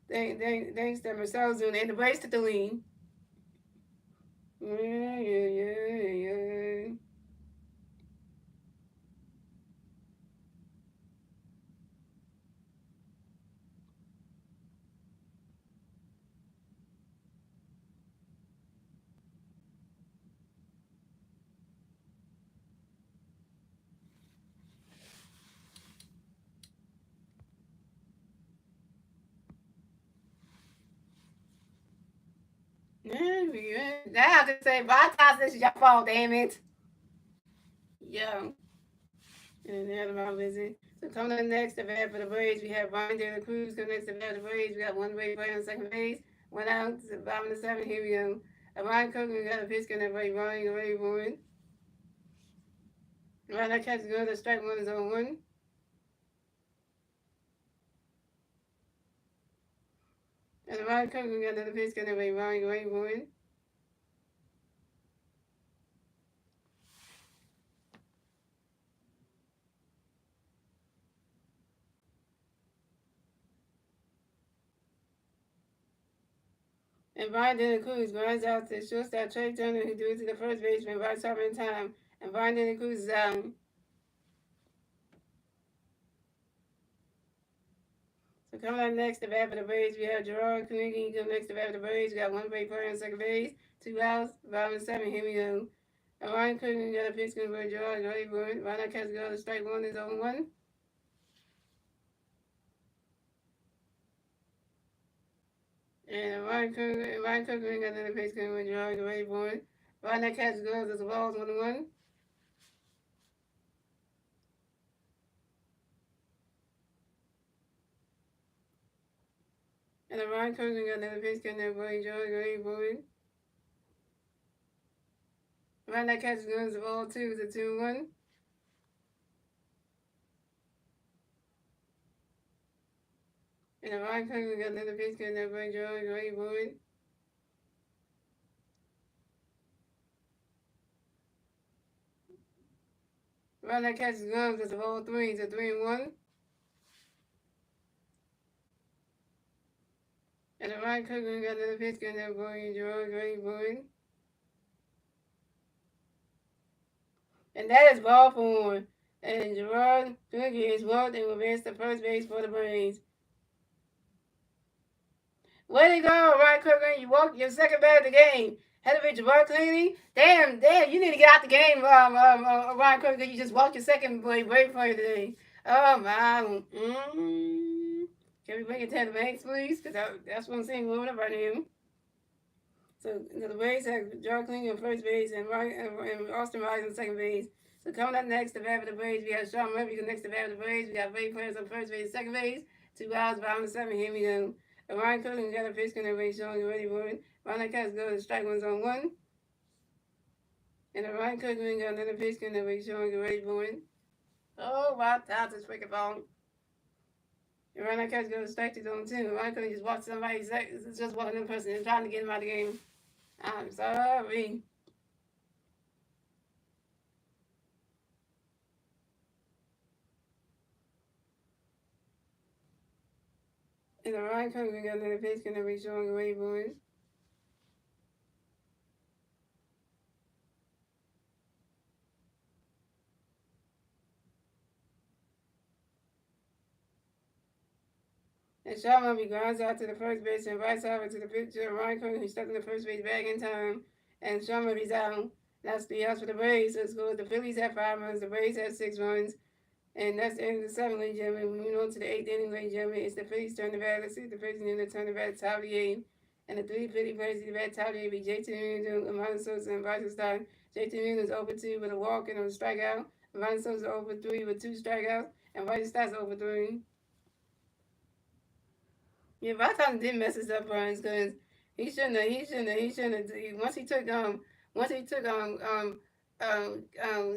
Thanks to Marcelo Zuna, and the Braves took the lead. Yeah, yeah, yeah, yeah. Now I have to say, Vitas, this is your fault, damn it. Yeah. And the other one visit. So coming up next, the bat for the Braves, we have Brian De La Cruz. Coming next, the bat for the Braves, we got one Brave player on second base. One out to the bottom of the 7th. Here we go. Ryan Cook, we got a pitch going to break Ryan away one. Ryan, that catch is good. The strike one is on one. And Ryan Cook, we got another pitch going to break Ryan away one. And Brian De La Cruz runs out to shortstop Trey Turner, who threw it to the first baseman right time in time. And Brian De La Cruz is out. So coming up next, the bat for the Braves, we have Gerard Carnegie. Coming next, the bat for the Braves, we got one Brave player on second base, 2 outs, bottom of the 7th. Here we go. And Ryan Cook got a pitch going for Gerard Carnegie. Ryan catches go to strike one is on one. And Ryan Cook got another pitch going for Gerard Carnegie. Ryan catches goes as the ball's 1-1. And the Ryan Cook got another pitch going for Gerard Carnegie. Ryan catches goes the ball 2 is a 2-1. And the Ryan Cook got another pitch going for Gerard Carnegie. Ryan catches gloves as a ball 3 is a 3-1. And the Ryan Cook got another pitch going there for Gerard Carnegie. And that is ball 4. And Gerard Carnegie is walked and will advance to first base for the Braves. Way to go, Ryan Cook. You walked your second bat of the game. Had to be Gerard Carnegie. Damn, you need to get out the game, Ryan Cook. You just walked your second Brave player today. Oh, my. Can we bring it to the Banks, please? Because that's what I'm saying. Moving up right now. So the Braves have Gerard Carnegie on first base and Austin Riley on second base. So coming up next, the bat for the Braves, we have Sean Murphy. Next, the bat for the Braves, we got Brave players on first base and second base. 2 outs, bottom of the 7th. Here we go. And Ryan Cook got a pitch going to raise showing ready for it. Ryan Cook goes to strike one's on 1. And the Ryan Cook got another pitch going to raise showing ready for it. Oh, wow, that's this freaking ball. And Ryan Cook goes to strike 2 on 2. And Ryan Cook just walked somebody, just walking in person and trying to get him out of the game. I'm sorry. And the Ryan Cook got another pitch going to be showing away for it. And Sharma grounds out to the first base and invites over to the picture of Ryan Cook, who stuck in the first base bag in time. And Sharma is out. That's 3 outs for the Braves. So it's good. The Phillies had 5 runs. The Braves had 6 runs. And that's the end of the 7th, ladies and gentlemen. We move on to the 8th inning, ladies and gentlemen. It's the Phillies turn the bat. Let's see the first inning. They turn the bat top of the 8th. And the 3 Philly players to the bat top of the 8th be JT Realmuto, Amanda Sosa, and Bryson Stott. JT Realmuto is over 2 with a walk and a strikeout. Amanda Sosa over 3 with 2 strikeouts. And Bryson Stott's over 3. Yeah, Valentine did mess us up, Burns, because he shouldn't have. Once he took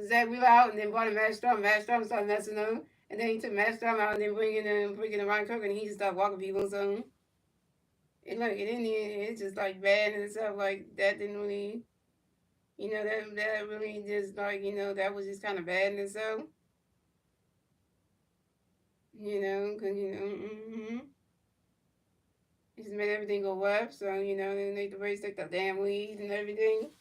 Zach Wheeler out and then brought in Matt Strom. Matt Strom started messing him, and then he took Matt Strom out and then bringing in Ryan Cook, and he just started walking people. So it didn't. It's just like bad and stuff like that. Didn't really, that really just like that was just kind of bad in itself. Because He just made everything go left, so they made the Braves take the damn lead and everything.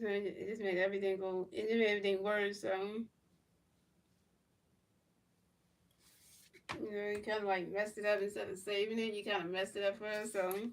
So it just made everything go. It just made everything worse. So you kind of like messed it up instead of saving it. You kind of messed it up for us. So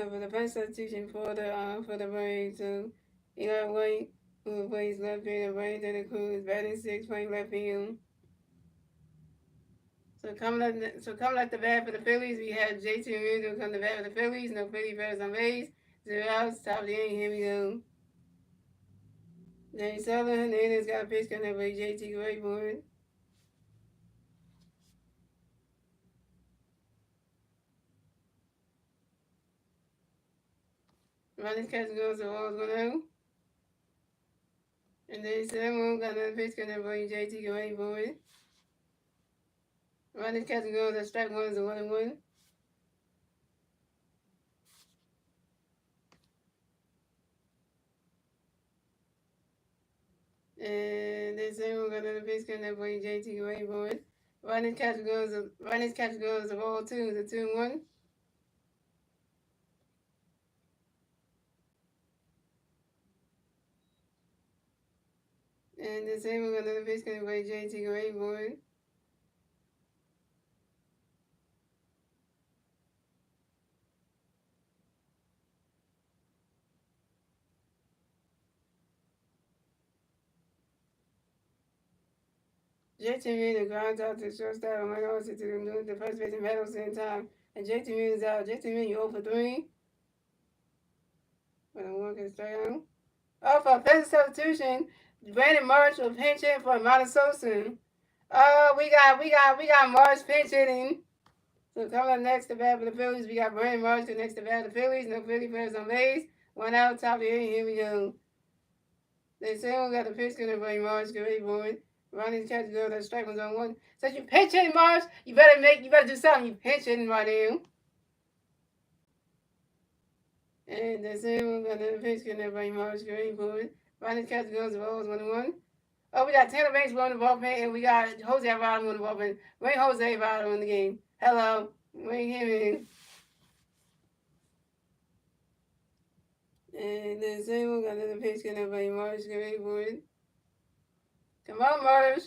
for the first substitution for the Braves, so Eli White, who plays left field, and Braves and the crew is batting 6, playing left field. So coming at the bat for the Phillies, we have JT Realmuto come to bat for the Phillies. No Philly players on base. 0 outs. Top of the inning. Here we go. Danny Sutherland, the Indians got a pitch coming up by JT Grayboard. Ronnie's catch goes to Walls 1-0. And then Samuel got another pitch coming up by JT Grayboard. Ronnie's catch goes to strike 1 is a 1-1. And then Samuel got another pitch coming up by JT Grayboard. Ronnie's catch goes to ball 2 is a 2-1. And the same with another pitch coming by JT Grayboard. JT Realmuto grounds out to shortstop and went also to the first base and battle same time. And JT Realmuto's out. JT Realmuto, you 0 for 3. But I'm working straight on. Oh, for offensive substitution, Brandon Marsh will pinch in for Amanda Sosa. Oh, we got Marsh pinch hitting. So coming up next to bat for the Phillies, we got Brandon Marsh next to bat for the Phillies. No Philly players on base. 1 out, top of the inning. Here we go. They say we got the pitch gonna bring Marsh. Great boy. Ronnie's catch go. That strike was on 1. So you pinch hitting Marsh, you better do something. You pinch hitting right now. And they say we got the pitch gonna bring Marsh. Great boy. Ronnie's catch goes to balls 1-1. Oh, we got Tanner Banks blowing the ball pen, and we got Jose Alvarado on the ball pen. Bring Jose Alvarado in the game. Hello. Bring him in. And then Samuel got another pitch gonna bring Marsh. Great boy. Come on, Marsh.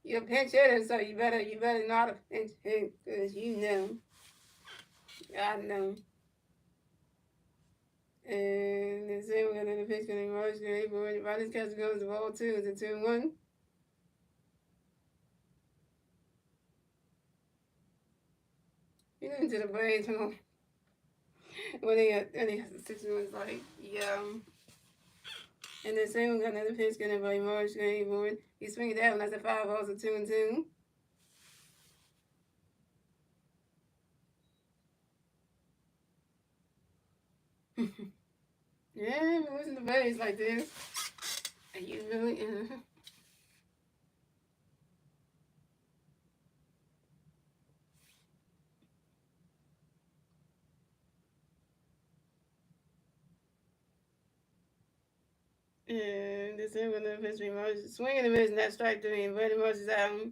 You're a pinch hitter, so you better not pinch hit, because I know. And the same one in the pitch getting Marsh Gray, but Ronnie's catch goes to ball 2, it's a 2-1. You know, into the Braves when they got 6 months, like, yeah. And the same one got another pitch getting by Marsh Gray, but he swinging that one, that's a 5 balls, a 2-2. Yeah, we losing the Braves like this. And you really, and this is gonna pitch me much. Swinging and missing that strike three, and very much is out.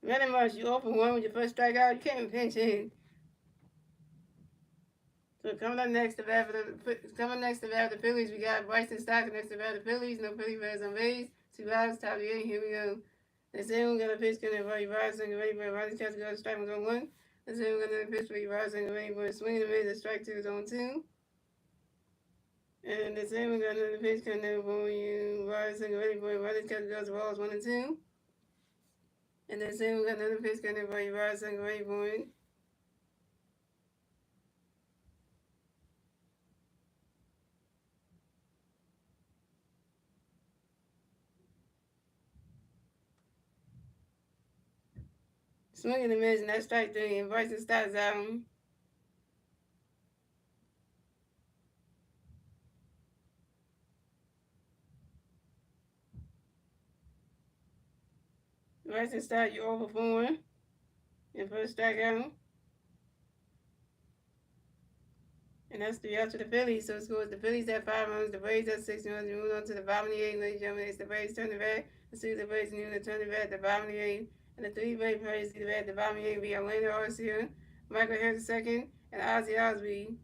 Very much you open one with your first strikeout, you can't even pinch in. So coming next to bat for the Phillies, we got Bryson Stott next to bat for the Phillies. No Philly Reds on base. 2 outs, top of the inning. Here we go. Let's say we're gonna pitch gonna Buddy Rising ready for Rising catch go strike was on one. Let's say we're gonna pitch Buddy Rising ready for swinging the miss. Strike two is on two. And the same we're gonna pitch gonna for you Rising ready for Rising catch goes balls 1 and 2. And then same we got another pitch gonna for you Rising ready for it. Swinging the miss and that's strike three. And Bryson Stott's out. Bryson Stott, you over 4. Your first strikeout. And that's 3 outs to the Phillies. So it scores the Phillies at 5 runs, the Braves at 6 runs. We move on to the bottom of the eighth, ladies and gentlemen. It's the Braves turn the bat. Let's see the Braves new to turn the bat at the bottom of the eighth. And the three Braves players see the bat at the bottom of the eighth be Orlando Arcia, Michael Harris second, and Ozzy Osby.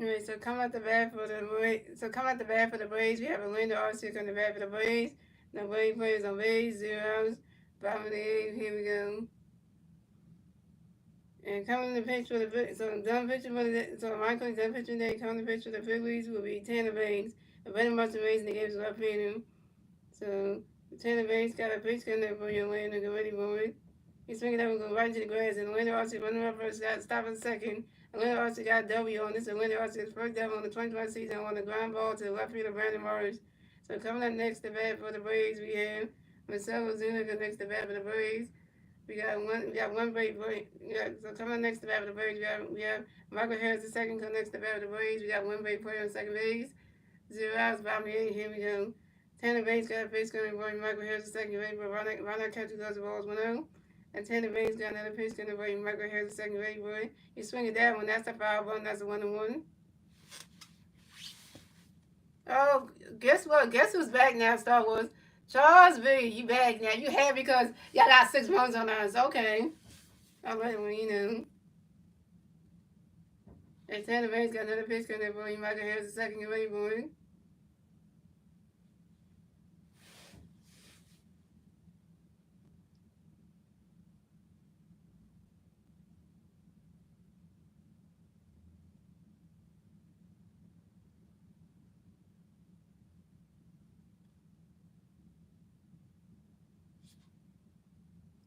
Alright, so come out the bat for the Braves. We have Orlando Arcia on the bat for the Braves. The Braves players on base, 0 outs. Bottom of the eighth. Here we go. And coming to pitch for the so Michael done pitching day. Coming to pitch for the Phillies will be Tanner Banks. The Venom Buster Mason the game's left field. So Tanner Banks got a pitch coming there for your Orlando. Get ready for it. He's swinging up and going right into the grass. And Orlando Arcia running up first, got stop in second. Orlando Arcia got a W on this. Orlando Arcia's first W on the 2020 season on the ground ball to the left field of Brandon Morris. So coming up next to bat for the Braves, we have Marcelo Zuniga next to bat for the Braves. We got one Brave. So coming up next to bat for the Braves, we have Michael Harris the second coming next to bat for the Braves. We got one Brave player on second base. 0 outs, bottom of the eighth. Here we go. Tanner Banks got a face coming for Michael Harris the second base, but Ronald catches goes the balls 1-0. And Tanner Baines got another pitch to the right. Michael Harris, the second ready boy. He's swinging that one. That's a foul ball. That's a 1-1. Oh, guess what? Guess who's back now, Star Wars? Charles B. You back now. You happy because y'all got 6 runs on us. Okay. All right, well, you know. And Tanner Baines got another pitch to the right. Michael Harris, the second ready boy.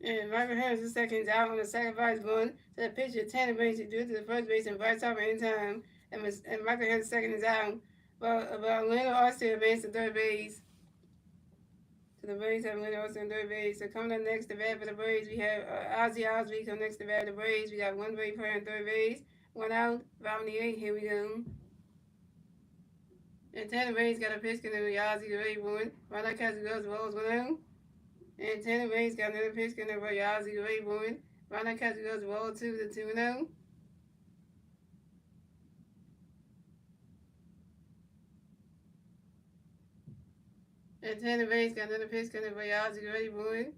And Michael Harris, the second, is out on the sacrifice bunt to the pitcher. Tanner Baines to do it to the first base and right top in time. And Michael Harris, the second, is out. But Leonard Austin advanced to third base. So the Braves have Leonard Austin on third base. So coming up next to bat for the Braves, we have Ozzy Osbourne come next to bat for the Braves. We got one Brave player on third base. One out, bottom of the eighth. Here we go. And Tanner Baines got a pitch to Ozzy the Ray one. Ron Castro goes balls 1-0. And Tanner Baines got another pitch to Ozzy the Ray one. Ron Castro goes ball 2 to 2-0. And Tanner Baines got another pitch to Ozzy the Ray one.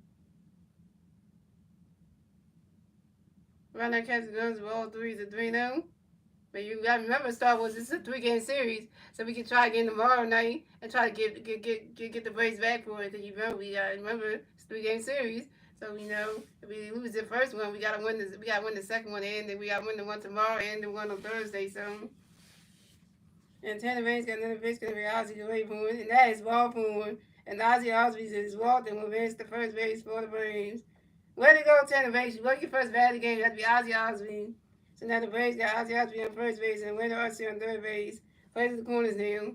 Ron Castro goes ball 3 to 3-0. But you got to remember, Star Wars, this is a 3-game series, so we can try again tomorrow night and try to get the Braves back for it. Because you remember, remember it's a 3-game series, so we know if we lose the first one, we gotta win the second one, and then we gotta win the one tomorrow and the one on Thursday. So, and Tanner Baines got another pitch going to be Ozzy Osbourne, and that is Osbourne, and Ozzy Osbourne is walked and will advance the first base for the Braves. Way to go, Tanner Baines! You got your first bat of the game. You have to be Ozzy Osbourne. So now the Braves got Ozzy Osbourne on first base and Leonard Austin on third base. Plays the corners now.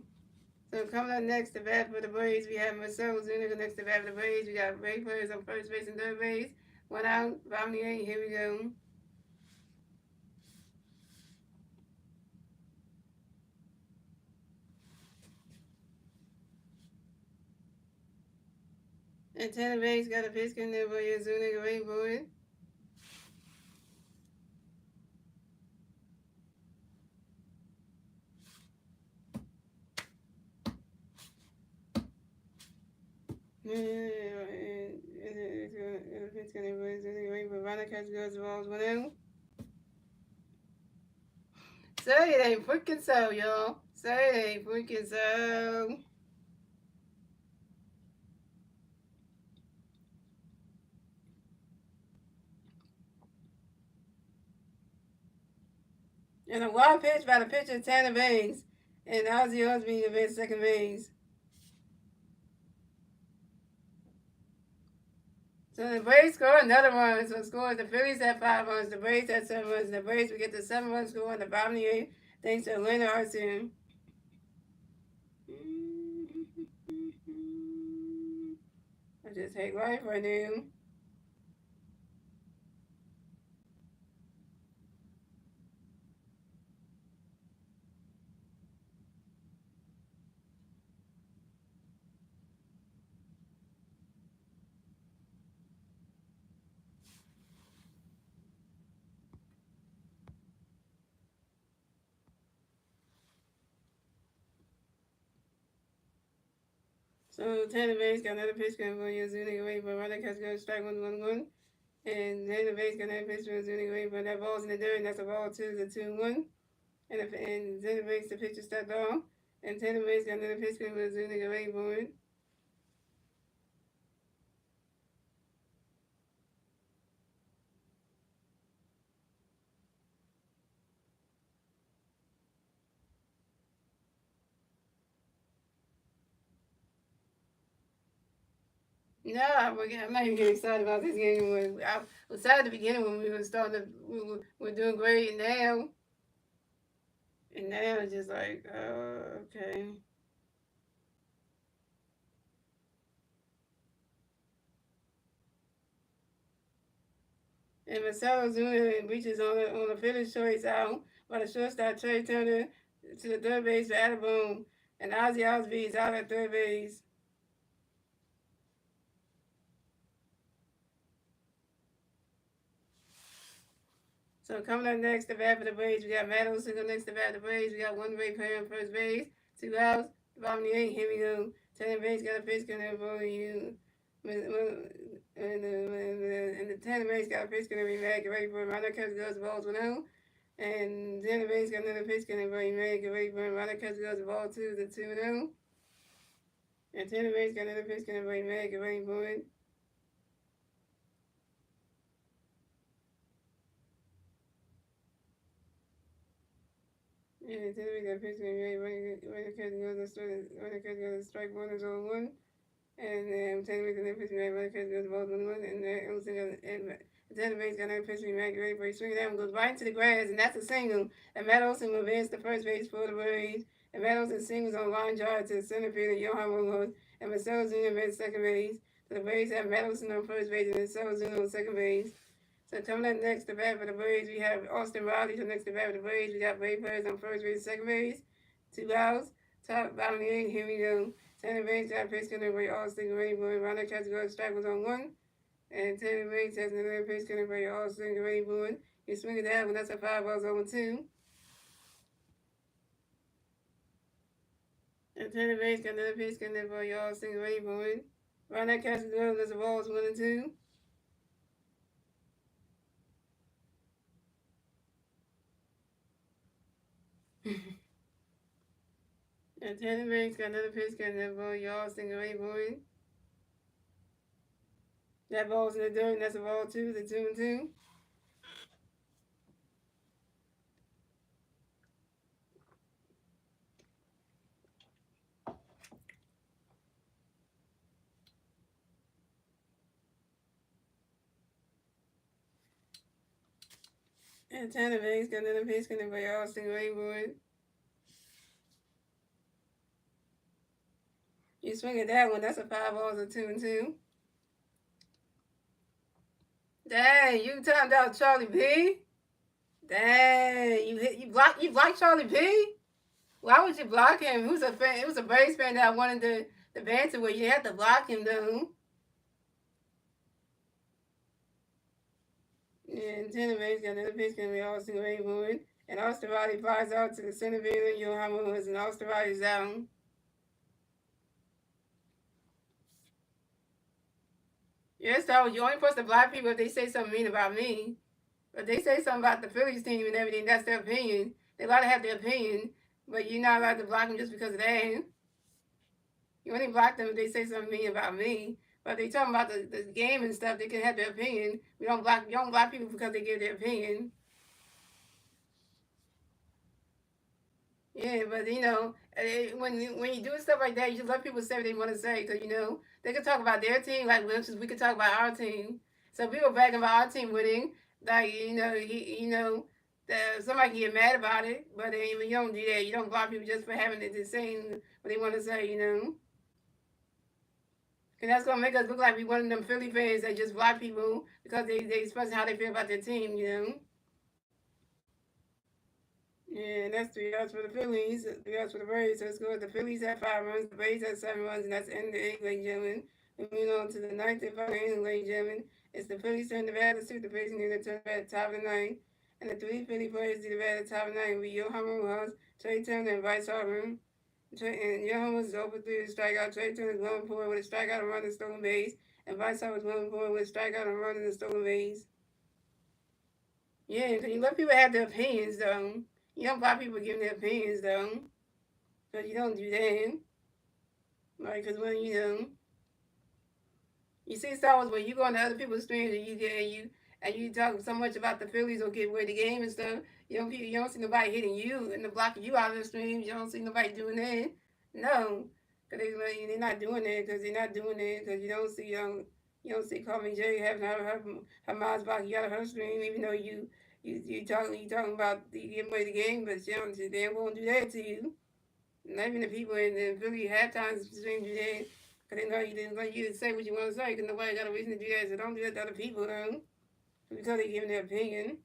So coming up next to bat for the Braves, we have Marcelo Zuniga next to bat for the Braves. We got Braves players on first base and third base. One out, bottom of the eighth. Here we go. And Tanner Baines got a pitch in there for your Zuniga waiting for it. It's going to wait for Ronald Catch goes the balls 1-0. Say it ain't freaking so, y'all. Say it ain't freaking so. And a wild pitch by the pitcher Tanner Baines. And Ozzy Osbourne advanced second base. So the Braves score another run. So scores the Phillies had 5 runs. The Braves had 7 runs. The Braves would get the 7-run score in the bottom of the eighth thanks to Atlanta Austin. I just hate life right now. So Tanner Baines got another pitch coming for Zuniga away, but Ronald Catch goes strike 1-1-1. And Tanner Baines got another pitch for Zuniga away, but that ball's in the dirt, and that's a ball 2-2-1. And Tanner Baines, the pitcher stepped off. And Tanner Baines got another pitch coming for Zuniga away for it. No, I'm not even getting excited about this game. I was excited at the beginning when we were starting to, we were doing great, and now it's just like, okay. And Marcelo Zuna reaches on the finish choice out by the shortstop Trey Turner to the third base for Adeboom, and Ozzy Osbourne is out at third base. So coming up next, the bat for the Braves, we got Matt Olson go next to bat for the Braves. We got one Ray player on first base, 2 outs. Bottom of the 8th, here we go. Tenant base got a pitch coming for you. And the tenant base got a pitch coming to be back. Get ready for it. Ronald Catcher goes the balls 1-0. And tenant base got another pitch coming for you. Get ready for it. Ronald Catcher goes the ball 2 to 2-0. And tenant base got another pitch coming for you. Get ready for it. Yeah, tenant base got a pitch coming for you. Ronald Catcher goes to strike 1 is 0-1. And technically the pitch me back, because goes balls 1-1, and it was the tennis base got another pitch me back, ready for a swing. That one goes right into the grass, and that's a single. And Matt Olson will advance to first base for the Braves. And Matt Olson singles on line drive to the center field, and Johan Rojas, and Marcelo Zuna advanced second base. So the Braves have Matt Olson on first base, and Marcelo Zuna on second base. So coming up next to bat for the Braves, we have Austin Riley. So next to bat for the Braves, we got Brave players on first base, second base, 2 outs. Top, bottom of the 8th, here we go. Tanner Banks got a pitch coming for Austin ready for it. Ronald Catcher goes strike was on 1. And Tanner Banks has another pitch coming for Austin ready for it. He swinging that one, that's a 5 balls over 2. And Tanner Banks got another pitch coming for Austin ready for it. Ronald Catcher goes the balls 1 and 2. And Tanner Banks got another pitch coming for Austin ready for it. That ball's in the dirt, and that's a ball 2, the 2 and 2. And Tanner Banks got another pitch coming for Austin ready for it. You swing at that one, that's a 5 balls, a 2 and 2. Dang, you timed out Charlie P. Dang, you blocked Charlie P. Why would you block him? It was a fan, it was a Braves fan that wanted the banter with. You had to block him though. And Tanner Banks got another pitch coming to Austin Raywood. And Austin Riley flies out to the center field, and Johan Rojas, and Austin Riley's out. Yes, I was only supposed to block people if they say something mean about me. But they say something about the Phillies team and everything, that's their opinion. They're allowed to have their opinion, but you're not allowed to block them just because of that. You only block them if they say something mean about me. But they talking about the game and stuff, they can have their opinion. You don't block people because they give their opinion. Yeah, but when you do stuff like that, you just let people say what they want to say, because they can talk about their team like we can talk about our team. So people bragging about our team winning, like somebody can get mad about it, but you don't do that. You don't block people just for having it to saying what they want to say, Because that's gonna make us look like we one of them Philly fans that just block people because they express how they feel about their team. Yeah, and that's 3 outs for the Phillies, 3 outs for the Braves. So let's go with the Phillies at 5 runs, the Braves at 7 runs, and that's the end of the 8th, ladies and gentlemen. Moving on to the ninth and final inning, ladies and gentlemen. It's the Phillies turn the bat to suit the Braves near the turn at the top of the ninth. And the 3 Philly players do the bat at the top of the ninth with Johan Rojas, Trey Turner, and Bryce Harper. And Johan was over 3 to strike out. Trey Turner was 1 for with a strikeout and run and stolen base. And Bryce Harper was 1 for with a strikeout and run and a stolen base. Yeah, because you let people have their opinions, though. You don't block people giving their opinions, though. Because you don't do that. Right, because when, you see Star Wars, when you go on to other people's streams and you talk so much about the Phillies or get away the game and stuff, you don't see nobody hitting you and blocking you out of the streams. You don't see nobody doing that. No, because they're not doing that because they're not doing that because you don't see Carmen J having her mind's blocked out of her stream, even though you talking about giving away the game, but they won't do that to you. Not even the people in Philly halftime stream do that. Because they know you didn't let you say what you want to say because nobody got a reason to do that. So don't do that to other people, though. Because they're giving their opinion.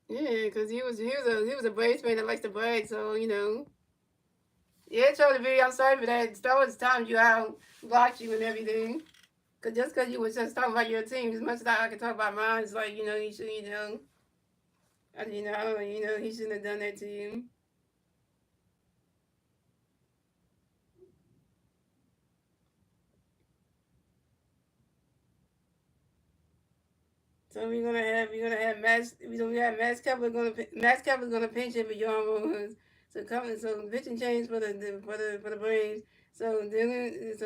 Yeah, because he was a Braves fan that likes to brag, so. Yeah, Charlie B, I'm sorry for that. Star Wars timed you out, blocked you and everything. Cause just cause you was just talking about your team, as much as I can talk about mine, it's like, you should, he shouldn't have done that to you. So we're gonna have Max Kepler's gonna pinch hit for John Rollins. So pitching change for the Braves. So Dylan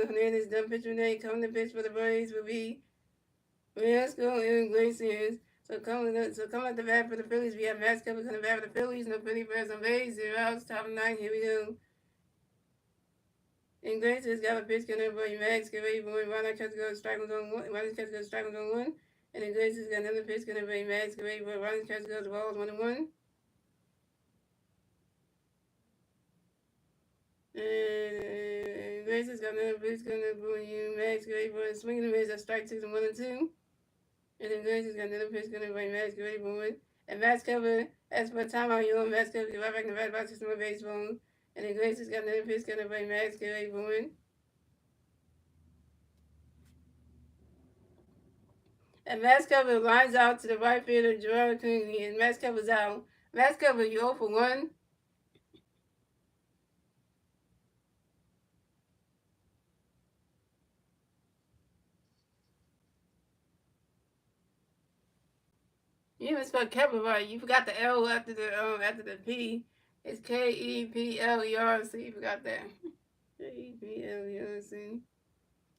Hernandez done pitching today. Coming to pitch for the Braves will be Riasco and Iglesias. So coming at the bat for the Phillies, we have Max Kepler coming bat for the Phillies. No Philly Bears on base. 0 outs. Top of the ninth. Here we go. Iglesias got a pitch coming by Max. Get ready for Ronald catch goes strike on one. Ronald catch goes strike on one. And Iglesias got another pitch coming by Max. Get ready for Ronald catch goes balls 1-1. And Iglesias got another pitch coming by Max. Get ready for a swing and a miss. That's strike 6 and 1-2. And Iglesias got another pitch coming by Max. Get ready for it. And Max cover as for timeout, you know, Max cover get right back in the right box to my baseball. And Iglesias got another pitch coming by Max. Get ready for it. And Max cover lines out to the right fielder, Gerard Cleary, and Max cover's out. Max cover, you 0 for 1. You even spelled Kepler right. You forgot the L after the P. It's Kepler, so you forgot that. Kepler.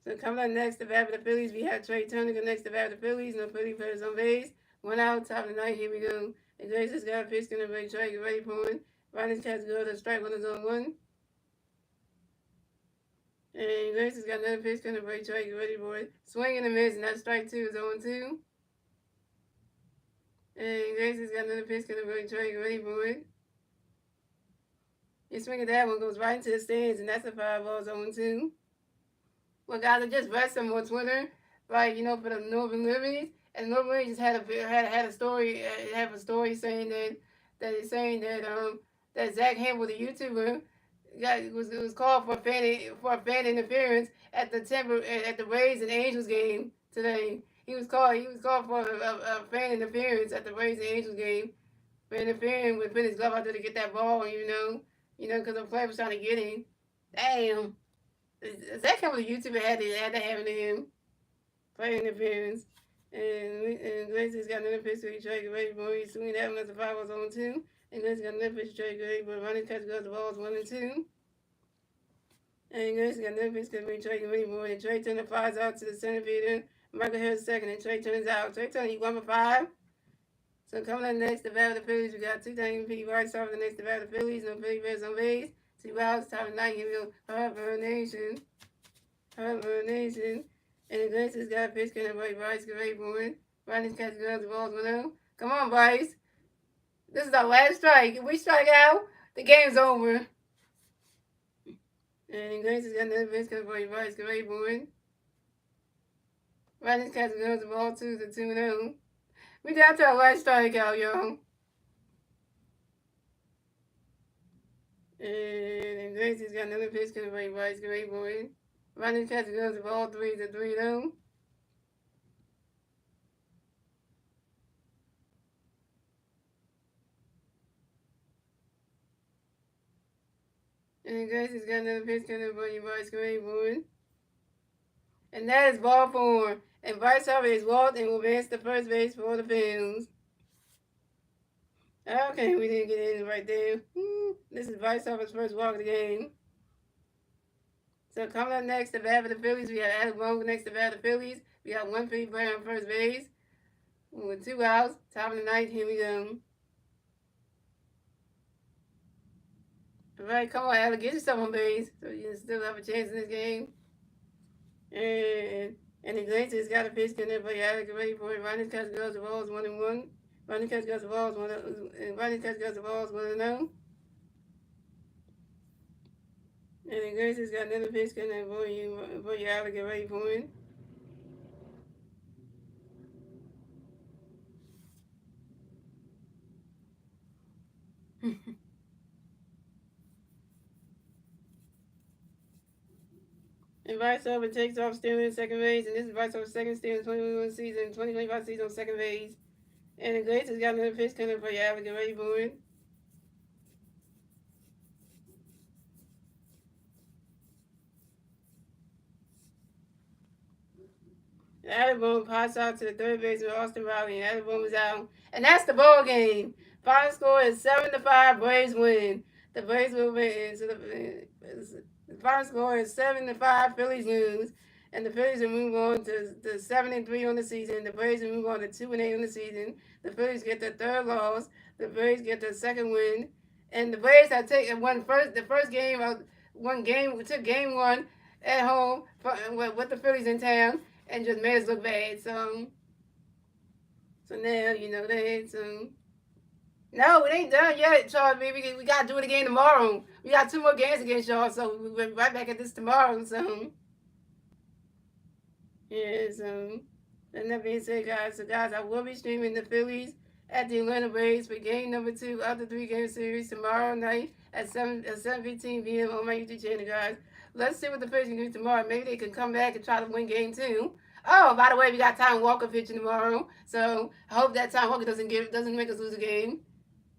So coming up next, the bat for the Phillies, we have Trey Turner. Next, the bat for the Phillies. No Philly players on base. 1 out, top of the ninth. Here we go. And Grace's got a pitch going to break Trey. Get ready for it. Ronnie's catch go to strike 1 is on 1. And Grace has got another pitch going to break Trey. Get ready for it. Swing and a miss, and that strike 2 is on 2. And Grace has got another pitch going to break Trey. Get ready for it. You swing at that one, goes right into the stands, and that's a 5 balls on 2. Well, guys, I just read some on Twitter, like, for the Northern Liberties, and Northern Liberties had a story, have a story saying that Zach Hamble, the YouTuber, was called for fan interference at the Rays and Angels game today. He was called for a fan interference at the Rays and Angels game for interfering with putting his glove out there to get that ball, because the player was trying to get him. Damn. That kind of YouTuber had to have him play interference. And Iglesias got another pitch to Detroit. Ready for it. Swinging that one as the 5 was on 2. And Iglesias got another pitch to Detroit. But running catch goes the balls 1 and 2. And Iglesias got another pitch to Detroit. Ready for it. Trey Turner flies out to the center fielder. Michael Harris second. And Trey Turner's out. Trey Turner, he 1 for 5. So coming up next, the bat of the Phillies, we got 2 times P. Right off the next, the bat of the Phillies. No Philly Bears on base. 2 outs, top of 9. Here we go. Harper Nation. Nation. And Iglesias got a pitch coming by Bryce. Get ready for it. Ronnie's catch goes the balls 1-0. Come on, Bryce. This is our last strike. If we strike out, the game's over. And Iglesias got another pitch coming by Bryce. Get ready for it. Ronnie's catch goes the ball 2 to 2-0. We down to our last strikeout, y'all. And Iglesias got another pitch coming by Bryce. Get ready for it. Ronnie's catch goes the ball 3 to 3-0. And Iglesias got another pitch coming by Bryce. Get ready for it. And that is ball 4. And Bryce Harper is walked and will advance to first base for the Phillies. Okay, we didn't get in right there. This is Bryce Harper's first walk of the game. So coming up next, the bat for the Phillies, we have Adam Rowe next to bat for the Phillies. We got 1 Philly player on first base with 2 outs. Top of the ninth, here we go. All right, come on, Adam, get yourself on base so you can still have a chance in this game. And Iglesias got a pitch in there, but Alex ready for it. Ronnie catch goes the balls 1-1. Ronnie catch goes the balls 1 and Ronnie catch goes the balls 1-0. And Iglesias got another pitch in there for you Alex get ready for it. Invites up and takes off stealing second base, and this invites up second stealing 2021 season, 2025 season on second base. And the Glazers got another pitch coming for you, Alex. Get ready for it. Adderboom pops out to the third baseman Austin Riley, and Adderboom is out. And that's the ball game. Final score is 7-5. Braves win. The Braves will win. So the final score is 7-5. Phillies lose, and the Phillies will move on to 7-3 on the season. The Braves will move on to 2-8 on the season. The Phillies get their third loss. The Braves get their second win, and the Braves have taken the first game of one game. We took game one at home with the Phillies in town and just made us look bad. So now you know that. So no, it ain't done yet, Charles. Baby, we gotta do it again tomorrow. We got two more games against y'all, so we'll be right back at this tomorrow. So yeah, so and that being said, guys, I will be streaming the Phillies at the Atlanta Braves for game number 2 of the 3-game series tomorrow night at 7:15 p.m. on my YouTube channel, guys. Let's see what the Phillies can do tomorrow. Maybe they can come back and try to win game 2. Oh, by the way, we got Tom Walker pitching tomorrow, so I hope that Tom Walker doesn't make us lose a game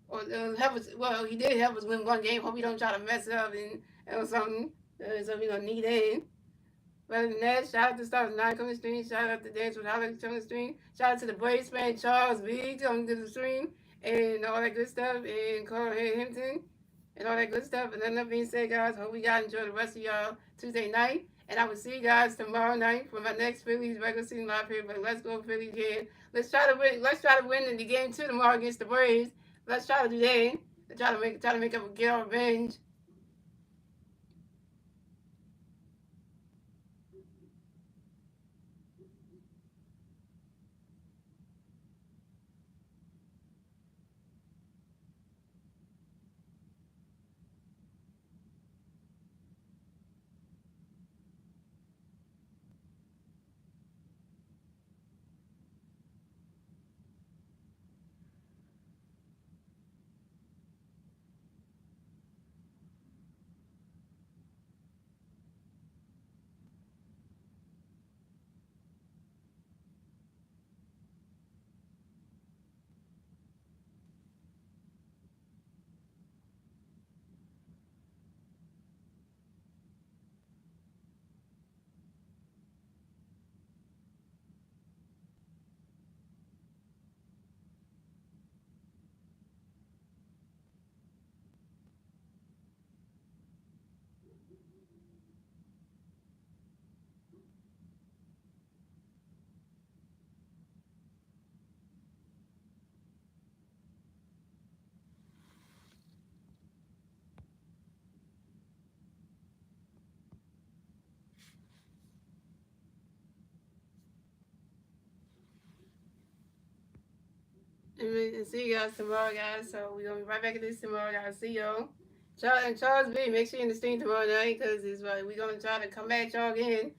or help us. Well, he did help us win one game. Hope he don't try to mess it up and or something. So we gonna need that. But other than that, shout out to Stars 9 coming to the stream. Shout out to Dance with Alex coming to the stream. Shout out to the Braves fan Charles B coming to the stream and all that good stuff. And Carl Hampton and all that good stuff. And then that being said, guys, hope you guys enjoy the rest of y'all Tuesday night. And I will see you guys tomorrow night for my next Phillies regular season live here. But let's go Phillies again. Let's try to win. Let's try to win in the game 2 tomorrow against the Braves. Let's try to do that. Try to make up get our revenge. And see you guys tomorrow, guys. So we're gonna be right back at this tomorrow, guys. See y'all. Charles B, make sure you understand tomorrow night because it's like we're gonna try to come back y'all again.